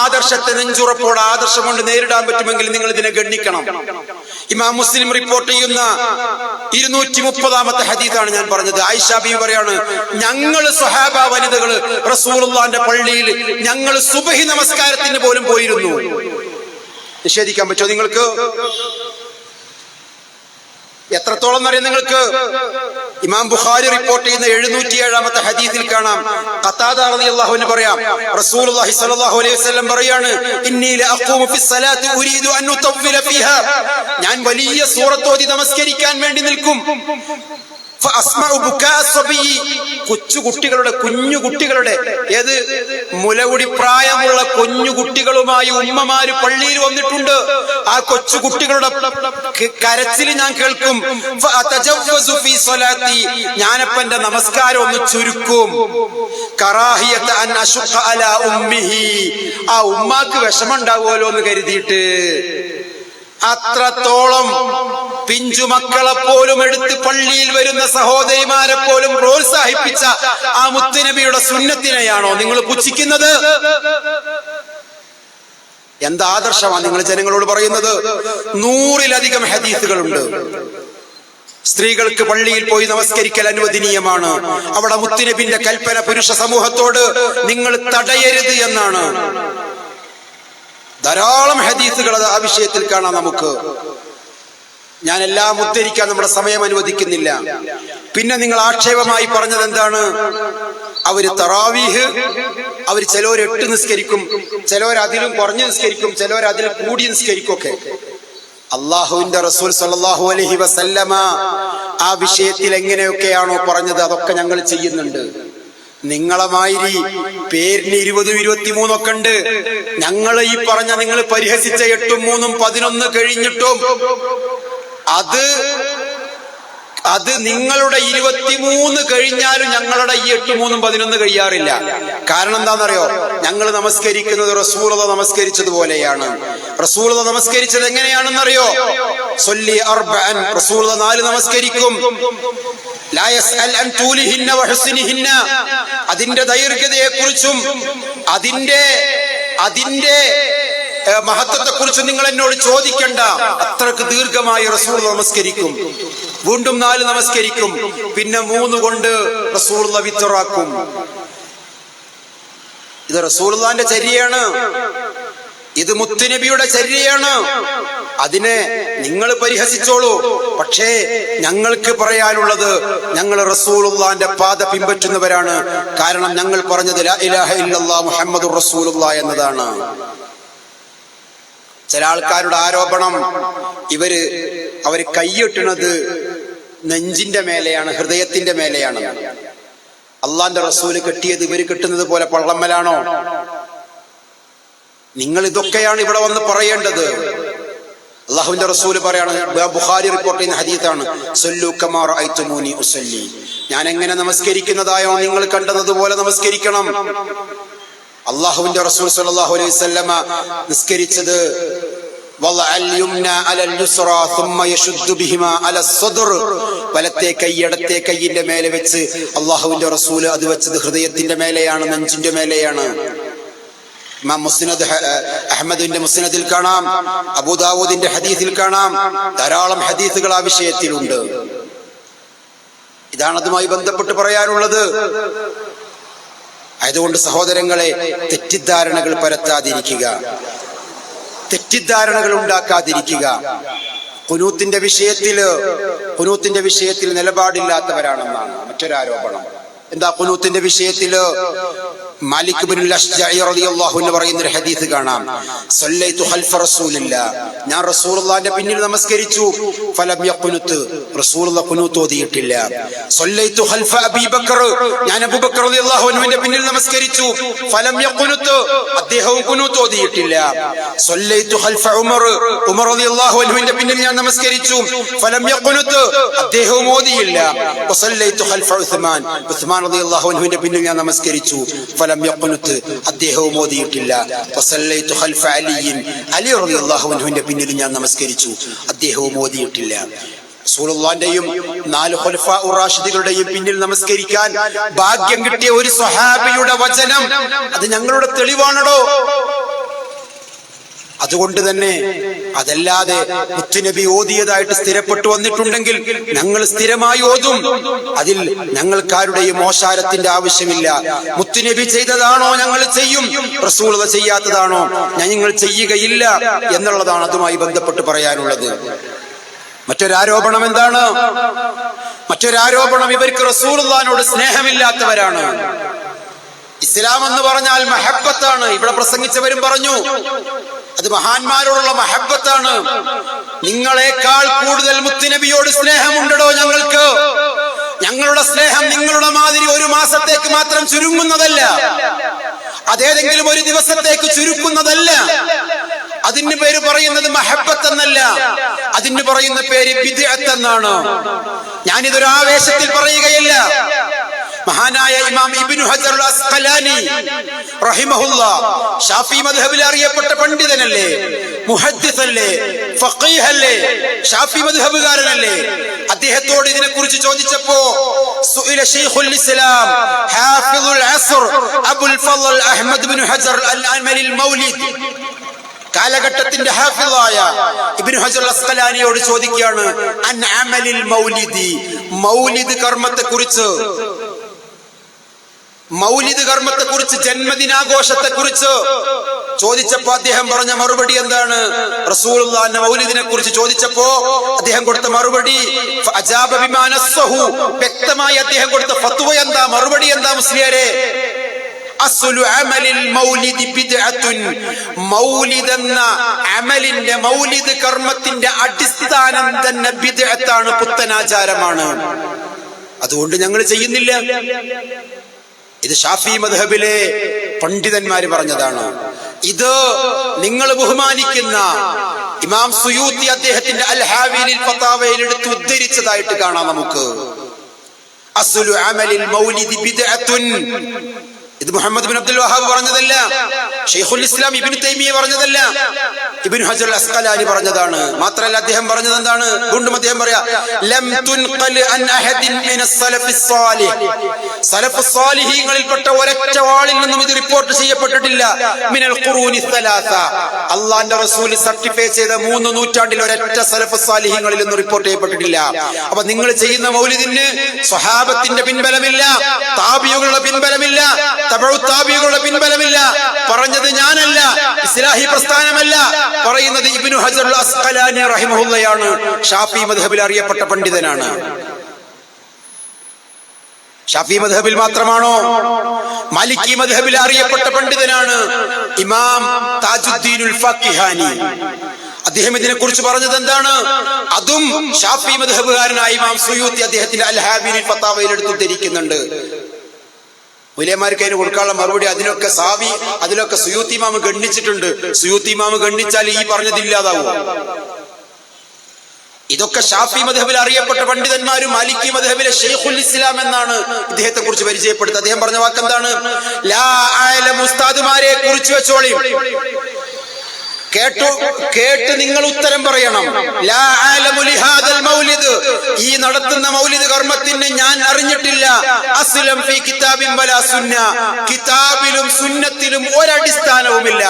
ആദർശത്തെ നെഞ്ചുറപ്പോടെ ആദർശം കൊണ്ട് നേരിടാൻ പറ്റുമെങ്കിൽ നിങ്ങൾ ഇതിനെ ഗണ്ണിക്കണം. ഇമാം മുസ്ലിം റിപ്പോർട്ട് ചെയ്യുന്ന 230ാമത്തെ ഹദീസാണ് ഞാൻ പറഞ്ഞത്. ആയിഷ ബീവി പറയാണ്, ഞങ്ങൾ സ്വഹാബ വനിതകള് റസൂലുള്ളാഹിന്റെ പള്ളിയിൽ ഞങ്ങൾ സുബ്ഹി നമസ്കാരത്തിന് പോലും പോയിരുന്നു. നിഷേധിക്കാൻ പറ്റുമോ നിങ്ങൾക്ക്? എത്രത്തോളം എന്നറിയാം നിങ്ങൾക്ക്? ഇമാം ബുഖാരി റിപ്പോർട്ട് ചെയ്യുന്ന 707ാമത്തെ ഹദീസിൽ കാണാം, ഖതാദ റളിയല്ലാഹു അൻഹു പറയാം, റസൂലുള്ളാഹി സ്വല്ലല്ലാഹു അലൈഹി വസല്ലം പറയാണ്, ഇന്നി ലഅഖൂമു ഫിസ്സലാത്തി ഉരീദു അൻ ഉതവ്വില ഫീഹാ, ഞാൻ വലിയ സൂറത്ത് ഓതി നമസ്കരിക്കാൻ വേണ്ടി നിൽക്കും. കുഞ്ഞു കുട്ടികളുടെ ഏത് മുലകുടി പ്രായമുള്ള കുഞ്ഞു കുട്ടികളുമായി ഉമ്മമാര് പള്ളിയിൽ വന്നിട്ടുണ്ട്. ആ കൊച്ചു കുട്ടികളുടെ കരച്ചിൽ ഞാൻ കേൾക്കും. ഞാനപ്പ എന്റെ നമസ്കാരം ഒന്ന് ചുരുക്കും. ആ ഉമ്മാക്ക് വിഷമുണ്ടാവുമല്ലോ എന്ന് കരുതിയിട്ട്. അത്രത്തോളം പിഞ്ചുമക്കളെ പോലും എടുത്ത് പള്ളിയിൽ വരുന്ന സഹോദരിമാരെ പോലും പ്രോത്സാഹിപ്പിച്ച ആ മുത്തുനബിയുടെ സുന്നത്തിനെയാണോ നിങ്ങൾ പുച്ഛിക്കുന്നത്? എന്താ ആദർശമാണ് നിങ്ങൾ ജനങ്ങളോട് പറയുന്നത്? 100-ലധികം ഹദീസുകളുണ്ട്. സ്ത്രീകൾക്ക് പള്ളിയിൽ പോയി നമസ്കരിക്കൽ അനുവദനീയമാണ്. അവിടെ മുത്തുനബിന്റെ കൽപ്പന പുരുഷ സമൂഹത്തോട് നിങ്ങൾ തടയരുത് എന്നാണ്. ധാരാളം ഹദീസുകൾ ആ വിഷയത്തിൽ കാണാം നമുക്ക്. ഞാൻ എല്ലാം ഉദ്ധരിക്കാൻ നമ്മുടെ സമയം അനുവദിക്കുന്നില്ല. പിന്നെ നിങ്ങൾ ആക്ഷേപമായി പറഞ്ഞത് എന്താണ്? അവര് തറാവീഹ് ചിലവർ 8 നിസ്കരിക്കും, ചിലവർ അതിലും കുറഞ്ഞ് നിസ്കരിക്കും, ചിലവർ അതിൽ കൂടി നിസ്കരിക്കും ഒക്കെ. അള്ളാഹുവിന്റെ റസൂൽ സല്ലല്ലാഹു അലൈഹി വസല്ലമ ആ വിഷയത്തിൽ എങ്ങനെയൊക്കെയാണോ പറഞ്ഞത് അതൊക്കെ ഞങ്ങൾ ചെയ്യുന്നുണ്ട്. നിങ്ങളെ മാതിരി പേരിന് 20, 23 ഒക്കെ ഉണ്ട്. ഞങ്ങൾ ഈ പറഞ്ഞ നിങ്ങൾ പരിഹസിച്ച 8, 3, 11 കഴിഞ്ഞിട്ടും അത് നിങ്ങളുടെ 23 കഴിഞ്ഞാലും ഞങ്ങളുടെ ഈ 8, 3, 11 കഴിയാറില്ല. കാരണം എന്താണെന്നറിയോ? ഞങ്ങൾ നമസ്കരിക്കുന്നത് റസൂലുള്ളാഹി നമസ്കരിച്ചതുപോലെയാണ്. റസൂലുള്ളാഹി നമസ്കരിച്ചത് എങ്ങനെയാണെന്നറിയോ? സല്ലി അർബഅൻ, റസൂലുള്ളാഹി 4 നമസ്കരിക്കും. ലാ യസ്അൽ അൻ തൂലിഹിന്ന വഹുസ്നിഹിന്ന, അതിന്റെ ദൈർഘ്യതയെ കുറിച്ചും അതിന്റെ മഹത്വത്തെ കുറിച്ച് നിങ്ങൾ എന്നോട് ചോദിക്കണ്ട. അത്രക്ക് ദീർഘമായി റസൂൽ നമസ്കരിക്കും. വീണ്ടും 4 നമസ്കരിക്കും. പിന്നെ 3 കൊണ്ട് റസൂൽ വിത്തറാക്കും. ഇത് റസൂലുള്ളാഹിന്റെ ചര്യയാണ്. ഇത് മുത്തുനബിയുടെ ചര്യയാണ്. അതിനെ നിങ്ങൾ പരിഹസിച്ചോളൂ. പക്ഷേ ഞങ്ങൾക്ക് പറയാനുള്ളത്, ഞങ്ങൾ റസൂലുള്ളാഹിന്റെ പാത പിൻപറ്റുന്നവരാണ്. കാരണം ഞങ്ങൾ പറഞ്ഞത് ലാ ഇലാഹ ഇല്ലല്ലാഹ് മുഹമ്മദുർ റസൂലുള്ളാഹ് എന്നതാണ്. ചില ആൾക്കാരുടെ ആരോപണം അവര് കൈയ്യെട്ടുന്നത് നെഞ്ചിന്റെ മേലെയാണ്, ഹൃദയത്തിന്റെ മേലെയാണ്. അള്ളാന്റെ റസൂല് കെട്ടിയത് ഇവര് കെട്ടുന്നത് പോലെ പള്ളമ്മലാണോ? നിങ്ങൾ ഇതൊക്കെയാണ് ഇവിടെ വന്ന് പറയേണ്ടത്. അള്ളാഹുവിന്റെ റസൂല് പറയാണ്, ബുഖാരി റിപ്പോർട്ട് ചെയ്യുന്ന ഹദീസാണ്, സല്ലു കമാ റഅയ്തുമൂനി ഉസല്ലി, ഞാൻ എങ്ങനെ നമസ്കരിക്കുന്നതായോ നിങ്ങൾ കണ്ടതുപോലെ നമസ്കരിക്കണം. അള്ളാഹുവിന്റെ റസൂൽ സല്ലല്ലാഹു അലൈഹി വസല്ലമ നിസ്കരിച്ചത് വലത്തെ കൈ ഇടത്തെ കൈയിന്റെ മേലെ വെച്ച് അള്ളാഹുവിന്റെ റസൂൽ അത് വെച്ചത് ഹൃദയത്തിന്റെ മേലെയാണ്, നെഞ്ചിന്റെ മേലെയാണ്. ഇമാം മുസ്നദ് അഹ്മദിന്റെ മുസ്നദിൽ കാണാം, അബൂദാവൂദിന്റെ ഹദീസിൽ കാണാം. ധാരാളം ഹദീസുകൾ ആ വിഷയത്തിലുണ്ട്. ഇതാണ് അതുമായി ബന്ധപ്പെട്ട് പറയാനുള്ളത്. അതുകൊണ്ട് സഹോദരങ്ങളെ, തെറ്റിദ്ധാരണകൾ പരത്താതിരിക്കുക, തെറ്റിദ്ധാരണകൾ ഉണ്ടാക്കാതിരിക്കുക. ഖുനൂത്തിന്റെ വിഷയത്തിൽ നിലപാടില്ലാത്തവരാണെന്നാണ് മറ്റൊരാരോപണം. എന്താ ഖുനൂത്തിന്റെ വിഷയത്തില് മാലിക് ഇബ്നുൽ അശ്ജഅഇ റളിയല്ലാഹു അൻഹു പറയുന്ന ഒരു ഹദീസ് കാണാം. സല്ലൈതു ഖൽഫ റസൂലില്ലാ, ഞാൻ റസൂലുള്ളാഹിന്റെ പിന്നിൽ നമസ്കരിച്ചു. ഫലം യഖ്നുത്, റസൂലുള്ളാഹി ഖുനൂത്ത് ഓതിയിട്ടില്ല. സല്ലൈതു ഖൽഫ അബീബക്കർ, ഞാൻ അബൂബക്കർ റളിയല്ലാഹു അൻഹുവിന്റെ പിന്നിൽ നമസ്കരിച്ചു. ഫലം യഖ്നുത്, അദ്ദേഹവും ഖുനൂത്ത് ഓതിയിട്ടില്ല. സല്ലൈതു ഖൽഫ ഉമർ, ഉമർ റളിയല്ലാഹു അൻഹുവിന്റെ പിന്നിൽ ഞാൻ നമസ്കരിച്ചു. ഫലം യഖ്നുത്, അദ്ദേഹവും ഓതിയില്ല. വസല്ലൈതു ഖൽഫ ഉസ്മാൻ, ഉസ്മാൻ റളിയല്ലാഹു അൻഹുവിന്റെ പിന്നിൽ ഞാൻ നമസ്കരിച്ചു. ഫലം യഖ്നുത്, അദ്ദേഹവും ഓതിയിട്ടില്ല. വസല്ലൈതു ഖൽഫ അലിയിൻ, അലി റളിയല്ലാഹു അൻഹുവിന്റെ പിന്നിൽ ഞാൻ നമസ്കരിച്ചു. അദ്ദേഹവും ഓതിയിട്ടില്ല. റസൂലുള്ളാഹിന്റെയും 4 ഖുലഫാഉർ റാഷിദുകളുടെയും പിന്നിൽ നമസ്കരിക്കാൻ ഭാഗ്യം കിട്ടിയ ഒരു സ്വഹാബിയുടെ വചനം, അത് ഞങ്ങളുടെ തെളിവാണോ? അതുകൊണ്ട് തന്നെ അതല്ലാതെ മുത്തുനബി ഓതിയതായിട്ട് സ്ഥിരപ്പെട്ടു വന്നിട്ടുണ്ടെങ്കിൽ ഞങ്ങൾ സ്ഥിരമായി ഓതും. അതിൽ ഞങ്ങൾക്കാരുടെയും മോശാരത്തിന്റെ ആവശ്യമില്ല. മുത്തുനബി ചെയ്തതാണോ ഞങ്ങൾ ചെയ്യും, റസൂലുള്ളാഹി ചെയ്യാത്തതാണോ ഞങ്ങൾ ചെയ്യുകയില്ല എന്നുള്ളതാണ് അതുമായി ബന്ധപ്പെട്ട് പറയാനുള്ളത്. മറ്റൊരാരോപണം എന്താണ്? മറ്റൊരാരോപണം ഇവർക്ക് റസൂലുള്ളാഹിനോട് സ്നേഹമില്ലാത്തവരാണ്. ഇസ്ലാം എന്ന് പറഞ്ഞാൽ മഹബ്ബത്താണ്. ഇവിടെ പ്രസംഗിച്ചവരും പറഞ്ഞു അത് മഹാന്മാരോടുള്ള മഹബ്ബത്താണ്. നിങ്ങളെക്കാൾ കൂടുതൽ മുത്തുനബിയോട് സ്നേഹമുണ്ടോ ഞങ്ങൾക്ക്? ഞങ്ങളുടെ സ്നേഹം നിങ്ങളുടെ മാതിരി ഒരു മാസത്തേക്ക് മാത്രം ചുരുങ്ങുന്നതല്ല, അതേതെങ്കിലും ഒരു ദിവസത്തേക്ക് ചുരുക്കുന്നതല്ല. അതിന് പേര് പറയുന്നത് മഹബ്ബത്ത് എന്നല്ല, അതിന് പറയുന്ന പേര് ബിദ്അത്ത് എന്നാണ്. ഞാനിതൊരു ആവേശത്തിൽ പറയുകയല്ല. മഹാനായ ഇമാം ഇബ്നു ഹജർ അൽ അസ്ഖലാനി റഹിമഹുല്ലാഹ് ഷാഫി മദ്ഹബിൽ അറിയപ്പെട്ട പണ്ഡിതനല്ലേ, മുഹദ്ദിസല്ലേ, ഫഖീഹല്ലേ, ഷാഫി മദ്ഹബുകാരനല്ലേ. അദ്ദേഹത്തോട് ഇതിനെക്കുറിച്ച് ചോദിച്ചപ്പോ സുഇല ശൈഖുൽ ഇസ്ലാം ഹാഫിദുൽ അസ്ർ അബുൽ ഫളൽ അഹ്മദ് ഇബ്നു ഹജർ അൽ അമലി അൽ മൗലിദ്, കാലഘട്ടത്തിന്റെ ഹാഫിളായ ഇബ്നു ഹജർ അസ്ഖലാനിയോട് ചോദിക്കുകയാണ് അൻ അമലിൽ മൗലിദി, മൗലിദ് കർമ്മത്തെക്കുറിച്ച്, മൗലിദ് കർമ്മത്തെക്കുറിച്ച്, ജന്മദിനാഘോഷത്തെക്കുറിച്ച് ചോദിച്ചപ്പോ അദ്ദേഹം പറഞ്ഞ മറുപടി എന്താണ്? റസൂലുള്ളാഹിന്റെ മൗലിദിനെ കുറിച്ച് ചോദിച്ചപ്പോ അദ്ദേഹം കൊടുത്ത മറുപടി ഫഅജാബ ബിമാ നസ്സഹു, വ്യക്തമായി അദ്ദേഹം കൊടുത്ത ഫത്വ എന്താ, മറുപടി എന്താ മുസ്ലിയാരെ? അസ്ലു അമലിൽ മൗലിദി ബിദ്അത്തുൻ, മൗലിദ് എന്ന അമലിന്റെ, മൗലിദ് കർമ്മത്തിന്റെ അടിസ്ഥാനം തന്നെ ബിദ്അത്താണ്, പുത്തനാചാരമാണ്. അതുകൊണ്ട് ഞങ്ങൾ ചെയ്യുന്നില്ല. ഇത് ഷാഫി മദ്ഹബിലെ പണ്ഡിതന്മാര് പറഞ്ഞതാണ്. ഇത് നിങ്ങൾ ബഹുമാനിക്കുന്ന ഇമാം സുയൂത്തി അദ്ദേഹത്തിന്റെ അൽ ഹാവിലിൽ ഫതാവയിൽ എടുത്ത് ഉദ്ധരിച്ചതായിട്ട് കാണാം നമുക്ക്. അസ്ലു അമലിൽ മൗലിദി ബിദ്അത്തുൻ, ഇത് മുഹമ്മദ് ബിൻ അബ്ദുൽ വഹാബ് പറഞ്ഞതല്ല, ശൈഖുൽ ഇസ്ലാം ഇബ്നു തൈമിയ പറഞ്ഞതല്ല, ഇബ്നു ഹജർ അൽ അസ്ഖലാനി പറഞ്ഞതാണ്. മാത്രമല്ല അദ്ദേഹം പറഞ്ഞത് എന്താണ്? വീണ്ടും അദ്ദേഹം പറയാ ലം തുൻഖൽ അൻ അഹദിൻ മിനസ് സലഫിസ് സാലിഹ്, സലഫുസ് സാലിഹീങ്ങളിൽപ്പെട്ട ഒരൊറ്റ ആളിൽ നിന്നും ഇത് റിപ്പോർട്ട് ചെയ്യപ്പെട്ടിട്ടില്ല. മിനൽ ഖുറൂനി സലാസ, അല്ലാഹുവിന്റെ റസൂൽ സർട്ടിഫൈ ചെയ്ത 3 നൂറ്റാണ്ടിൽ ഒരൊറ്റ സലഫുസ് സാലിഹീങ്ങളിൽ നിന്നും റിപ്പോർട്ട് ചെയ്യപ്പെട്ടിട്ടില്ല. അപ്പൊ നിങ്ങൾ ചെയ്യുന്ന മൗലിദിന് സ്വഹാബത്തിന്റെ പിൻബലമില്ല, താബിഈകളുടെ പിൻബലമില്ല, തബഉ താബിഈകളുടെ പിൻബലമില്ല. പറഞ്ഞത് ഞാനല്ല, ഇസ്ലാഹി പ്രസ്ഥാനമല്ല, പറയുന്നത് ഇബ്നു ഹജർ അൽ അസ്ഖലാനി റഹിമഹുള്ളയാണ്. ഷാഫി മദ്ഹബിൽ അറിയപ്പെട്ട പണ്ഡിതനാണ്. ഷാഫി മദ്ഹബിൽ മാത്രമാണോ? മാലിക്കി മദ്ഹബിൽ അറിയപ്പെട്ട പണ്ഡിതനാണ് ഇമാം താജുദ്ദീനുൽ ഫാക്കിഹാനി. അദ്ദേഹം ഇതിനെ കുറിച്ച് പറഞ്ഞത് എന്താണ്? അതും ഷാഫി മദ്ഹബുകാരനായ ഇമാം സുയൂത്തി അദ്ദേഹത്തിന്റെ അൽ ഹാബിലിൽ ഫതാവയിൽ എടുത്ത് ഉദ്ധരിക്കുന്നുണ്ട്. മുലയമാർക്ക് അതിന് കൊടുക്കാനുള്ള മറുപടി അതിലൊക്കെ സുയൂത്തി ഇമാം ഗണ്ണിച്ചിട്ടുണ്ട്. സുയൂത്തി ഇമാം ഗണ്ണിച്ചാൽ ഈ പറഞ്ഞതില്ലാതാവും. ഇതൊക്കെ ഷാഫി മദ്ഹബിൽ അറിയപ്പെട്ട പണ്ഡിതന്മാരും മാലിക്കി മദ്ഹബിലെ ശൈഖുൽ ഇസ്ലാം എന്നാണ് ഇദ്ദേഹത്തെ കുറിച്ച് പരിചയപ്പെടുത്തുന്നത്. അദ്ദേഹം പറഞ്ഞ വാക്കെന്താണ്? ലാ അഅലമു, ഉസ്താദുമാരെ കുറിച്ച് വെച്ചോളി, കേട്ട് നിങ്ങൾ ഉത്തരം പറയണം. ലാ അഅലമു ലിഹാദൽ മൗലിദ്, ഈ നടത്തുന്ന മൗലിദ് കർമ്മത്തിന് ഞാൻ അറിഞ്ഞിട്ടില്ല. അസ്ലം ഫീ കിതാബിൻ വലാ സുന്ന, കിതാബിലും സുന്നത്തിലും ഒരടിസ്ഥാനവുമില്ല.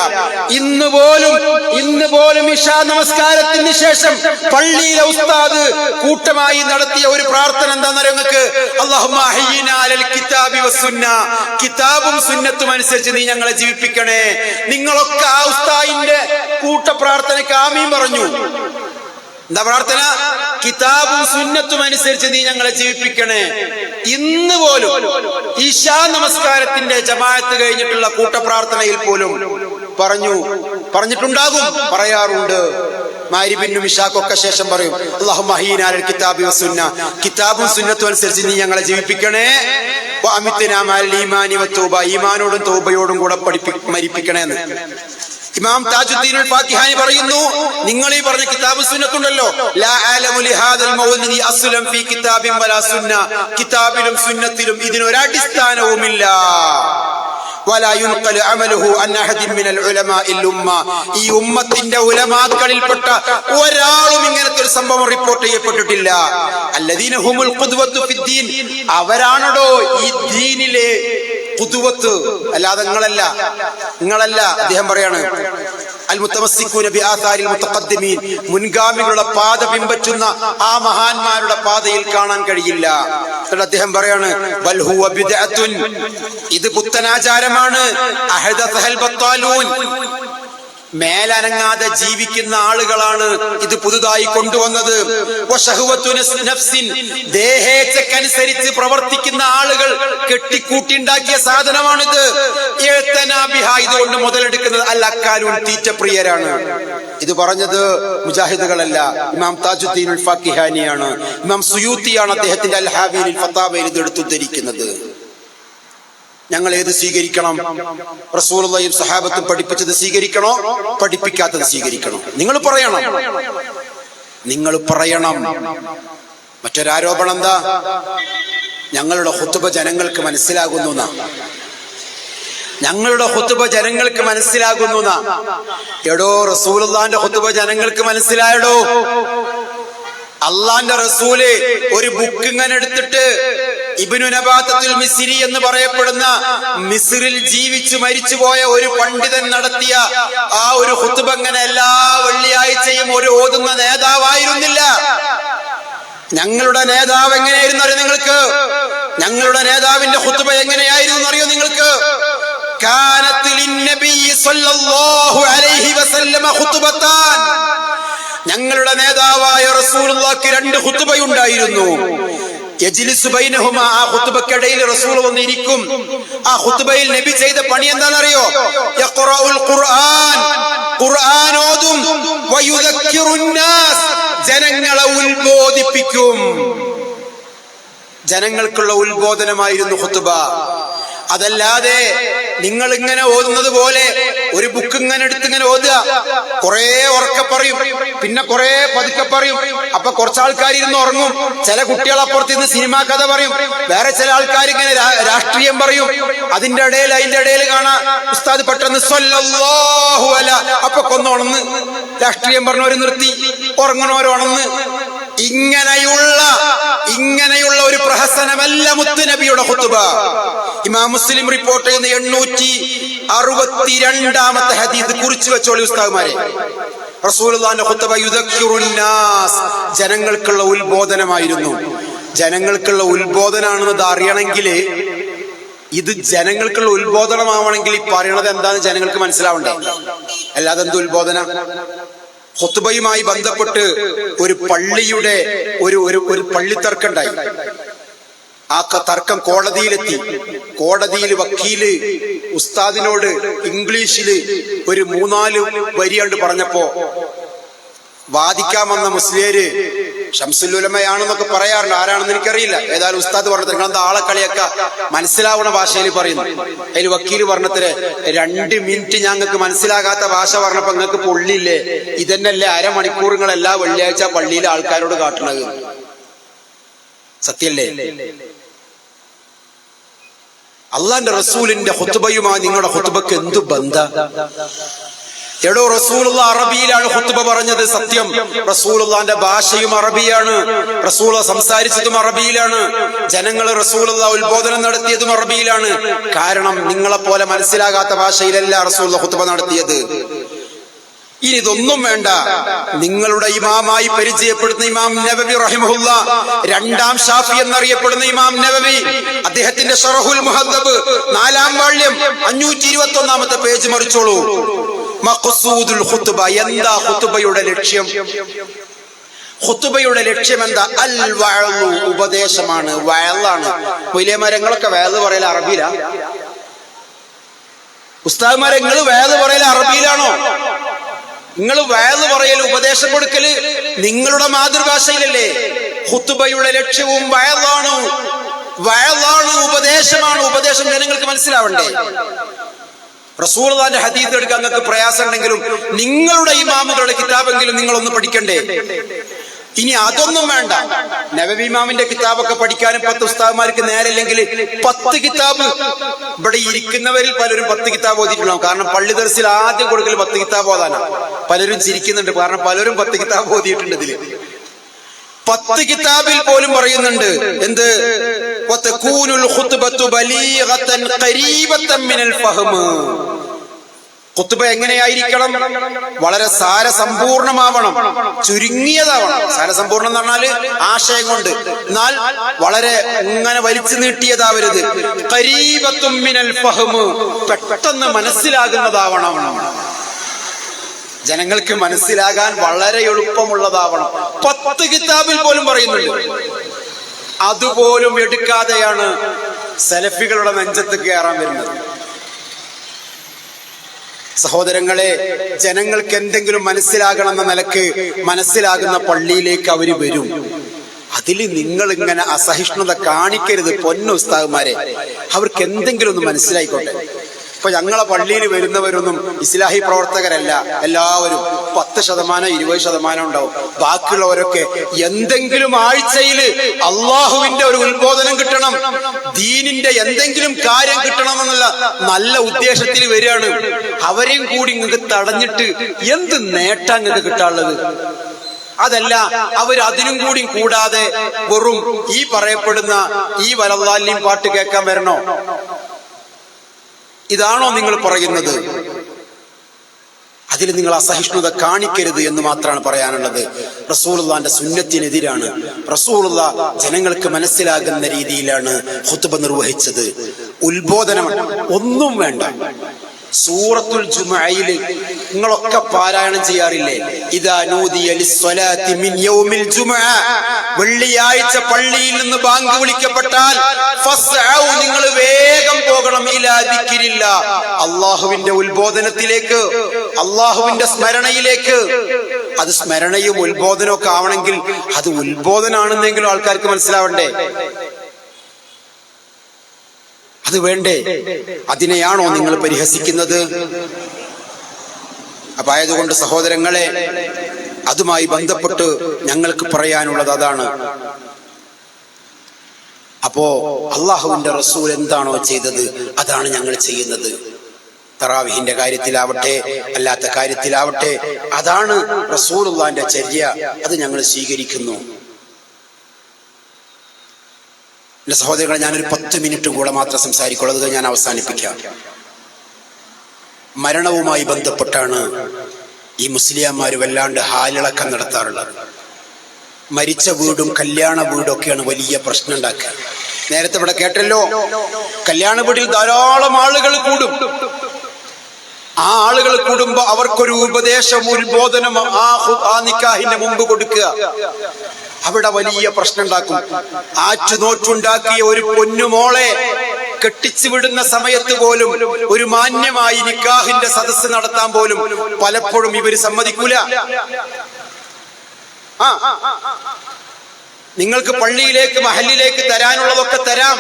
ഇന്ന് പോലും ഇശാ നമസ്കാരത്തിന് ശേഷം പള്ളിയിലെ ഉസ്താദ് കൂട്ടമായി നടത്തിയ ഒരു പ്രാർത്ഥന എന്താണെന്നറിയോ നിങ്ങൾക്ക്? അല്ലാഹുമ്മ അഹ്യിനാ അലൽ കിതാബി വസ്സുന്ന, കിതാബും സുന്നത്തും അനുസരിച്ച് നീ ഞങ്ങളെ ജീവിപ്പിക്കണേ. നിങ്ങളൊക്കെ ആ ഉസ്താദിന്റെ കൂട്ട പ്രാർത്ഥനയ്ക്ക് ആമീൻ പറഞ്ഞു. എന്താ പ്രാർത്ഥന? കിതാബും സുന്നത്തും അനുസരിച്ച് നീ ഞങ്ങളെ ജീവിപ്പിക്കണേ. ഇന്ന് പോലും ഇശാ നമസ്കാരത്തിന്റെ ജമാഅത്ത് കഴിഞ്ഞിട്ടുള്ള കൂട്ടപ്രാർത്ഥനയിൽ പോലും പറഞ്ഞിട്ടുണ്ടാകും, പറയാറുണ്ട്. മഗ്‌രിബിനും ഇശാക്കൊക്കെ ശേഷം പറയും, അല്ലാഹുമ്മ അഹ്യിനാ അലൽ കിതാബി വസുന്ന, കിതാബും സുന്നത്തും അനുസരിച്ച് നീ ഞങ്ങളെ ജീവിപ്പിക്കണേ. വഅമിത്നാ മഅൽ ഈമാനി വത്തൗബ, ഈമാനോടും തൗബയോടും കൂടെ മരിപ്പിക്കണേ എന്ന് ഇമാം താജുദ്ദീൻ ഫാക്കിഹാനി പറയുന്നു. നിങ്ങൾ ഈ പറഞ്ഞ കിതാബും സുന്നത്തുണ്ടല്ലോ, ലാ അലമു ലിഹാദൽ മൗലിദി അസ്ലം ഫീ കിതാബിൻ വലാ സുന്ന, കിതാബിലും സുന്നത്തിലും ഇതിനൊരടിസ്ഥാനവുമില്ല. വലാ യുൻഖലു അമലുഹു അൻ അഹദിൻ മിനൽ ഉലമാഇൽ ഉമ്മ, ഈ ഉമ്മത്തിന്റെ ഉലമാക്കളിൽപ്പെട്ട ഒരാളും ഇങ്ങനത്തെ ഒരു സംഭവം റിപ്പോർട്ട് ചെയ്യപ്പെട്ടിട്ടില്ല. അല്ലദീന ഹുമുൽ ഖുദ്വത്തു ഫിദ്ദീൻ, അവരാണോ ഈ ദീനിലെ ഖുദ്വത്ത്, അല്ലാതെ നിങ്ങളല്ല. അദ്ദേഹം പറയാണ്, അൽ മുത്തമസ്സിഖൂന ബി ആസാരിൽ മുതഖദ്ദിമീൻ, മുൻഗാമികളുടെ പാത പിൻപറ്റുന്ന ആ മഹാന്മാരുടെ പാതയിൽ കാണാൻ കഴിയില്ല. എന്നിട്ട് അദ്ദേഹം പറയാണ്, ബൽ ഹുവ ബിദ്അത്തുൻ, ഇത് പുത്തനാചാരമാണ്. അഹദസഹൽ ബത്താലൂൻ, മേലനങ്ങാതെ ജീവിക്കുന്ന ആളുകളാണ് ഇത് പുതുതായി കൊണ്ടുവന്നത്. ദേഹേച്ഛക്കനുസരിച്ച് പ്രവർത്തിക്കുന്ന ആളുകൾ കെട്ടിക്കൂട്ടിണ്ടാക്കിയ സാധനമാണിത്. ഇതുകൊണ്ട് മുതലെടുക്കുന്നത് അൽ അക്കാലൂൻ, തീറ്റപ്രിയരാണ്. ഇത് പറഞ്ഞത് മുജാഹിദുകളല്ല, ഇമാം താജുദ്ദീൻ ഫാക്കിഹാനിയാണ്. ഇമാം സുയൂത്തിയാണ് അദ്ദേഹത്തിന്റെ അൽ ഹാവീനിൽ ഫത്താവയിൽ ഇത് എടുത്തുദ്ധരിക്കുന്നത്. ഞങ്ങൾ ഏത് സ്വീകരിക്കണം? റസൂലുള്ളാഹിയും സഹാബത്തും പഠിപ്പിച്ചത് സ്വീകരിക്കണോ, പഠിപ്പിക്കാത്തത് സ്വീകരിക്കണോ? നിങ്ങൾ പറയണം. മറ്റൊരാരോപണം എന്താ? ഞങ്ങളുടെ ഖുതുബ ജനങ്ങൾക്ക് മനസ്സിലാകുന്നു. എടോ, റസൂലുള്ളാഹിന്റെ ഖുതുബ ജനങ്ങൾക്ക് മനസ്സിലായടോ. അള്ളാന്റെ റസൂല് ഒരു ബുക്ക് ഇങ്ങനെ എടുത്തിട്ട് ഇബ്നു നബാത്തത്തുൽ മിസ്രി എന്ന് പറയപ്പെടുന്ന മിസ്രിൽ ജീവിച്ചു മരിച്ചുപോയ ഒരു പണ്ഡിതൻ നടത്തിയ ആ ഒരു ഖുതുബ ഇങ്ങനെ എല്ലാ വെള്ളിയാഴ്ചയും ഒരു ഓതുന്ന നേതാവായിരുന്നില്ല. ഞങ്ങളുടെ നേതാവ് എങ്ങനെയായിരുന്നു അറിയോ നിങ്ങൾക്ക്? ഞങ്ങളുടെ നേതാവിന്റെ ഖുതുബ എങ്ങനെയായിരുന്നു അറിയോ നിങ്ങൾക്ക്? കാനത്ത് ലിന്നബി സ്വല്ലല്ലാഹു അലൈഹി വസല്ലമ ഖുതുബത്താൻ, ഞങ്ങളുടെ നേതാവായ റസൂലുള്ളാഹിക്ക് 2 ഖുതുബയുണ്ടായിരുന്നു. യജ്ലിസു ബൈനഹുമാ, ആ ഖുതുബക്കിടയിൽ റസൂൽ വന്നിരിക്കും. ആ ഖുതുബയിൽ നബി ചെയ്ത പണി എന്താണെന്നറിയോ? യഖറഉൽ ഖുർആൻ, ഖുർആൻ ഓതും. വയുദക്കിറുൻ നാസ്, ജനങ്ങളെ ഉത്ബോധിപ്പിക്കും. ജനങ്ങൾക്കുള്ള ഉത്ബോധനമായിരുന്നു ഖുതുബ. അതല്ലാതെ നിങ്ങൾ ഇങ്ങനെ ഓതുന്നത് പോലെ ഒരു ബുക്ക് ഇങ്ങനെ എടുത്ത് ഇങ്ങനെ ഓതുക, കുറെ ഉറക്കെ പറയും, പിന്നെ കുറെ പതുക്കെ പറയും. അപ്പൊ കുറച്ചാൾക്കാർ ഇരുന്ന് ഉറങ്ങും. ചില കുട്ടികൾ അപ്പുറത്ത് ഇരുന്ന് സിനിമാ കഥ പറയും. വേറെ ചില ആൾക്കാർ ഇങ്ങനെ രാഷ്ട്രീയം പറയും. അതിന്റെ ഇടയിൽ കാണാം ഉസ്താദ് പെട്ടെന്ന് സ്വല്ലല്ലാഹു അല, അപ്പൊ കൊന്നുണന്ന് രാഷ്ട്രീയം പറഞ്ഞവര് നിർത്തി, ഉറങ്ങണവരുണന്ന്. ഇങ്ങനെയുള്ള ഒരു പ്രഹസനമല്ല മുത്തുനബിയുടെ ഖുതുബ. ഇമാം മുസ്ലിം റിപ്പോർട്ട് ചെയ്യുന്ന 862 ഹദീസ് കുറിച്ചു വെച്ചോളി ഉസ്താദ്മാരെ. റസൂലുള്ളാഹിന്റെ ഖുതുബ യുദക്കിറുൻ നാസ്, ജനങ്ങൾക്കുള്ള ഉത്ബോധനമായിരുന്നു. ജനങ്ങൾക്കുള്ള ഉത്ബോധനാണെന്നത് അറിയണമെങ്കിൽ, ഇത് ജനങ്ങൾക്കുള്ള ഉത്ബോധനമാവണമെങ്കിൽ ഈ പറയണത് എന്താണെന്ന് ജനങ്ങൾക്ക് മനസ്സിലാവണ്ടേ? അല്ലാതെ എന്ത് ഉത്ബോധന? ഖുതുബയുമായി ബന്ധപ്പെട്ട് ഒരു പള്ളിയുടെ ഒരു പള്ളിത്തർക്കുണ്ടായി. ആ തർക്കം കോടതിയിലെത്തി. കോടതിയിൽ വക്കീല് ഉസ്താദിനോട് ഇംഗ്ലീഷില് ഒരു 3-4 വരിയാണ്ട് പറഞ്ഞപ്പോ വാദിക്കാൻ വന്ന മുസ്ലിയര് ശംസുൽ ഉലമയാണെന്നൊക്കെ പറയാറുണ്ട്. ആരാണെന്ന് എനിക്കറിയില്ല. ഏതായാലും ഉസ്താദ് പറഞ്ഞത് നിങ്ങളെന്താ ആളെ കളിയൊക്കെ മനസ്സിലാവുന്ന ഭാഷയിൽ പറയുന്നു. അതിൽ വക്കീല് പറഞ്ഞത്ര 2 മിനിറ്റ് ഞങ്ങൾക്ക് മനസ്സിലാകാത്ത ഭാഷ പറഞ്ഞപ്പോ നിങ്ങൾക്ക് പൊള്ളില്ലേ? ഇതന്നെയല്ലേ അരമണിക്കൂറുകൾ എല്ലാ വെള്ളിയാഴ്ച പള്ളിയിലെ ആൾക്കാരോട് കാട്ടണത്? സത്യല്ലേ? അള്ളാന്റെ റസൂലിന്റെ ഖുതുബയുമായി നിങ്ങളുടെ ഖുതുബക്ക് എന്തു ബന്ധം? എടോ, റസൂലുള്ളാഹി അറബിയിലാണ് ഖുതുബ പറഞ്ഞത്. സത്യം, റസൂലുള്ളാഹിന്റെ ഭാഷയും അറബിയാണ്. റസൂലുള്ളാഹി സംസാരിച്ചതും അറബിയിലാണ്. ജനങ്ങൾ റസൂലുള്ളാഹി ഉത്ബോധനം നടത്തിയതും അറബിയിലാണ്. കാരണം നിങ്ങളെപ്പോലെ മനസ്സിലാകാത്ത ഭാഷയിലല്ല റസൂലുള്ളാഹി ഖുതുബ നടത്തിയത്. ഇനി ഇതൊന്നും വേണ്ട. നിങ്ങളുടെ ഇമാമായി പരിചയപ്പെടുന്ന ഇമാം നവവി റഹിമഹുല്ലാഹ്, 2ാം ഷാഫി എന്നറിയപ്പെടുന്ന ഇമാം നവവി, അദ്ദേഹത്തിന്റെ ശറഹുൽ മുഹദ്ദബ് 4ാം വാള്യം 521 പേജ് മറിച്ചോളൂ. മഖ്സൂദുൽ ഖുതുബ, എന്താ ഖുതുബയുടെ ലക്ഷ്യം? ഖുതുബയുടെ ലക്ഷ്യം എന്താ? അൽ വഅളു, ഉപദേശമാണ്, വഅളാണ്. വലിയ മരങ്ങളൊക്കെ വഅള് പറയൽ അറബിയിലാ? ഉസ്താദ്മാരെ നിങ്ങൾ വഅള് പറയൽ അറബിയിലാണോ? നിങ്ങൾ വഅള് പറയൽ, ഉപദേശം കൊടുക്കല് നിങ്ങളുടെ മാതൃഭാഷയിലല്ലേ? ഖുതുബയുടെ ലക്ഷ്യവും വഅളാണ്, ഉപദേശമാണ്. ഉപദേശം ജനങ്ങൾക്ക് മനസ്സിലാവണ്ടേ? റസൂലുള്ളാഹിന്റെ ഹദീസ് എടുക്കാൻ നിങ്ങൾക്ക് പ്രയാസം ഉണ്ടെങ്കിലും നിങ്ങളുടെ ഇമാമുകളുടെ കിതാബെങ്കിലും നിങ്ങളൊന്ന് പഠിക്കണ്ടേ? ഇനി അതൊന്നും വേണ്ട, നബവി ഇമാമിന്റെ കിതാബൊക്കെ പഠിക്കാനും 10 ഉസ്താദ്മാർക്ക് നേരല്ലെങ്കിൽ 10 കിതാബ്, ഇവിടെ ഇരിക്കുന്നവരിൽ പലരും 10 കിതാബ് ഓതിയിട്ടുണ്ടാവും. കാരണം പള്ളി ദർസിൽ ആദ്യം കൊടുക്കൽ 10 കിതാബ് ഓതാനാണ്. പലരും ചിരിക്കുന്നുണ്ട്, കാരണം പലരും 10 കിതാബ് ഓതിയിട്ടുണ്ട്. ഇതില് 10 കിതാബിൽ പോലും പറയുന്നുണ്ട് എന്ത്? ഖുത്ബ എങ്ങനെയായിരിക്കണം? വളരെ സാരസമ്പൂർണമാവണം, ചുരുങ്ങിയതാവണം. സാരസമ്പൂർണം എന്ന് പറഞ്ഞാല് ആശയം കൊണ്ട്, എന്നാൽ വളരെ ഇങ്ങനെ വലിച്ചു നീട്ടിയതാവരുത്. ഖരീബത്തും മിനൽ ഫഹ്മ്, പെട്ടെന്ന് മനസ്സിലാകുന്നതാവണം. ജനങ്ങൾക്ക് മനസ്സിലാകാൻ വളരെ എളുപ്പമുള്ളതാവണം. 10 കിതാബിൽ പോലും പറയുന്നുണ്ട്. അതുപോലും എടുക്കാതെയാണ് സലഫികളുടെ നെഞ്ചത്ത് കയറാൻ വരുന്നത്. സഹോദരങ്ങളെ, ജനങ്ങൾക്ക് എന്തെങ്കിലും മനസ്സിലാകണമെന്ന നിലക്ക് മനസ്സിലാകുന്ന പള്ളിയിലേക്ക് അവര് വരും. അതിൽ നിങ്ങൾ ഇങ്ങനെ അസഹിഷ്ണുത കാണിക്കരുത് പൊന്നു ഉസ്താദ്മാരെ. അവർക്ക് എന്തെങ്കിലും ഒന്ന് മനസ്സിലായിക്കോട്ടെ. ഇപ്പൊ ഞങ്ങളെ പള്ളിയിൽ വരുന്നവരൊന്നും ഇസ്ലാഹി പ്രവർത്തകരല്ല. എല്ലാവരും 10%, 20% ഉണ്ടാവും. ബാക്കിയുള്ളവരൊക്കെ എന്തെങ്കിലും ആഴ്ചയിൽ അള്ളാഹുവിന്റെ ഒരു ഉത്ബോധനം കിട്ടണം, ദീനിന്റെ എന്തെങ്കിലും കാര്യം കിട്ടണമെന്നുള്ള നല്ല ഉദ്ദേശത്തിൽ വരികയാണ്. അവരെയും കൂടി നിങ്ങൾക്ക് തടഞ്ഞിട്ട് എന്ത് നേട്ടാ നിങ്ങൾക്ക് കിട്ടാനുള്ളത്? അതല്ല, അവരതിനും കൂടി കൂടാതെ വെറും ഈ പറയപ്പെടുന്ന ഈ വലല്ലാലിയും പാട്ട് കേൾക്കാൻ വരണോ? ഇതാണോ നിങ്ങൾ പറയുന്നത്? അതിൽ നിങ്ങൾ അസഹിഷ്ണുത കാണിക്കരുത് എന്ന് മാത്രമാണ് പറയാനുള്ളത്. റസൂലുള്ളാഹിന്റെ സുന്നത്തിനെതിരാണ്. റസൂലുള്ളാഹ് ജനങ്ങൾക്ക് മനസ്സിലാകുന്ന രീതിയിലാണ് ഖുത്ബ നിർവഹിച്ചത്. ഉത്ബോധനം ഒന്നും വേണ്ട. സൂറത്തുൽ ജുമുഅയിൽ നിങ്ങളൊക്കെ പാരായണം ചെയ്യാറില്ലേ? ഇദാ നൂദിയ ലിസ്സലാത്തി മിൻ യൗമിൽ ജുമുഅ, വെള്ളിയാഴ്ച പള്ളിയിൽ നിന്ന് ബാങ്ക് വിളിക്കപ്പെട്ടാൽ ഫസ്ഔ, നിങ്ങൾ വേഗം പോകണം, ഇലാ ദിക്രില്ലാ, അല്ലാഹുവിന്റെ ഉത്ബോധനത്തിലേക്ക്, അല്ലാഹുവിന്റെ സ്മരണയിലേക്ക്. അത് സ്മരണയും ഉത്ബോധനവും ഒക്കെ ആവണമെങ്കിൽ അത് ഉത്ബോധനാണെന്നെങ്കിലും ആൾക്കാർക്ക് മനസ്സിലാവണ്ടേ? അത് വേണ്ടേ? അതിനെയാണോ നിങ്ങൾ പരിഹസിക്കുന്നത്? അപ്പൊ ആയതുകൊണ്ട് സഹോദരങ്ങളെ, അതുമായി ബന്ധപ്പെട്ട് ഞങ്ങൾക്ക് പറയാനുള്ളത് അതാണ്. അപ്പോ അള്ളാഹുവിന്റെ റസൂൽ എന്താണോ ചെയ്തത് അതാണ് ഞങ്ങൾ ചെയ്യുന്നത്. തറാവീഹിന്റെ കാര്യത്തിലാവട്ടെ അല്ലാത്ത കാര്യത്തിലാവട്ടെ, അതാണ് റസൂലുള്ളാഹിന്റെ ചര്യ. അത് ഞങ്ങൾ സ്വീകരിക്കുന്നു. എന്റെ സഹോദരങ്ങളെ, ഞാനൊരു 10 മിനിറ്റ് കൂടെ മാത്രം സംസാരിക്കുള്ളൂ, അത് ഞാൻ അവസാനിപ്പിക്കാം. മരണവുമായി ബന്ധപ്പെട്ടാണ് ഈ മുസ്ലിംമാര് വല്ലാണ്ട് ഹാലിളക്കം നടത്താറുള്ളത്. മരിച്ച വീടും കല്യാണ വീടും ഒക്കെയാണ് വലിയ പ്രശ്നം ഉണ്ടാക്കുക. നേരത്തെ ഇവിടെ കേട്ടല്ലോ, കല്യാണ വീട്ടിൽ ധാരാളം ആളുകൾ കൂടും. ആ ആളുകൾ കൂടുമ്പോ അവർക്കൊരു ഉപദേശം, ഉത്ബോധനം ആ നിക്കാഹിന്റെ മുമ്പ് കൊടുക്കുക. അവിടെ വലിയ പ്രശ്നം ഉണ്ടാക്കും. ആറ്റുനോറ്റുണ്ടാക്കിയ ഒരു പൊന്നുമോളെ കെട്ടിച്ചു വിടുന്ന സമയത്ത് പോലും ഒരു മാന്യമായി നിക്കാഹിന്റെ സദസ്സ് നടത്താൻ പോലും പലപ്പോഴും ഇവര് സമ്മതിക്കൂല. നിങ്ങൾക്ക് പള്ളിയിലേക്ക് മഹല്ലിലേക്ക് തരാനുള്ളതൊക്കെ തരാം,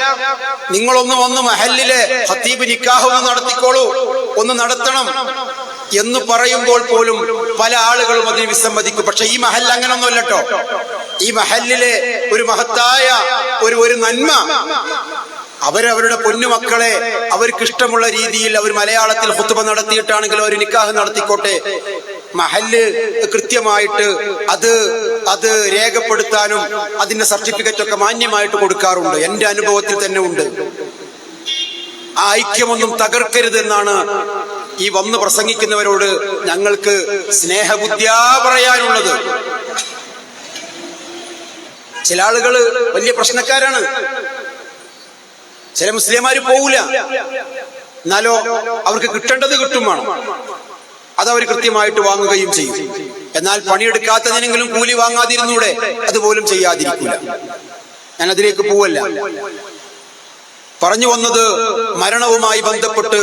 നിങ്ങളൊന്ന് വന്ന് മഹല്ലിലെ ഖത്തീബ് നിക്കാഹ് ഒന്ന് നടത്തിക്കോളൂ, ഒന്ന് നടത്തണം എന്ന് പറയുമ്പോൾ പോലും പല ആളുകളും അതിന് വിസമ്മതിക്കും. പക്ഷെ ഈ മഹല്ല് അങ്ങനൊന്നുമല്ല കേട്ടോ. ഈ മഹല്ലിലെ ഒരു മഹത്തായ ഒരു നന്മ, അവരവരുടെ പൊന്നുമക്കളെ അവർക്ക് ഇഷ്ടമുള്ള രീതിയിൽ അവർ മലയാളത്തിൽ ഖുത്ബ നടത്തിയിട്ടാണെങ്കിലും ഒരു നിക്കാഹ് നടത്തിക്കോട്ടെ. മഹല്ല് കൃത്യമായിട്ട് അത് രേഖപ്പെടുത്താനും അതിന്റെ സർട്ടിഫിക്കറ്റ് ഒക്കെ മാന്യമായിട്ട് കൊടുക്കാറുണ്ട്. എന്റെ അനുഭവത്തിൽ തന്നെ ഉണ്ട്. ആ ഐക്യമൊന്നും തകർക്കരുത് എന്നാണ് ഈ വന്ന് പ്രസംഗിക്കുന്നവരോട് ഞങ്ങൾക്ക് സ്നേഹബുദ്ധിയാ പറയാനുള്ളത്. ചില ആളുകള് വലിയ പ്രശ്നക്കാരാണ്. ചില മുസ്ലിംമാര് പോകൂല, എന്നാലോ അവർക്ക് കിട്ടേണ്ടത് കിട്ടും വേണം. അതവർ കൃത്യമായിട്ട് വാങ്ങുകയും ചെയ്യും. എന്നാൽ പണിയെടുക്കാത്തതിനെങ്കിലും കൂലി വാങ്ങാതിരുന്നൂടെ? അതുപോലും ചെയ്യാതിരിക്കില്ല. ഞാൻ അതിലേക്ക് പോവല്ല. പറഞ്ഞു വന്നത്, മരണവുമായി ബന്ധപ്പെട്ട്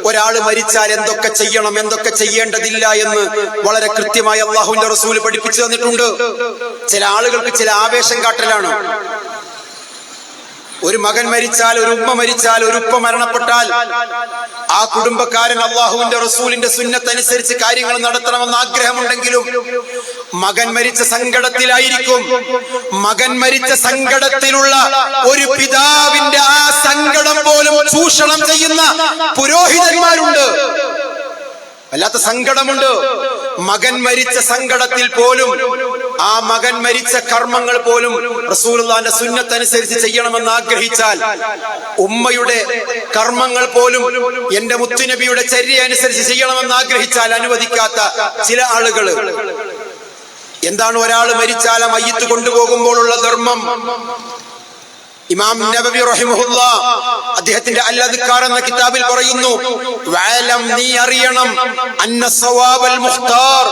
ഒരാൾ മരിച്ചാൽ എന്തൊക്കെ ചെയ്യണം, എന്തൊക്കെ ചെയ്യേണ്ടതില്ല എന്ന് വളരെ കൃത്യമായി അള്ളാഹുവിന്റെ റസൂൽ പഠിപ്പിച്ചു തന്നിട്ടുണ്ട്. ചില ആളുകൾക്ക് ചില ആവേശം കാട്ടലാണ്. ഒരു മകൻ മരിച്ചാൽ, ഒരു ഉമ്മ മരിച്ചാൽ, ഒരു ഉപ്പ മരണപ്പെട്ടാൽ ആ കുടുംബക്കാരൻ അള്ളാഹുവിന്റെ റസൂലിന്റെ സുന്നത്തനുസരിച്ച് കാര്യങ്ങൾ നടത്തണമെന്ന് ആഗ്രഹമുണ്ടെങ്കിലും മകൻ മരിച്ച സങ്കടത്തിലായിരിക്കും. മകൻ മരിച്ച സങ്കടത്തിലുള്ള ഒരു പിതാവിന്റെ ആ സങ്കടം പോലും ചൂഷണം ചെയ്യുന്ന പുരോഹിതന്മാരുണ്ട്. വല്ലാത്ത സങ്കടമുണ്ട്. മകൻ മരിച്ച സങ്കടത്തിൽ പോലും ആ മകൻ മരിച്ച കർമ്മങ്ങൾ പോലും റസൂലുള്ളാഹിന്റെ സുന്നത്തനുസരിച്ച് ചെയ്യണമെന്ന് ആഗ്രഹിച്ചാൽ, ഉമ്മയുടെ കർമ്മങ്ങൾ പോലും എന്റെ മുത്തുനബിയുടെ ചര്യ അനുസരിച്ച് ചെയ്യണമെന്ന് ആഗ്രഹിച്ചാൽ അനുവദിക്കാത്ത ചില ആളുകൾ. എന്താണ് ഒരാൾ മരിച്ചാൽ മയ്യിത്ത് കൊണ്ടുപോകുമ്പോഴുള്ള ധർമ്മം? ഇമാം നബവി റഹിമഹുല്ലാ അദ്ദേഹത്തിന്റെ അൽ അദ്കാർ എന്ന കിതാബിൽ പറയുന്നു, വഅലം, നീ അറിയണം, അന്ന സവാബൽ മുഖ്താർ,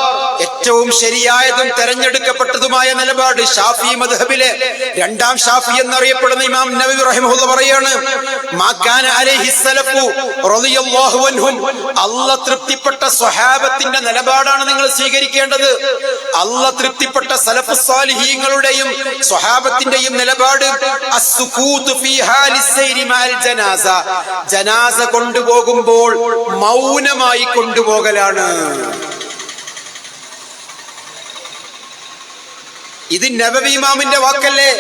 ഏറ്റവും ശരിയായതും തെരഞ്ഞെടുക്കപ്പെട്ടതുമായ നിലപാട് ഷാഫി മദ്ഹബിലെ രണ്ടാം ഷാഫി എന്നറിയപ്പെടുന്ന ഇമാം നബവി റഹിമഹുല്ലാ പറയാണ്, മാ കാന അലൈഹി സലഫു റളിയല്ലാഹു അൻഹും, അല്ലാഹ് തൃപ്തിപ്പെട്ട സ്വഹാബത്തിന്റെ നിലപാടാണ് നിങ്ങൾ സ്വീകരിക്കേണ്ടത്. അല്ലാഹ് തൃപ്തിപ്പെട്ട സലഫുസ് സാലിഹീങ്ങളുടെയും സ്വഹാബത്തിന്റെയും നിലപാട് ജനാസ കൊണ്ടുപോകുമ്പോൾ മൗനമായി കൊണ്ടുപോകലാണ്. ഇത് നബവി ഇമാമിന്റെ വാക്കല്ലേ?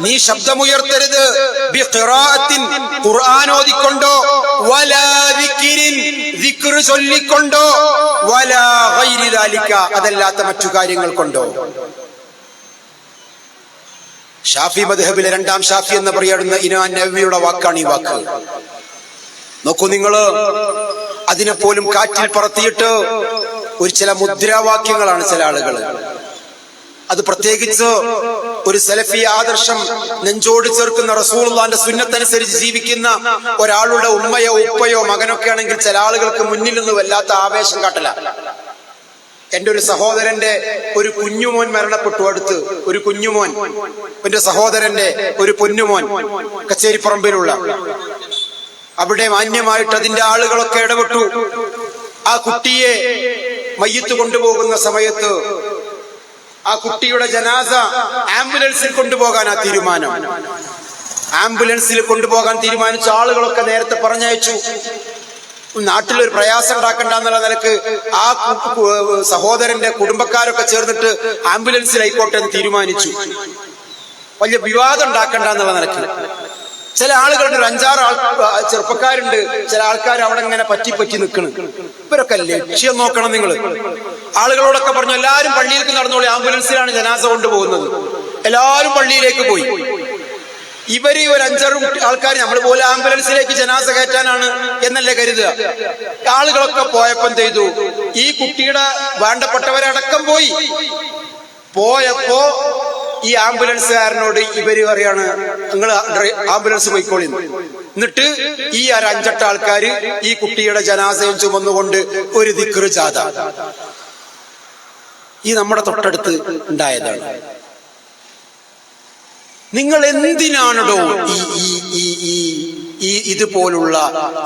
നീ ശബ്ദമുയർത്തരുത്, ഖുർആൻ ഓതിക്കൊണ്ടോ, വലാ ദിക്രിൻ, ദിക്ർ ചൊല്ലിക്കൊണ്ടോ, വലാ ഗൈരി ദാലിക, അതല്ലാത്ത മറ്റു കാര്യങ്ങൾ കൊണ്ടോ. ഷാഫി മദ്ഹബിലെ രണ്ടാം ഷാഫി എന്ന് പറയപ്പെടുന്ന ഇമാം നബവിയുടെ വാക്കാണ് ഈ വാക്ക്. നോക്കൂ നിങ്ങള്, അതിനെ പോലും കാറ്റിൽ പറത്തിയിട്ട് ഒരു ചില മുദ്രാവാക്യങ്ങളാണ് ചില ആളുകൾ. അത് പ്രത്യേകിച്ച് ഒരു സലഫി ആദർശം നെഞ്ചോട് ചേർക്കുന്ന റസൂലുള്ളാഹിന്റെ സുന്നത്തനുസരിച്ച് ജീവിക്കുന്ന ഒരാളുടെ ഉമ്മയോ ഉപ്പയോ മകനൊക്കെ ആണെങ്കിൽ ചില ആളുകൾക്ക് മുന്നിൽ നിന്ന് വല്ലാത്ത ആവേശം കാട്ടല. എന്റെ ഒരു സഹോദരന്റെ ഒരു കുഞ്ഞുമോൻ മരണപ്പെട്ടു. അടുത്ത് ഒരു കുഞ്ഞുമോൻ, എന്റെ സഹോദരന്റെ ഒരു പൊന്നുമോൻ, കച്ചേരിപ്പറമ്പിലുള്ള. അവിടെ മാന്യമായിട്ട് അതിന്റെ ആളുകളൊക്കെ ഇടപെട്ടു. ആ കുട്ടിയെ മയ്യിത്ത് കൊണ്ടുപോകുന്ന സമയത്ത് ആ കുട്ടിയുടെ ജനാസ ആംബുലൻസിൽ കൊണ്ടുപോകാനാ തീരുമാനം. ആംബുലൻസിൽ കൊണ്ടുപോകാൻ തീരുമാനിച്ച ആളുകളൊക്കെ നേരത്തെ പറഞ്ഞയച്ചു. നാട്ടിലൊരു പ്രയാസം ഉണ്ടാക്കണ്ട എന്നുള്ള നിലക്ക് ആ സഹോദരന്റെ കുടുംബക്കാരൊക്കെ ചേർന്നിട്ട് ആംബുലൻസിലായിക്കോട്ടെ എന്ന് തീരുമാനിച്ചു. വലിയ വിവാദം ഉണ്ടാക്കണ്ട എന്നുള്ള നിലക്ക് ചില ആളുകളുടെ ഒരു 5-6 ചെറുപ്പക്കാരുണ്ട്. ചില ആൾക്കാർ അവിടെ ഇങ്ങനെ പറ്റി നിൽക്കണം. ഇവരൊക്കെ ലക്ഷ്യം നോക്കണം നിങ്ങൾ. ആളുകളോടൊക്കെ പറഞ്ഞു, എല്ലാവരും പള്ളിയിലേക്ക് നടന്നോളി, ആംബുലൻസിലാണ് ജനാസ കൊണ്ടുപോകുന്നത്. എല്ലാവരും പള്ളിയിലേക്ക് പോയി. ഇവര് ഒരു 5-6 ആൾക്കാർ നമ്മൾ പോലെ ആംബുലൻസിലേക്ക് ജനാസ കയറ്റാനാണ് എന്നല്ലേ കരുതുക. ആളുകളൊക്കെ പോയപ്പോ എന്ത് ചെയ്തു, ഈ കുട്ടിയുടെ വേണ്ടപ്പെട്ടവരടക്കം പോയപ്പോ ഈ ആംബുലൻസുകാരനോട് ഇവര് പറയാണ്, നിങ്ങൾ ആംബുലൻസ് പോയിക്കോളി. എന്നിട്ട് ഈ 5-8 ആൾക്കാര് ഈ കുട്ടിയുടെ ജനാസയും ചുമന്നുകൊണ്ട് ഒരു ദിക്ർ ജാഥ. ഈ നമ്മുടെ തൊട്ടടുത്ത് ഉണ്ടായതാണ്. നിങ്ങൾ എന്തിനാണോ ഈ ഇതുപോലുള്ള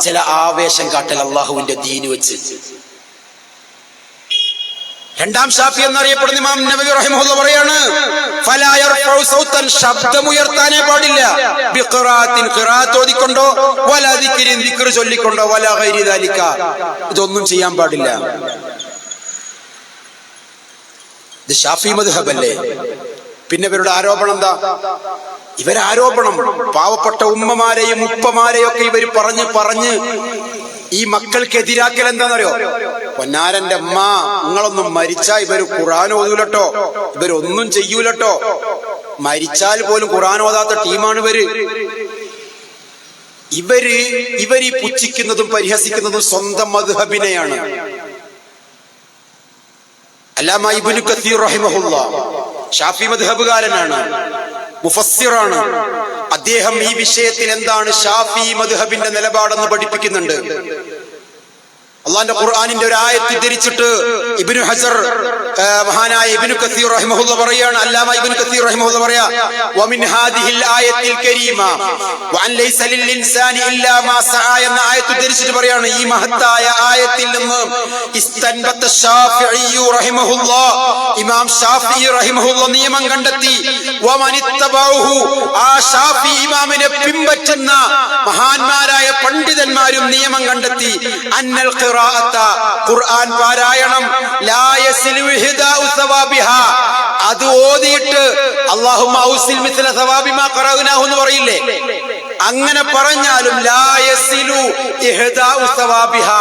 ചില ആവേശം കാട്ടൽ അള്ളാഹുവിന്റെ ദീന് വെച്ച്? രണ്ടാം ഷാഫി എന്നറിയപ്പെടുന്ന ഇമാം നബവി റഹിമഹുല്ലാഹ് പറയാണ്, ഫലാ യർഫഉ സൗതൻ, ശബ്ദമുയർത്താനേ പാടില്ല, ബിഖിറാത്തിൻ, ഖിറാഅത്ത് ഓതിക്കൊണ്ടോ, വലാ ദിക്രിൻ, ദിക്ർ ചൊല്ലിക്കൊണ്ടോ, വലാ ഗൈരി ദാലിക, ഇതൊന്നും ചെയ്യാൻ പാടില്ല. ഇത് ഷാഫി മദ്ഹബല്ലേ? പിന്നെ ഇവരുടെ ആരോപണം എന്താ? ഇവരാരോപണം പാവപ്പെട്ട ഉമ്മമാരെയും ഉപ്പമാരെയും ഒക്കെ ഇവർ പറഞ്ഞ് ഈ മക്കൾക്ക് എതിരാക്കൽ എന്താണെന്നറിയോ? പൊന്നാരന്റെ അമ്മ, നിങ്ങളൊന്നും മരിച്ചാ ഇവര് ഖുർആൻ ഓതൂലട്ടോ, ഇവരൊന്നും ചെയ്യൂലട്ടോ. മരിച്ചാൽ പോലും ഖുർആൻ ഓതാത്ത ടീമാണ് ഇവര് പുച്ഛിക്കുന്നതും പരിഹസിക്കുന്നതും സ്വന്തം മദ്ഹബിനെയാണ്. അല്ലാമ ഇബ്നു കസീർ റഹിമഹുല്ലാഹ് ഷാഫി മദ്ഹബുകാരനാണ്, മുഫസ്സിറാണ്. അദ്ദേഹം ഈ വിഷയത്തിൽ എന്താണ് ഷാഫി മദ്ഹബിന്റെ നിലപാടെന്ന് പഠിപ്പിക്കുന്നുണ്ട്. അള്ളാന്റെ ഖുർആനിന്റെ ഒരു ആയത്ത് ധരിച്ചിട്ട് ഇബ്നു ഹജർ മഹാനായ ഇബ്നു കസീർ റഹിമഹുല്ലാഹ് പറയാണ്, അല്ലാമ ഇബ്നു കസീർ റഹിമഹുല്ലാഹ് പറയാ, വമിൻ ഹാദിഹിൽ ആയത്തിൽ കരീമ വഅൻ ലൈസ ലിൽ ഇൻസാനി ഇല്ലാ മാ സആ എന്ന ആയത്ത് ധരിച്ചിട്ട് പറയാണ്, ഈ മഹത്തായ ആയത്തിൽ നിന്ന് ഇസ്തൻബത ശാഫിഈ റഹിമഹുല്ലാഹ്, ഇമാം ശാഫിഈ റഹിമഹുല്ലാഹ് നിയമം കണ്ടെത്തി, വമനിത്തബഉഹു, ആ ശാഫിഈ ഇമാമിനെ പിൻപറ്റുന്ന മഹാന്മാരായ പണ്ഡിതന്മാരും നിയമം കണ്ടെത്തി, അന്നൽ ഖുർആൻ പാരായണം ലാ യസിലു ഇഹ്ദാഉ സവാബിഹാ, അത് ഓതിയിട്ട് അല്ലാഹുമ്മ ഔസിൽ മിസ്ല സവാബി മാ ഖറഅനാഹു എന്ന് പറയില്ലേ, അങ്ങനെ പറഞ്ഞാലും ലാ യസിലു ഇഹ്ദാഉ സവാബിഹാ,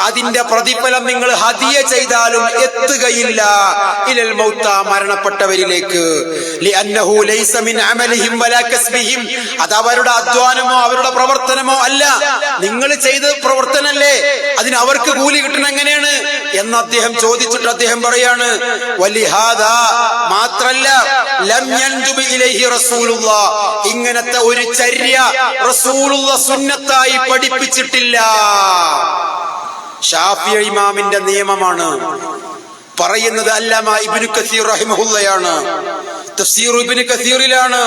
അതിന്റെ പ്രതിഫലം നിങ്ങൾ ഹദിയ ചെയ്താലും എത്തുകയില്ല ഇലൽ മൗത, മരണപ്പെട്ടവരിലേക്ക്, ലിഅന്നഹു ലൈസ മിൻ അമലിഹിം വലാ കസ്ബിഹിം, അത് അവരുടെ അധ്വാനമോ അവരുടെ പ്രവർത്തനമോ അല്ല, നിങ്ങൾ ചെയ്ത പ്രവർത്തനല്ലേ, അതിന് അവർക്ക് കൂലി കിട്ടണം എങ്ങനെയാണ് എന്ന് അദ്ദേഹം ചോദിച്ചിട്ട് അദ്ദേഹം പറയാണ്, വലിഹാദാ, മാത്രല്ല ലം യൻജുബി ഇലൈഹി റസൂലുള്ളാഹ്, ഇങ്ങനത്തെ ഒരു ചര്യ റസൂലുള്ളാഹ് സുന്നത്തായി പഠിപ്പിച്ചിട്ടില്ല. ശാഫിഈ ഇമാമിന്റെ നിയമമാണ് പറയുന്നത്. അല്ലാമ ഇബ്നു കസീർ റഹിമഹുള്ളയാണ്, തഫ്സീർ ഇബ്നു കസീറിലാണ്,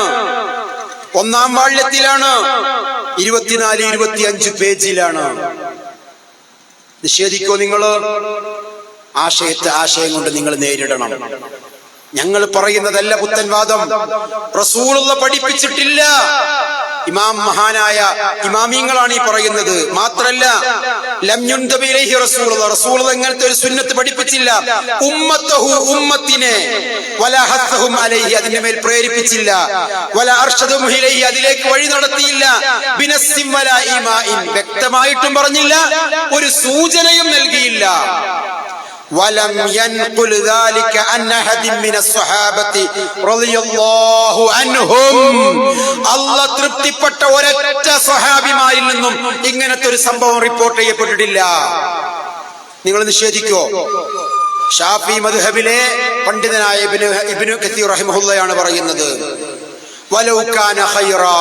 1-ാം വാള്യത്തിലാണ്, 24-25 പേജിലാണ്. നിഷേധിക്കോ നിങ്ങൾ? ആശയം കൊണ്ട് നിങ്ങൾ നേരിടണം. ഞങ്ങൾ പറയുന്നതല്ല പുത്തൻവാദം, റസൂലുള്ളാഹ് പഠിപ്പിച്ചിട്ടില്ല, ഇമാം മഹാനായ ഇമാമിങ്ങളാണ് ഈ പറയുന്നത്. മാത്രല്ല ലം യുൻദബി ഇലൈഹി റസൂലുള്ളാഹ്, റസൂലുള്ളാഹ് ഇങ്ങനത്തെ ഒരു സുന്നത്ത് പഠിപ്പിച്ചില്ല, ഉമ്മത്തഹു, ഉമ്മത്തിനെ, വലാ ഹസ്സഹും അലൈഹി, അതിന്റെ മേൽ പ്രേരിപ്പിച്ചില്ല, വലാ അർഷദും ഇലൈഹി, അതിലേക്ക് വഴി നടത്തിയില്ല, ബിനസ്സിൻ വലാ ഈമാഇൻ, വ്യക്തമായിട്ടും പറഞ്ഞില്ല, ഒരു സൂചനയും നൽകിയില്ല. വലം യൻഖുൽ ദാലിക അൻ അഹദിൻ മിനസ് സ്വഹാബത്തി റളിയല്ലാഹു അൻഹും, അല്ലാഹ് തൃപ്തിപ്പെട്ട ഒരൊറ്റ സ്വഹാബിമാരിൽ നിന്നും ഇങ്ങനത്തെ ഒരു സംഭവം റിപ്പോർട്ട് ചെയ്യപ്പെട്ടിട്ടില്ല. നിങ്ങൾ നിഷേധിക്കോ? ഷാഫി മദ്ഹബിലെ പണ്ഡിതനായ ഇബ്നു കസീർ റഹിമഹുള്ളയാണ് പറയുന്നത്, വലൗ കാന ഖൈറാ,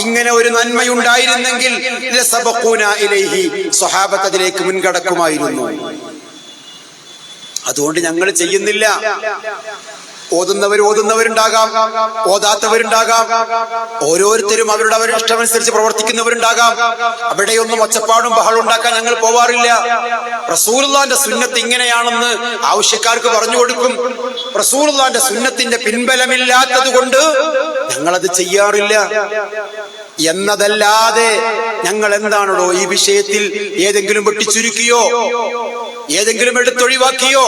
ഇങ്ങനെ ഒരു നന്മയുണ്ടായിരുന്നെങ്കിൽ ലസബഖൂന ഇലൈഹി, സ്വഹാബത്ത് അതിലേക്ക് മുൻകടക്കുമായിരുന്നു. അതുകൊണ്ട് ഞങ്ങൾ ചെയ്യുന്നില്ല. ഓതുന്നവരുണ്ടാകാം, ഓതാത്തവരുണ്ടാകാം, ഓരോരുത്തരും അവരുടെ ഇഷ്ടമനുസരിച്ച് പ്രവർത്തിക്കുന്നവരുണ്ടാകാം. അവിടെയൊന്നും ഒച്ചപ്പാടും ബഹളം ഉണ്ടാക്കാൻ ഞങ്ങൾ പോവാറില്ല. റസൂലുള്ളാഹിന്റെ സുന്നത്ത് ഇങ്ങനെയാണെന്ന് ആവശ്യക്കാർക്ക് പറഞ്ഞു കൊടുക്കും. റസൂലുള്ളാഹിന്റെ സുന്നത്തിന്റെ പിൻബലമില്ലാത്തത് കൊണ്ട് ഞങ്ങളത് ചെയ്യാറില്ല എന്നതല്ലാതെ ഞങ്ങൾ എന്താണോ ഈ വിഷയത്തിൽ ഏതെങ്കിലും വെട്ടിച്ചുരുക്കിയോ ഏതെങ്കിലും എടുത്തൊഴിവാക്കിയോ?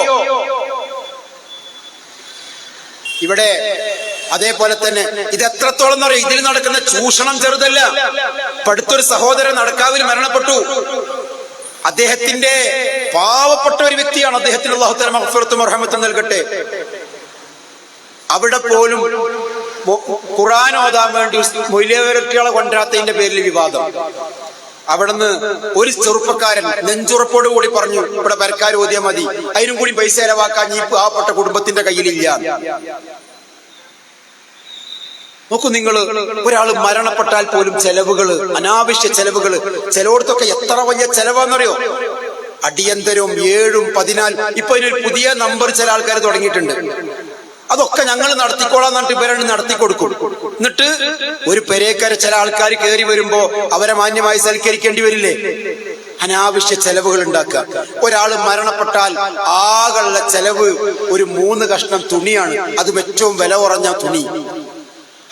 ഇവിടെ അതേപോലെ തന്നെ ഇത് എത്രത്തോളം എന്ന് പറയും, ഇതിൽ നടക്കുന്ന ചൂഷണം ചെറുതല്ല. അടുത്തൊരു സഹോദരൻ നടക്കാവിൽ മരണപ്പെട്ടു. അദ്ദേഹത്തിന്റെ പാവപ്പെട്ട ഒരു വ്യക്തിയാണ്, അദ്ദേഹത്തിന് അല്ലാഹു തആല മഗ്ഫിറത്തും റഹ്മത്തും നൽകട്ടെ. അവിടെ പോലും ഖുർആൻ ഓതാൻ വേണ്ടി മൊയ്ലിയവരൊക്കെയാളെ കൊണ്ടുവരാത്തതിന്റെ പേരിൽ വിവാദം. അവിടുന്ന് ഒരു ചെറുപ്പക്കാരൻ നെഞ്ചുറപ്പോട് കൂടി പറഞ്ഞു, ഇവിടെ പരക്കാർ ഓതിയാൽ മതി, അതിനും കൂടി പൈസ ചെലവാക്കാൻ ഈ പാവപ്പെട്ട കുടുംബത്തിന്റെ കയ്യിലില്ല. നോക്കൂ നിങ്ങൾ, ഒരാൾ മരണപ്പെട്ടാൽ പോലും ചെലവുകള്, അനാവശ്യ ചെലവുകള്, ചിലയിടത്തൊക്കെ എത്ര വലിയ ചെലവാന്നറിയോ? അടിയന്തരവും 7, 14, ഇപ്പൊ ഇതിനൊരു പുതിയ നമ്പർ ചില ആൾക്കാർ തുടങ്ങിയിട്ടുണ്ട്. അതൊക്കെ ഞങ്ങൾ നടത്തിക്കോളാൻ പറഞ്ഞിട്ട് ഇവരെ നടത്തി കൊടുക്കും. എന്നിട്ട് ഒരു പെരേക്കര ചില ആൾക്കാർ കയറി വരുമ്പോ അവരെ മാന്യമായി സൽക്കരിക്കേണ്ടി വരില്ലേ? അനാവശ്യ ചെലവുകൾ ഉണ്ടാക്കുക. ഒരാൾ മരണപ്പെട്ടാൽ ആകെയുള്ള ചെലവ് ഒരു 3 കഷ്ണം തുണിയാണ്, അതും ഏറ്റവും വില കുറഞ്ഞ തുണി.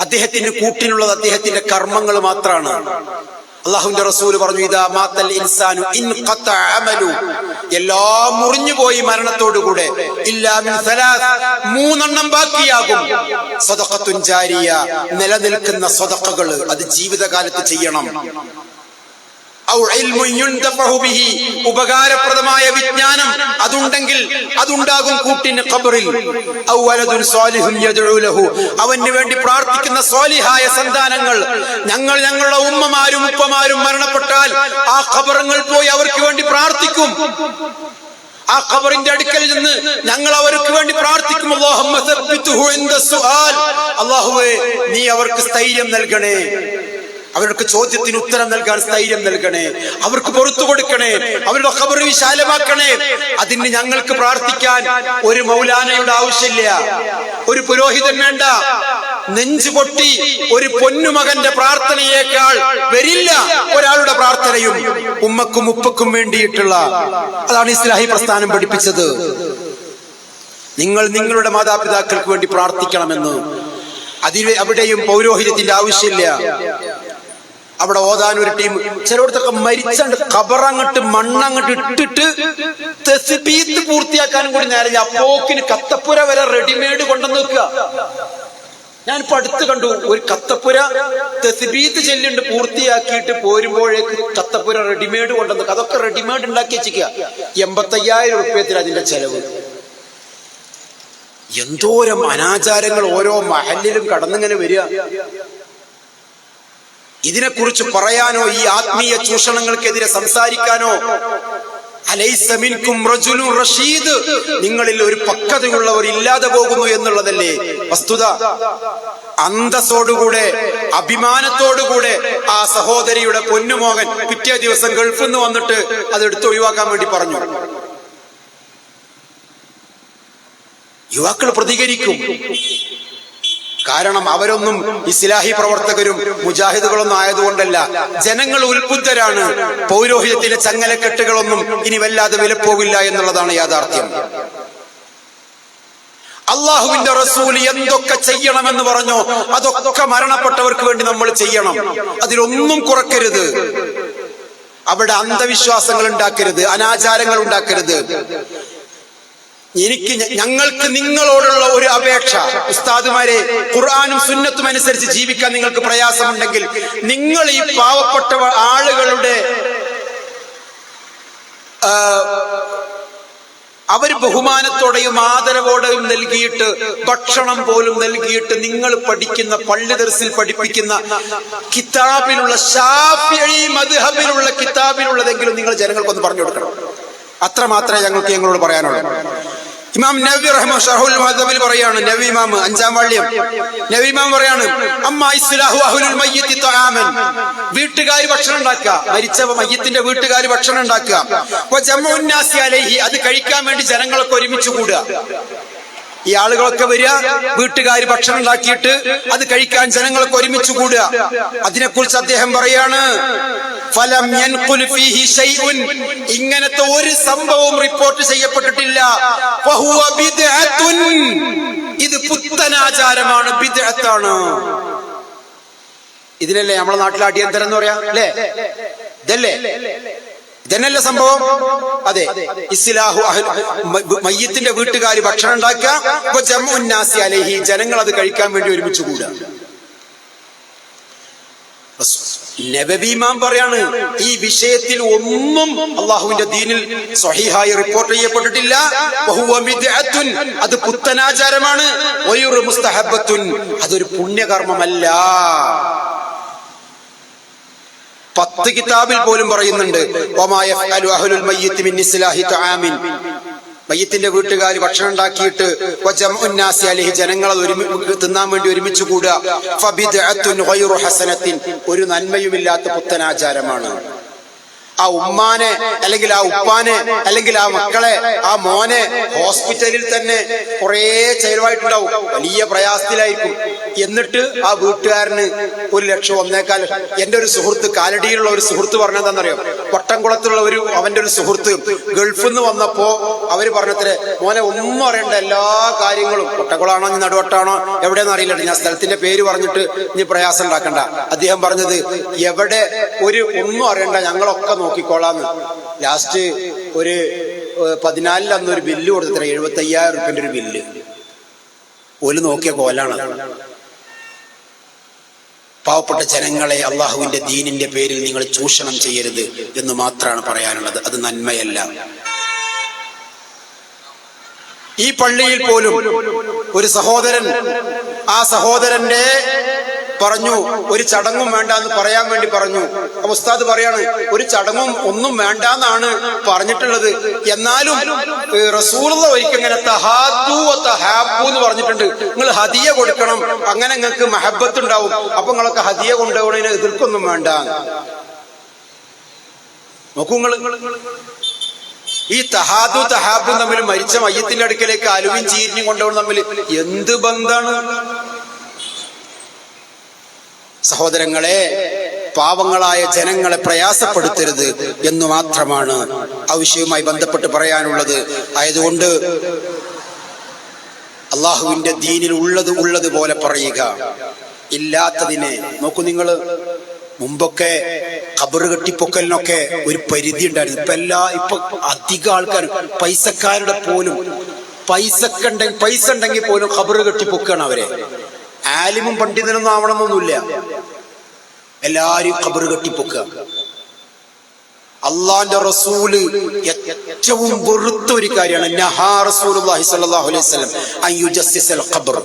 അദ്ദേഹത്തിന് കൂട്ടിനുള്ളത് അദ്ദേഹത്തിന്റെ കർമ്മങ്ങൾ മാത്രമാണ്. അല്ലാഹുവിന്റെ റസൂൽ പറഞ്ഞു, ഇദാ മാതൽ ഇൻസാനു ഇൻഖത അമലു, എല്ലാം മുറിഞ്ഞുപോയി മരണത്തോടുകൂടെ, ഇല്ലാ മിൻ സലാസ്, 3 ബാക്കിയാകും. സദഖത്തുൻ ജാരിയ, നിലനിൽക്കുന്ന സദഖകൾ, അത് ജീവിതകാലത്ത് ചെയ്യണം. ഔ ഇൽമുൻ യുൻതഫഉ ബിഹി, ഉപകാരപ്രദമായ വിജ്ഞാനം അതുണ്ടെങ്കിൽ അതുണ്ടാകും കൂട്ടിന് ഖബറിൽ. ഔ വലദുൻ സ്വാലിഹുൻ യദ്ഉ ലഹു, അവന് വേണ്ടി പ്രാർത്ഥിക്കുന്ന സ്വാലിഹായ സന്താനങ്ങൾ. ഞങ്ങളുടെ ഉമ്മമാരും ഉപ്പമാരും മരണപ്പെട്ടാൽ ആ ഖബറുകൾ പോയി അവർക്ക് വേണ്ടി പ്രാർത്ഥിക്കും. ആ ഖബറിന്റെ അടുക്കൽ നിന്ന് ഞങ്ങൾ അവർക്ക് വേണ്ടി പ്രാർത്ഥിക്കും. അല്ലാഹുമ്മ സബ്ബിത്ഹു ഇൻദ സുആൽ, അല്ലാഹുവേ നീ അവർക്ക് സ്ഥൈര്യം നൽകണേ. അവർക്ക് ചോദ്യത്തിന് ഉത്തരം നൽകാൻ സ്ഥൈര്യം നൽകണേ, അവർക്ക് പുറത്തു കൊടുക്കണേ, അവരുടെ ഖബർ വിശാലമാക്കണേ. അതിന് ഞങ്ങൾക്ക് പ്രാർത്ഥിക്കാൻ ഒരു മൗലാനയുടെ ആവശ്യമില്ല, ഒരു പുരോഹിതൻ വേണ്ട. നെഞ്ചുപൊട്ടി ഒരു പൊന്നുമകന്റെ പ്രാർത്ഥനയേക്കാൾ വരില്ല ഒരാളുടെ പ്രാർത്ഥനയും, ഉമ്മക്കും ഉപ്പക്കും വേണ്ടിയിട്ടുള്ള. അതാണ് ഇസ്ലാഹി പ്രസ്ഥാനം പഠിപ്പിച്ചത്. നിങ്ങൾ നിങ്ങളുടെ മാതാപിതാക്കൾക്ക് വേണ്ടി പ്രാർത്ഥിക്കണമെന്ന്. അവിടെയും പൗരോഹിത്യത്തിന്റെ ആവശ്യമില്ല. അവിടെ ഓതാൻ ഒരു ടീം, ചിലയിടത്തൊക്കെ മരിച്ചണ്ട് ഖബറങ്ങട്ട് മണ്ണങ്ങട്ട് ഇട്ടിട്ട് തസ്ബീഹ് പൂർത്തിയാക്കാനും കൂടി നേരം. അപ്പോക്കിന് കത്തപ്പുര വരെ റെഡിമെയ്ഡ് കൊണ്ടുവന്ന് വെക്കുക. ഞാനിപ്പോ അടുത്ത് കണ്ടു ഒരു കത്തപ്പുര തസ്ബീഹ് ചെല്ലുണ്ട്, പൂർത്തിയാക്കിയിട്ട് പോരുമ്പോഴേക്ക് കത്തപ്പുര റെഡിമെയ്ഡ് കൊണ്ടുവന്ന്. അതൊക്കെ റെഡിമെയ്ഡ് ഉണ്ടാക്കി വെച്ചിരിക്കുക. 85,000 രൂപത്തിൽ അതിന്റെ ചെലവ്. എന്തോരം അനാചാരങ്ങൾ ഓരോ മഹല്ലിലും കടന്നിങ്ങനെ വരിക. ഇതിനെക്കുറിച്ച് പറയാനോ ഈ ആത്മീയ ചൂഷണങ്ങൾക്കെതിരെ സംസാരിക്കാനോ അലൈസ മിൻകും റജുലുൻ റഷീദ്, നിങ്ങളിൽ ഒരു പക്വതയുള്ളവർ ഇല്ലാതെ പോകുന്നു എന്നുള്ളതല്ലേ വസ്തുത. അന്തസ്സോടുകൂടെ അഭിമാനത്തോടുകൂടെ ആ സഹോദരിയുടെ പൊന്നുമോഹൻ പിറ്റേ ദിവസം ഗൾഫിൽ നിന്ന് വന്നിട്ട് അതെടുത്ത് ഒഴിവാക്കാൻ വേണ്ടി പറഞ്ഞു. യുവാക്കൾ പ്രതികരിക്കും. കാരണം അവരൊന്നും ഇസ്ലാഹി പ്രവർത്തകരും മുജാഹിദുകളൊന്നും ആയതുകൊണ്ടല്ല. ജനങ്ങൾ ഉത്ബുദ്ധരാണ്. പൗരോഹിത്യത്തിന്റെ ചങ്ങലക്കെട്ടുകളൊന്നും ഇനി വല്ലാതെ വിലപ്പോകില്ല എന്നുള്ളതാണ് യാഥാർത്ഥ്യം. അള്ളാഹുവിന്റെ റസൂൽ എന്തൊക്കെ ചെയ്യണമെന്ന് പറഞ്ഞോ അതൊക്കെ മരണപ്പെട്ടവർക്ക് വേണ്ടി നമ്മൾ ചെയ്യണം. അതിലൊന്നും കുറക്കരുത്. അവിടെ അന്ധവിശ്വാസങ്ങൾ ഉണ്ടാക്കരുത്, അനാചാരങ്ങൾ ഉണ്ടാക്കരുത്. ഞങ്ങൾക്ക് നിങ്ങളോടുള്ള ഒരു അപേക്ഷ, ഉസ്താദുമാരെ, ഖുർആനും സുന്നത്തും അനുസരിച്ച് ജീവിക്കാൻ നിങ്ങൾക്ക് പ്രയാസമുണ്ടെങ്കിൽ നിങ്ങൾ ഈ പാവപ്പെട്ട ആളുകളുടെ അവർ ബഹുമാനത്തോടെയും ആദരവോടെയും നൽകിയിട്ട് ഭക്ഷണം പോലും നൽകിയിട്ട് നിങ്ങൾ പഠിക്കുന്ന പള്ളി ദർസിൽ പഠിപ്പിക്കുന്ന കിതാബിലുള്ള ശാഫിഈ മദ്ഹബിലുള്ള കിതാബിലുള്ളതെങ്കിലും നിങ്ങൾ ജനങ്ങൾക്കൊന്ന് പറഞ്ഞു കൊടുക്കണം. അത്ര മാത്രമേ ഞങ്ങൾക്ക് ഞങ്ങളോട് പറയാനുള്ളൂ. ഇമാം നവവി റഹിമഹു ശർഹുൽ മുഹദ്ദബിൽ പറയാണ്, നവവി ഇമാം 5-ാം വാള്യം നവവി ഇമാം പറയാണ്, അമ്മാ ഇസ്ലാഹു അഹ്ലുൽ മയ്യിത്തി തആമൻ, വീട്ടുകാർ ഭക്ഷണം ഉണ്ടാക്കുക, മരിച്ച മയ്യത്തിന്റെ വീട്ടുകാർ ഭക്ഷണം ഉണ്ടാക്കുക, വജമുൻ നാസി അലൈഹി, അത് കഴിക്കാൻ വേണ്ടി ജനങ്ങളൊക്കെ ഒരുമിച്ച് കൂടുക. ഈ ആളുകളൊക്കെ വരിക, വീട്ടുകാർ ഭക്ഷണം ഉണ്ടാക്കിയിട്ട് അത് കഴിക്കാൻ ജനങ്ങളൊക്കെ ഒരുമിച്ച് കൂടുക. അതിനെക്കുറിച്ച് അദ്ദേഹം പറയാണ്, ഫലം യൻഖുൽ ഫീഹി ശൈഉൻ, ഇങ്ങനത്തെ ഒരു സംഭവവും റിപ്പോർട്ട് ചെയ്യപ്പെട്ടിട്ടില്ല. ഫഹുവ ബിദ്അത്തുൻ, ഇത് പുത്തനാചാരമാണ്, ബിദ്അത്താണ്. ഇതിനല്ലേ നമ്മളെ നാട്ടിൽ അടിയന്തരം എന്ന് പറയാ, അല്ലേ? ഇതല്ലേ ഇതന്നല്ലേ സംഭവം? അതെ. ഇസ്ലാഹു മയ്യത്തിന്റെ വീട്ടുകാർ ഭക്ഷണം ഉണ്ടാക്കുക, ജമുൻ നാസി അലൈഹി, ജനങ്ങൾ അത് കഴിക്കാൻ വേണ്ടി ഒരുമിച്ച് കൂടുക. നബവി ഇമാം പറയാണ്, ഈ വിഷയത്തിൽ ഒന്നും അള്ളാഹുവിന്റെ ദീനിൽ സ്വഹീഹായി റിപ്പോർട്ട് ചെയ്യപ്പെട്ടിട്ടില്ല. വഹുവ ബിദ്അത്തുൻ, അത് പുത്തനാചാരമാണ്. വയുർ മുസ്തഹബ്ബത്തുൻ, അതൊരു പുണ്യകർമ്മമല്ല. 10 കിതാബിൽ പോലും പറയുന്നുണ്ട്, വമാ യഫ്അലു അഹ്ലുൽ മയ്യിത്ത് മിൻ ഇസ്ലാഹി തആമിൻ, മയ്യത്തിന്റെ വീട്ടുകാർ ഭക്ഷണം ഉണ്ടാക്കിയിട്ട് വജമുൻ നാസി അലൈഹി, ജനങ്ങൾ അത് തിന്നാൻ വേണ്ടി ഒരുമിച്ച് കൂടുക. ഫബിദ്അത്തുൻ ഗൈറു ഹസനത്തിൻ, ഒരു നന്മയുമില്ലാത്ത പുത്തനാചാരമാണ്. ആ ഉമ്മാനെ അല്ലെങ്കിൽ ആ ഉപ്പാനെ അല്ലെങ്കിൽ ആ മക്കളെ ആ മോനെ ഹോസ്പിറ്റലിൽ തന്നെ കുറേ ചെലവായിട്ടുണ്ടാവും, വലിയ പ്രയാസത്തിലായിരിക്കും. എന്നിട്ട് ആ വീട്ടുകാരന് 1 ലക്ഷം 1.25 ലക്ഷം. എന്റെ ഒരു സുഹൃത്ത്, കാലടിയിലുള്ള ഒരു സുഹൃത്ത് പറഞ്ഞതെന്നറിയോ, വട്ടംകുളത്തുള്ള അവന്റെ ഒരു സുഹൃത്ത് ഗൾഫിൽ നിന്ന് വന്നപ്പോ അവര് പറഞ്ഞത്രേ, മോനെ ഒന്നും അറിയണ്ട, എല്ലാ കാര്യങ്ങളും, വട്ടംകുളമാണോ നടുവട്ടാണോ എവിടെയെന്ന് അറിയില്ല, ഞാൻ സ്ഥലത്തിന്റെ പേര് പറഞ്ഞിട്ട് ഇനി പ്രയാസം ഉണ്ടാക്കണ്ട. അദ്ദേഹം പറഞ്ഞത്, എവിടെ ഒന്നും അറിയണ്ട, ഞങ്ങളൊക്കെ നോക്കിക്കോളാന്ന്. ലാസ്റ്റ് ഒരു 14 അന്നൊരു ബില്ല് കൊടുത്തത്ര, 75,000 രൂപന്റെ ഒരു ബില്ല്. ഓല് നോക്കിയ കോലാണ്. പാവപ്പെട്ട ജനങ്ങളെ അള്ളാഹുവിന്റെ ദീനിന്റെ പേരിൽ നിങ്ങൾ ചൂഷണം ചെയ്യരുത് എന്ന് മാത്രമാണ് പറയാനുള്ളത്. അത് നന്മയല്ല. ഈ പള്ളിയിൽ പോലും ഒരു സഹോദരൻ, ആ സഹോദരന്റെ പറഞ്ഞു ഒരു ചടങ്ങും വേണ്ട എന്ന് പറയാൻ വേണ്ടി പറഞ്ഞു. അപ്പൊ ഉസ്താദ് പറയാണ് ഒരു ചടങ്ങും ഒന്നും വേണ്ടാന്നാണ് പറഞ്ഞിട്ടുള്ളത്, എന്നാലും റസൂലുള്ള ഒരിക്കൽ ഇങ്ങനെ തഹാദു തഹാബു എന്ന് പറഞ്ഞിട്ടുണ്ട്, നിങ്ങൾ ഹദിയ കൊടുക്കണം, അങ്ങനെ നിങ്ങൾക്ക് മഹബത്ത് ഉണ്ടാവും, അപ്പൊ നിങ്ങളൊക്കെ ഹദിയ കൊണ്ടുപോകണതിന് എതിർക്കൊന്നും വേണ്ട. നോക്കൂ നിങ്ങൾ, ഈ തഹാദു തഹാബും തമ്മിൽ, മരിച്ച മയ്യത്തിന്റെ അടുക്കലേക്ക് അലുവിൻ ചീരിനും കൊണ്ടുപോകുന്ന തമ്മിൽ എന്ത് ബന്ധാണ്? സഹോദരങ്ങളെ, പാവങ്ങളായ ജനങ്ങളെ പ്രയാസപ്പെടുത്തരുത് എന്നു മാത്രമാണ് ആ വിഷയവുമായി ബന്ധപ്പെട്ട് പറയാനുള്ളത്. ആയതുകൊണ്ട് അള്ളാഹുവിന്റെ ദീനിൽ ഉള്ളതുപോലെ പറയുക, ഇല്ലാത്തതിനെ നോക്കൂ നിങ്ങൾ. മുമ്പൊക്കെ ഖബർ കെട്ടിപ്പൊക്കലിനൊക്കെ ഒരു പരിധി ഉണ്ടായിരുന്നു. ഇപ്പൊ അധികം ആൾക്കാരും പൈസക്കാരുടെ പോലും പൈസ ഉണ്ടെങ്കിൽ പോലും ഖബർ കെട്ടിപ്പൊക്കാണ് അവരെ. ആലിമും പണ്ഡിതനൊന്നും ആവണമെന്നൊന്നുമില്ല, എല്ലാരും ഖബർ കെട്ടിപ്പൊക്കുക. അള്ളാന്റെ റസൂല് ഏറ്റവും വെറുത്ത ഒരു കാര്യമാണ് നഹാ റസൂലുള്ളാഹി സ്വല്ലല്ലാഹു അലൈഹി വസല്ലം അൻ യുജസ്സിസൽ ഖബർ.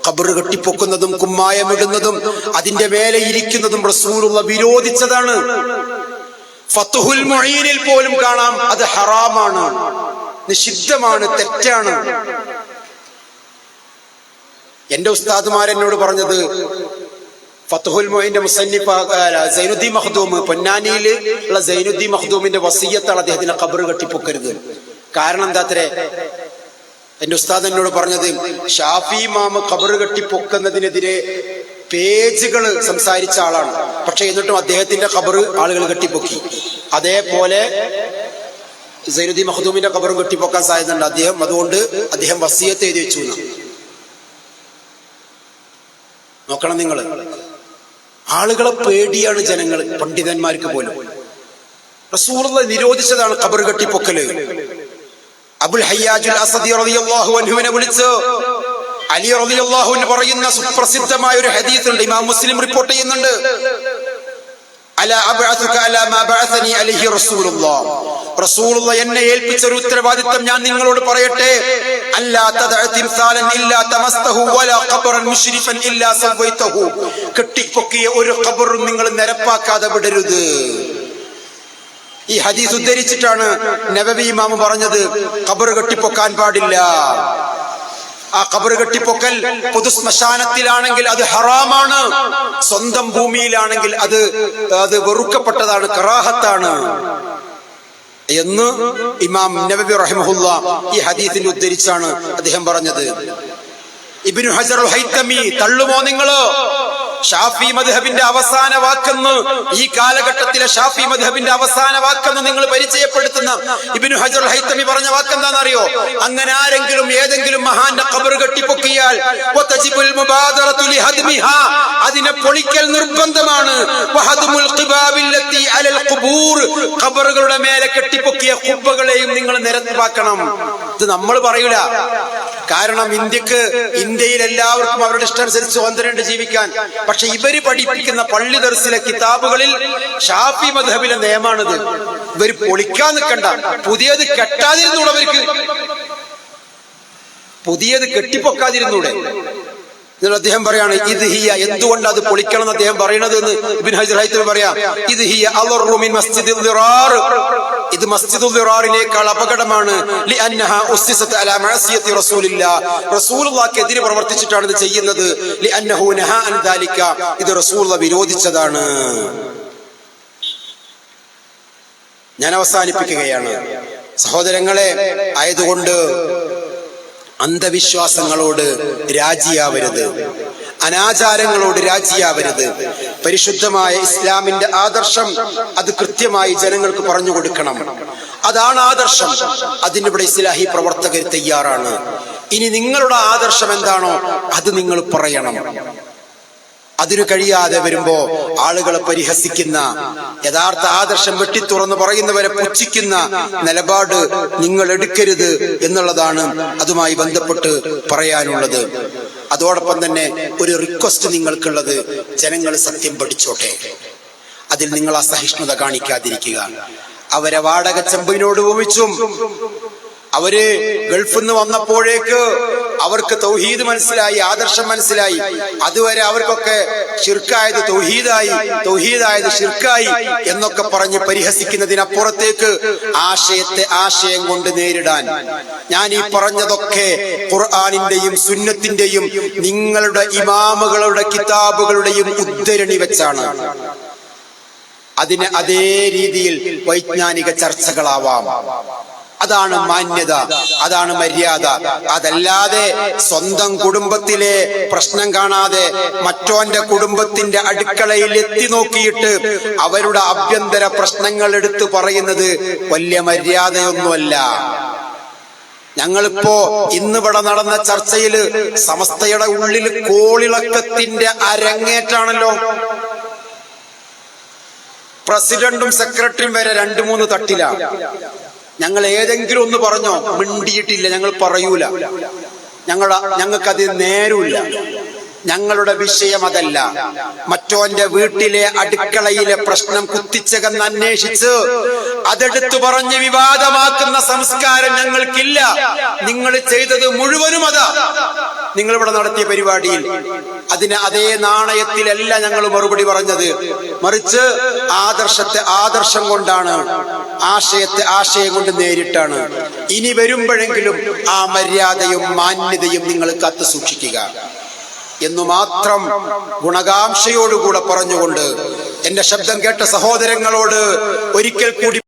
ഖബർ കെട്ടിപ്പൊക്കുന്നതും കുമ്മായമിടുന്നതും അതിന്റെ മേലെ ഇരിക്കുന്നതും റസൂലുള്ള വിരോധിച്ചതാണ്. ഫത്ഹുൽ മുഈനിൽ പോലും കാണാം അത് ഹറാമാണ്, നിഷിദ്ധമാണ്, തെറ്റാണ്. എന്റെ ഉസ്താദുമാരെന്നോട് പറഞ്ഞത്, ഫത്ഹുൽ മുഈന്റെ മുസന്നിഫ് സൈനുദ്ദീൻ മഖ്ദൂം, പൊന്നാനിയിൽ ഉള്ള സൈനുദ്ദീൻ മഖ്ദൂമിന്റെ വസിയ്യത്താണ് അദ്ദേഹത്തിന് ഖബർ കെട്ടിപ്പൊക്കരുത്. കാരണം എന്താത്രേ? എന്റെ ഉസ്താദ് എന്നോട് പറഞ്ഞത്, ഷാഫി ഇമാം ഖബർ കെട്ടിപ്പൊക്കുന്നതിനെതിരെ പേജുകൾ സംസാരിച്ച ആളാണ്, പക്ഷെ എന്നിട്ടും അദ്ദേഹത്തിന്റെ ഖബർ ആളുകൾ കെട്ടിപ്പൊക്കി. അതേപോലെ സൈനുദ്ദീൻ മഖ്ദൂമിന്റെ ഖബറും കെട്ടിപ്പൊക്കാൻ സാധ്യതയുണ്ട്. അതുകൊണ്ട് അദ്ദേഹം വസിയ്യത്ത് എഴുതി വെച്ചു. നോക്കണം നിങ്ങൾ, ആളുകളെ പേടിയാണ് ജനങ്ങൾ, പണ്ഡിതന്മാർക്ക് പോലും. റസൂലുള്ളാഹി നിരോധിച്ചതാണ് ഖബർ കെട്ടിപ്പൊക്കല്. അബുൽ ഹയ്യാജുൽ അസദി റളിയല്ലാഹു അൻഹുവിനെ വിളിച്ച് അലി റളിയല്ലാഹു അൻഹു പറയുന്ന സുപ്രസിദ്ധമായ ഒരു ഹദീസ് ഉണ്ട്, ഇമാം മുസ്ലിം റിപ്പോർട്ട് ചെയ്യുന്നുണ്ട്. അലാ അബ്അസുക അലാ മാ ബഅസനി അലൈഹി റസൂലുള്ളാഹ്, റസൂലുള്ളാഹി എന്നെ ഏൽപ്പിച്ച ഒരു ഉത്തരവാദിത്തം ഞാൻ നിങ്ങളോട് പറയട്ടെ. അല്ലാ തദഅ തിംസാലൻ ഇല്ലാ തമസ്തഹു വലാ ഖബറൻ മുശ്രിഫൻ ഇല്ലാ സവൈതഹു, കെട്ടിപ്പൊക്കിയ ഒരു ഖബറും നിങ്ങൾ നിരപ്പാക്കാതെ വിടരുത്. ഈ ഹദീസ് ഉദ്ധരിച്ചിട്ടാണ് നബവി ഇമാം പറഞ്ഞത് ഖബർ കെട്ടിപ്പൊക്കാൻ പാടില്ല. ആ ഖബർ കെട്ടിപ്പൊക്കൽ പൊതു ശ്മശാനത്തിലാണെങ്കിൽ അത് ഹറാമാണ്, സ്വന്തം ഭൂമിയിലാണെങ്കിൽ അത് വെറുക്കപ്പെട്ടതാണ്, കറാഹത്താണ് എന്ന് ഇമാം നബവി റഹിമഹുല്ലാഹ് ഈ ഹദീസിനെ ഉദ്ധരിച്ചാണ് അദ്ദേഹം പറഞ്ഞത്. ഇബ്നു ഹജർ അൽ ഹൈതമി, തള്ളുമോ നിങ്ങള്? ഷാഫി മദ്ഹബിന്റെ അവസാന വാക്കെന്ന്, ഈ കാലഘട്ടത്തിലെ ഷാഫി മദ്ഹബിന്റെ അവസാന വാക്കെന്ന് നിങ്ങൾ പരിചയപ്പെടുത്തുന്ന ഇബ്നു ഹജർ അൽ ഹൈതമി പറഞ്ഞ വാക്കെന്താണെന്നറിയോ? അങ്ങനെ ആരെങ്കിലും ഏതെങ്കിലും മഹാന്റെ ഖബർ കെട്ടിപ്പൊക്കിയാൽ വതജിബുൽ മുബാദറതു ലിഹദ്മിഹാ, അതിനെ പൊളിക്കൽ നിർബന്ധമാണ്. വഹദ്മുൽ ഖിബാബില്ലതി അലൽ ഖുബൂർ, ഖബറുകളുടെ മേലെ കെട്ടിപ്പൊക്കിയ ഖുബ്ബകളെയും നിങ്ങൾ നിരപ്പാക്കണം. ഇത് നമ്മൾ പറയൂല, കാരണം ഇന്ത്യയിൽ എല്ലാവർക്കും അവരുടെ ഇഷ്ടമനുസരിച്ച് സ്വാതന്ത്ര്യമുണ്ട് ജീവിക്കാൻ. പക്ഷെ ഇവര് പഠിപ്പിക്കുന്ന പള്ളി ദർസിലെ കിതാബുകളിൽ ഷാഫി മദ്ഹബിലെ നിയമാണിത്. ഇവര് പൊളിക്കാൻ നിൽക്കണ്ട, പുതിയത് കെട്ടാതിരുന്നൂടെ, അവർക്ക് പുതിയത് കെട്ടിപ്പൊക്കാതിരുന്നൂടെ? അദ്ദേഹം പറയാണ് ഇത് ഹിയ, എന്തുകൊണ്ട് അത് പൊളിക്കണം എന്ന് അദ്ദേഹം പറയണത് എന്ന് ഇബ്നു ഹജർ ഹൈതമി പറയാം. ഇത് ഹിയ അളറു മിൻ മസ്ജിദിൽ ദിറാർ, ഇത് മസ്ജിദുൽ ദിറാറിനേക്കാൾ അപകടമാണ്. ലിഅന്നഹാ ഉസ്സിസത് അലാ മഅസിയത്തി റസൂലില്ലാഹ്, റസൂലുള്ളാഹിക്കെതിരെ പ്രവർത്തിച്ചിട്ടാണ് ഇത് ചെയ്യുന്നത്. ലിഅന്നഹു നഹാ അൻ ദാലിക, ഇത് റസൂലുള്ളാഹി വിരോധിച്ചതാണ്. ഞാൻ അവസാനിപ്പിക്കുകയാണ് സഹോദരങ്ങളെ. ആയതുകൊണ്ട് അന്ധവിശ്വാസങ്ങളോട് രാജിയാവരുത്, അനാചാരങ്ങളോട് രാജിയാവരുത്. പരിശുദ്ധമായ ഇസ്ലാമിന്റെ ആദർശം അത് കൃത്യമായി ജനങ്ങൾക്ക് പറഞ്ഞു കൊടുക്കണം. അതാണ് ആദർശം. അതിനിവിടെ ഇസ്ലാഹി പ്രവർത്തകർ തയ്യാറാണ്. ഇനി നിങ്ങളുടെ ആദർശം എന്താണോ അത് നിങ്ങൾ പറയണം. അതിനു കഴിയാതെ വരുമ്പോ ആളുകളെ പരിഹസിക്കുന്ന, യഥാർത്ഥ ആദർശം വെട്ടിത്തുറന്ന് പറയുന്നവരെ പുച്ഛിക്കുന്ന നിലപാട് നിങ്ങൾ എടുക്കരുത് എന്നുള്ളതാണ് അതുമായി ബന്ധപ്പെട്ട് പറയാനുള്ളത്. അതോടൊപ്പം തന്നെ ഒരു റിക്വസ്റ്റ് നിങ്ങൾക്കുള്ളത്, ജനങ്ങൾ സത്യം പഠിച്ചോട്ടെ, അതിൽ നിങ്ങൾ അസഹിഷ്ണുത കാണിക്കാതിരിക്കുക. അവരെ വാടക ചെമ്പിനോട് ഉപമിച്ചും അവര് ഗൾഫിൽ നിന്ന് വന്നപ്പോഴേക്ക് അവർക്ക് തൗഹീദ് മനസ്സിലായി, ആദർശം മനസ്സിലായി. അതുവരെ അവർക്കൊക്കെ ശിർക്കായത് തൗഹീദായി, തൗഹീദായത് ശിർക്കായി എന്നൊക്കെ പറഞ്ഞ് പരിഹസിക്കുന്നതിനപ്പുറത്തേക്ക് ആശയത്തെ ആശയം കൊണ്ട് നേരിടാൻ ഞാൻ ഈ പറഞ്ഞതൊക്കെ ഖുർആനിന്റെയും സുന്നത്തിന്റെയും നിങ്ങളുടെ ഇമാമുകളുടെ കിതാബുകളുടെയും ഉദ്ധരണി വെച്ചാണ്. അതിന് അതേ രീതിയിൽ വൈജ്ഞാനിക ചർച്ചകളാവാം. അതാണ് മാന്യത, അതാണ് മര്യാദ. അതല്ലാതെ സ്വന്തം കുടുംബത്തിലെ പ്രശ്നം കാണാതെ മറ്റോന്റെ കുടുംബത്തിന്റെ അടുക്കളയിൽ എത്തി നോക്കിയിട്ട് അവരുടെ ആഭ്യന്തര പ്രശ്നങ്ങൾ എടുത്തു പറയുന്നത് വലിയ മര്യാദയൊന്നുമല്ല. ഞങ്ങളിപ്പോ ഇന്നിവിടെ നടന്ന ചർച്ചയില് സമസ്തയുടെ ഉള്ളിൽ കോളിളക്കത്തിന്റെ അരങ്ങേറ്റാണല്ലോ. പ്രസിഡന്റും സെക്രട്ടറിയും വരെ 2-3 തട്ടിലാണ്. ഞങ്ങൾ ഏതെങ്കിലും ഒന്ന് പറഞ്ഞോ? മിണ്ടിയിട്ടില്ല. ഞങ്ങൾ പറയൂല. ഞങ്ങൾക്കത് നേരമില്ല. ഞങ്ങളുടെ വിഷയം അതല്ല. മറ്റോന്റെ വീട്ടിലെ അടുക്കളയിലെ പ്രശ്നം കുത്തിച്ചകന്ന് അന്വേഷിച്ച് അതെടുത്തു പറഞ്ഞ് വിവാദമാക്കുന്ന സംസ്കാരം ഞങ്ങൾക്കില്ല. നിങ്ങൾ ചെയ്തത് മുഴുവനും അതാ. നിങ്ങളിവിടെ നടത്തിയ പരിപാടിയിൽ അതിന് അതേ നാണയത്തിലല്ല ഞങ്ങൾ മറുപടി പറഞ്ഞത്. മറിച്ച് ആദർശത്തെ ആദർശം കൊണ്ടാണ്, ആശയത്തെ ആശയം കൊണ്ട് നേരിട്ടാണ്. ഇനി വരുമ്പോഴെങ്കിലും ആ മര്യാദയും മാന്യതയും നിങ്ങൾ കാത്തു സൂക്ഷിക്കുക എന്നു മാത്രം ഗുണകാംക്ഷയോടുകൂടെ പറഞ്ഞുകൊണ്ട് എന്റെ ശബ്ദം കേട്ട സഹോദരങ്ങളോട് ഒരിക്കൽ കൂടി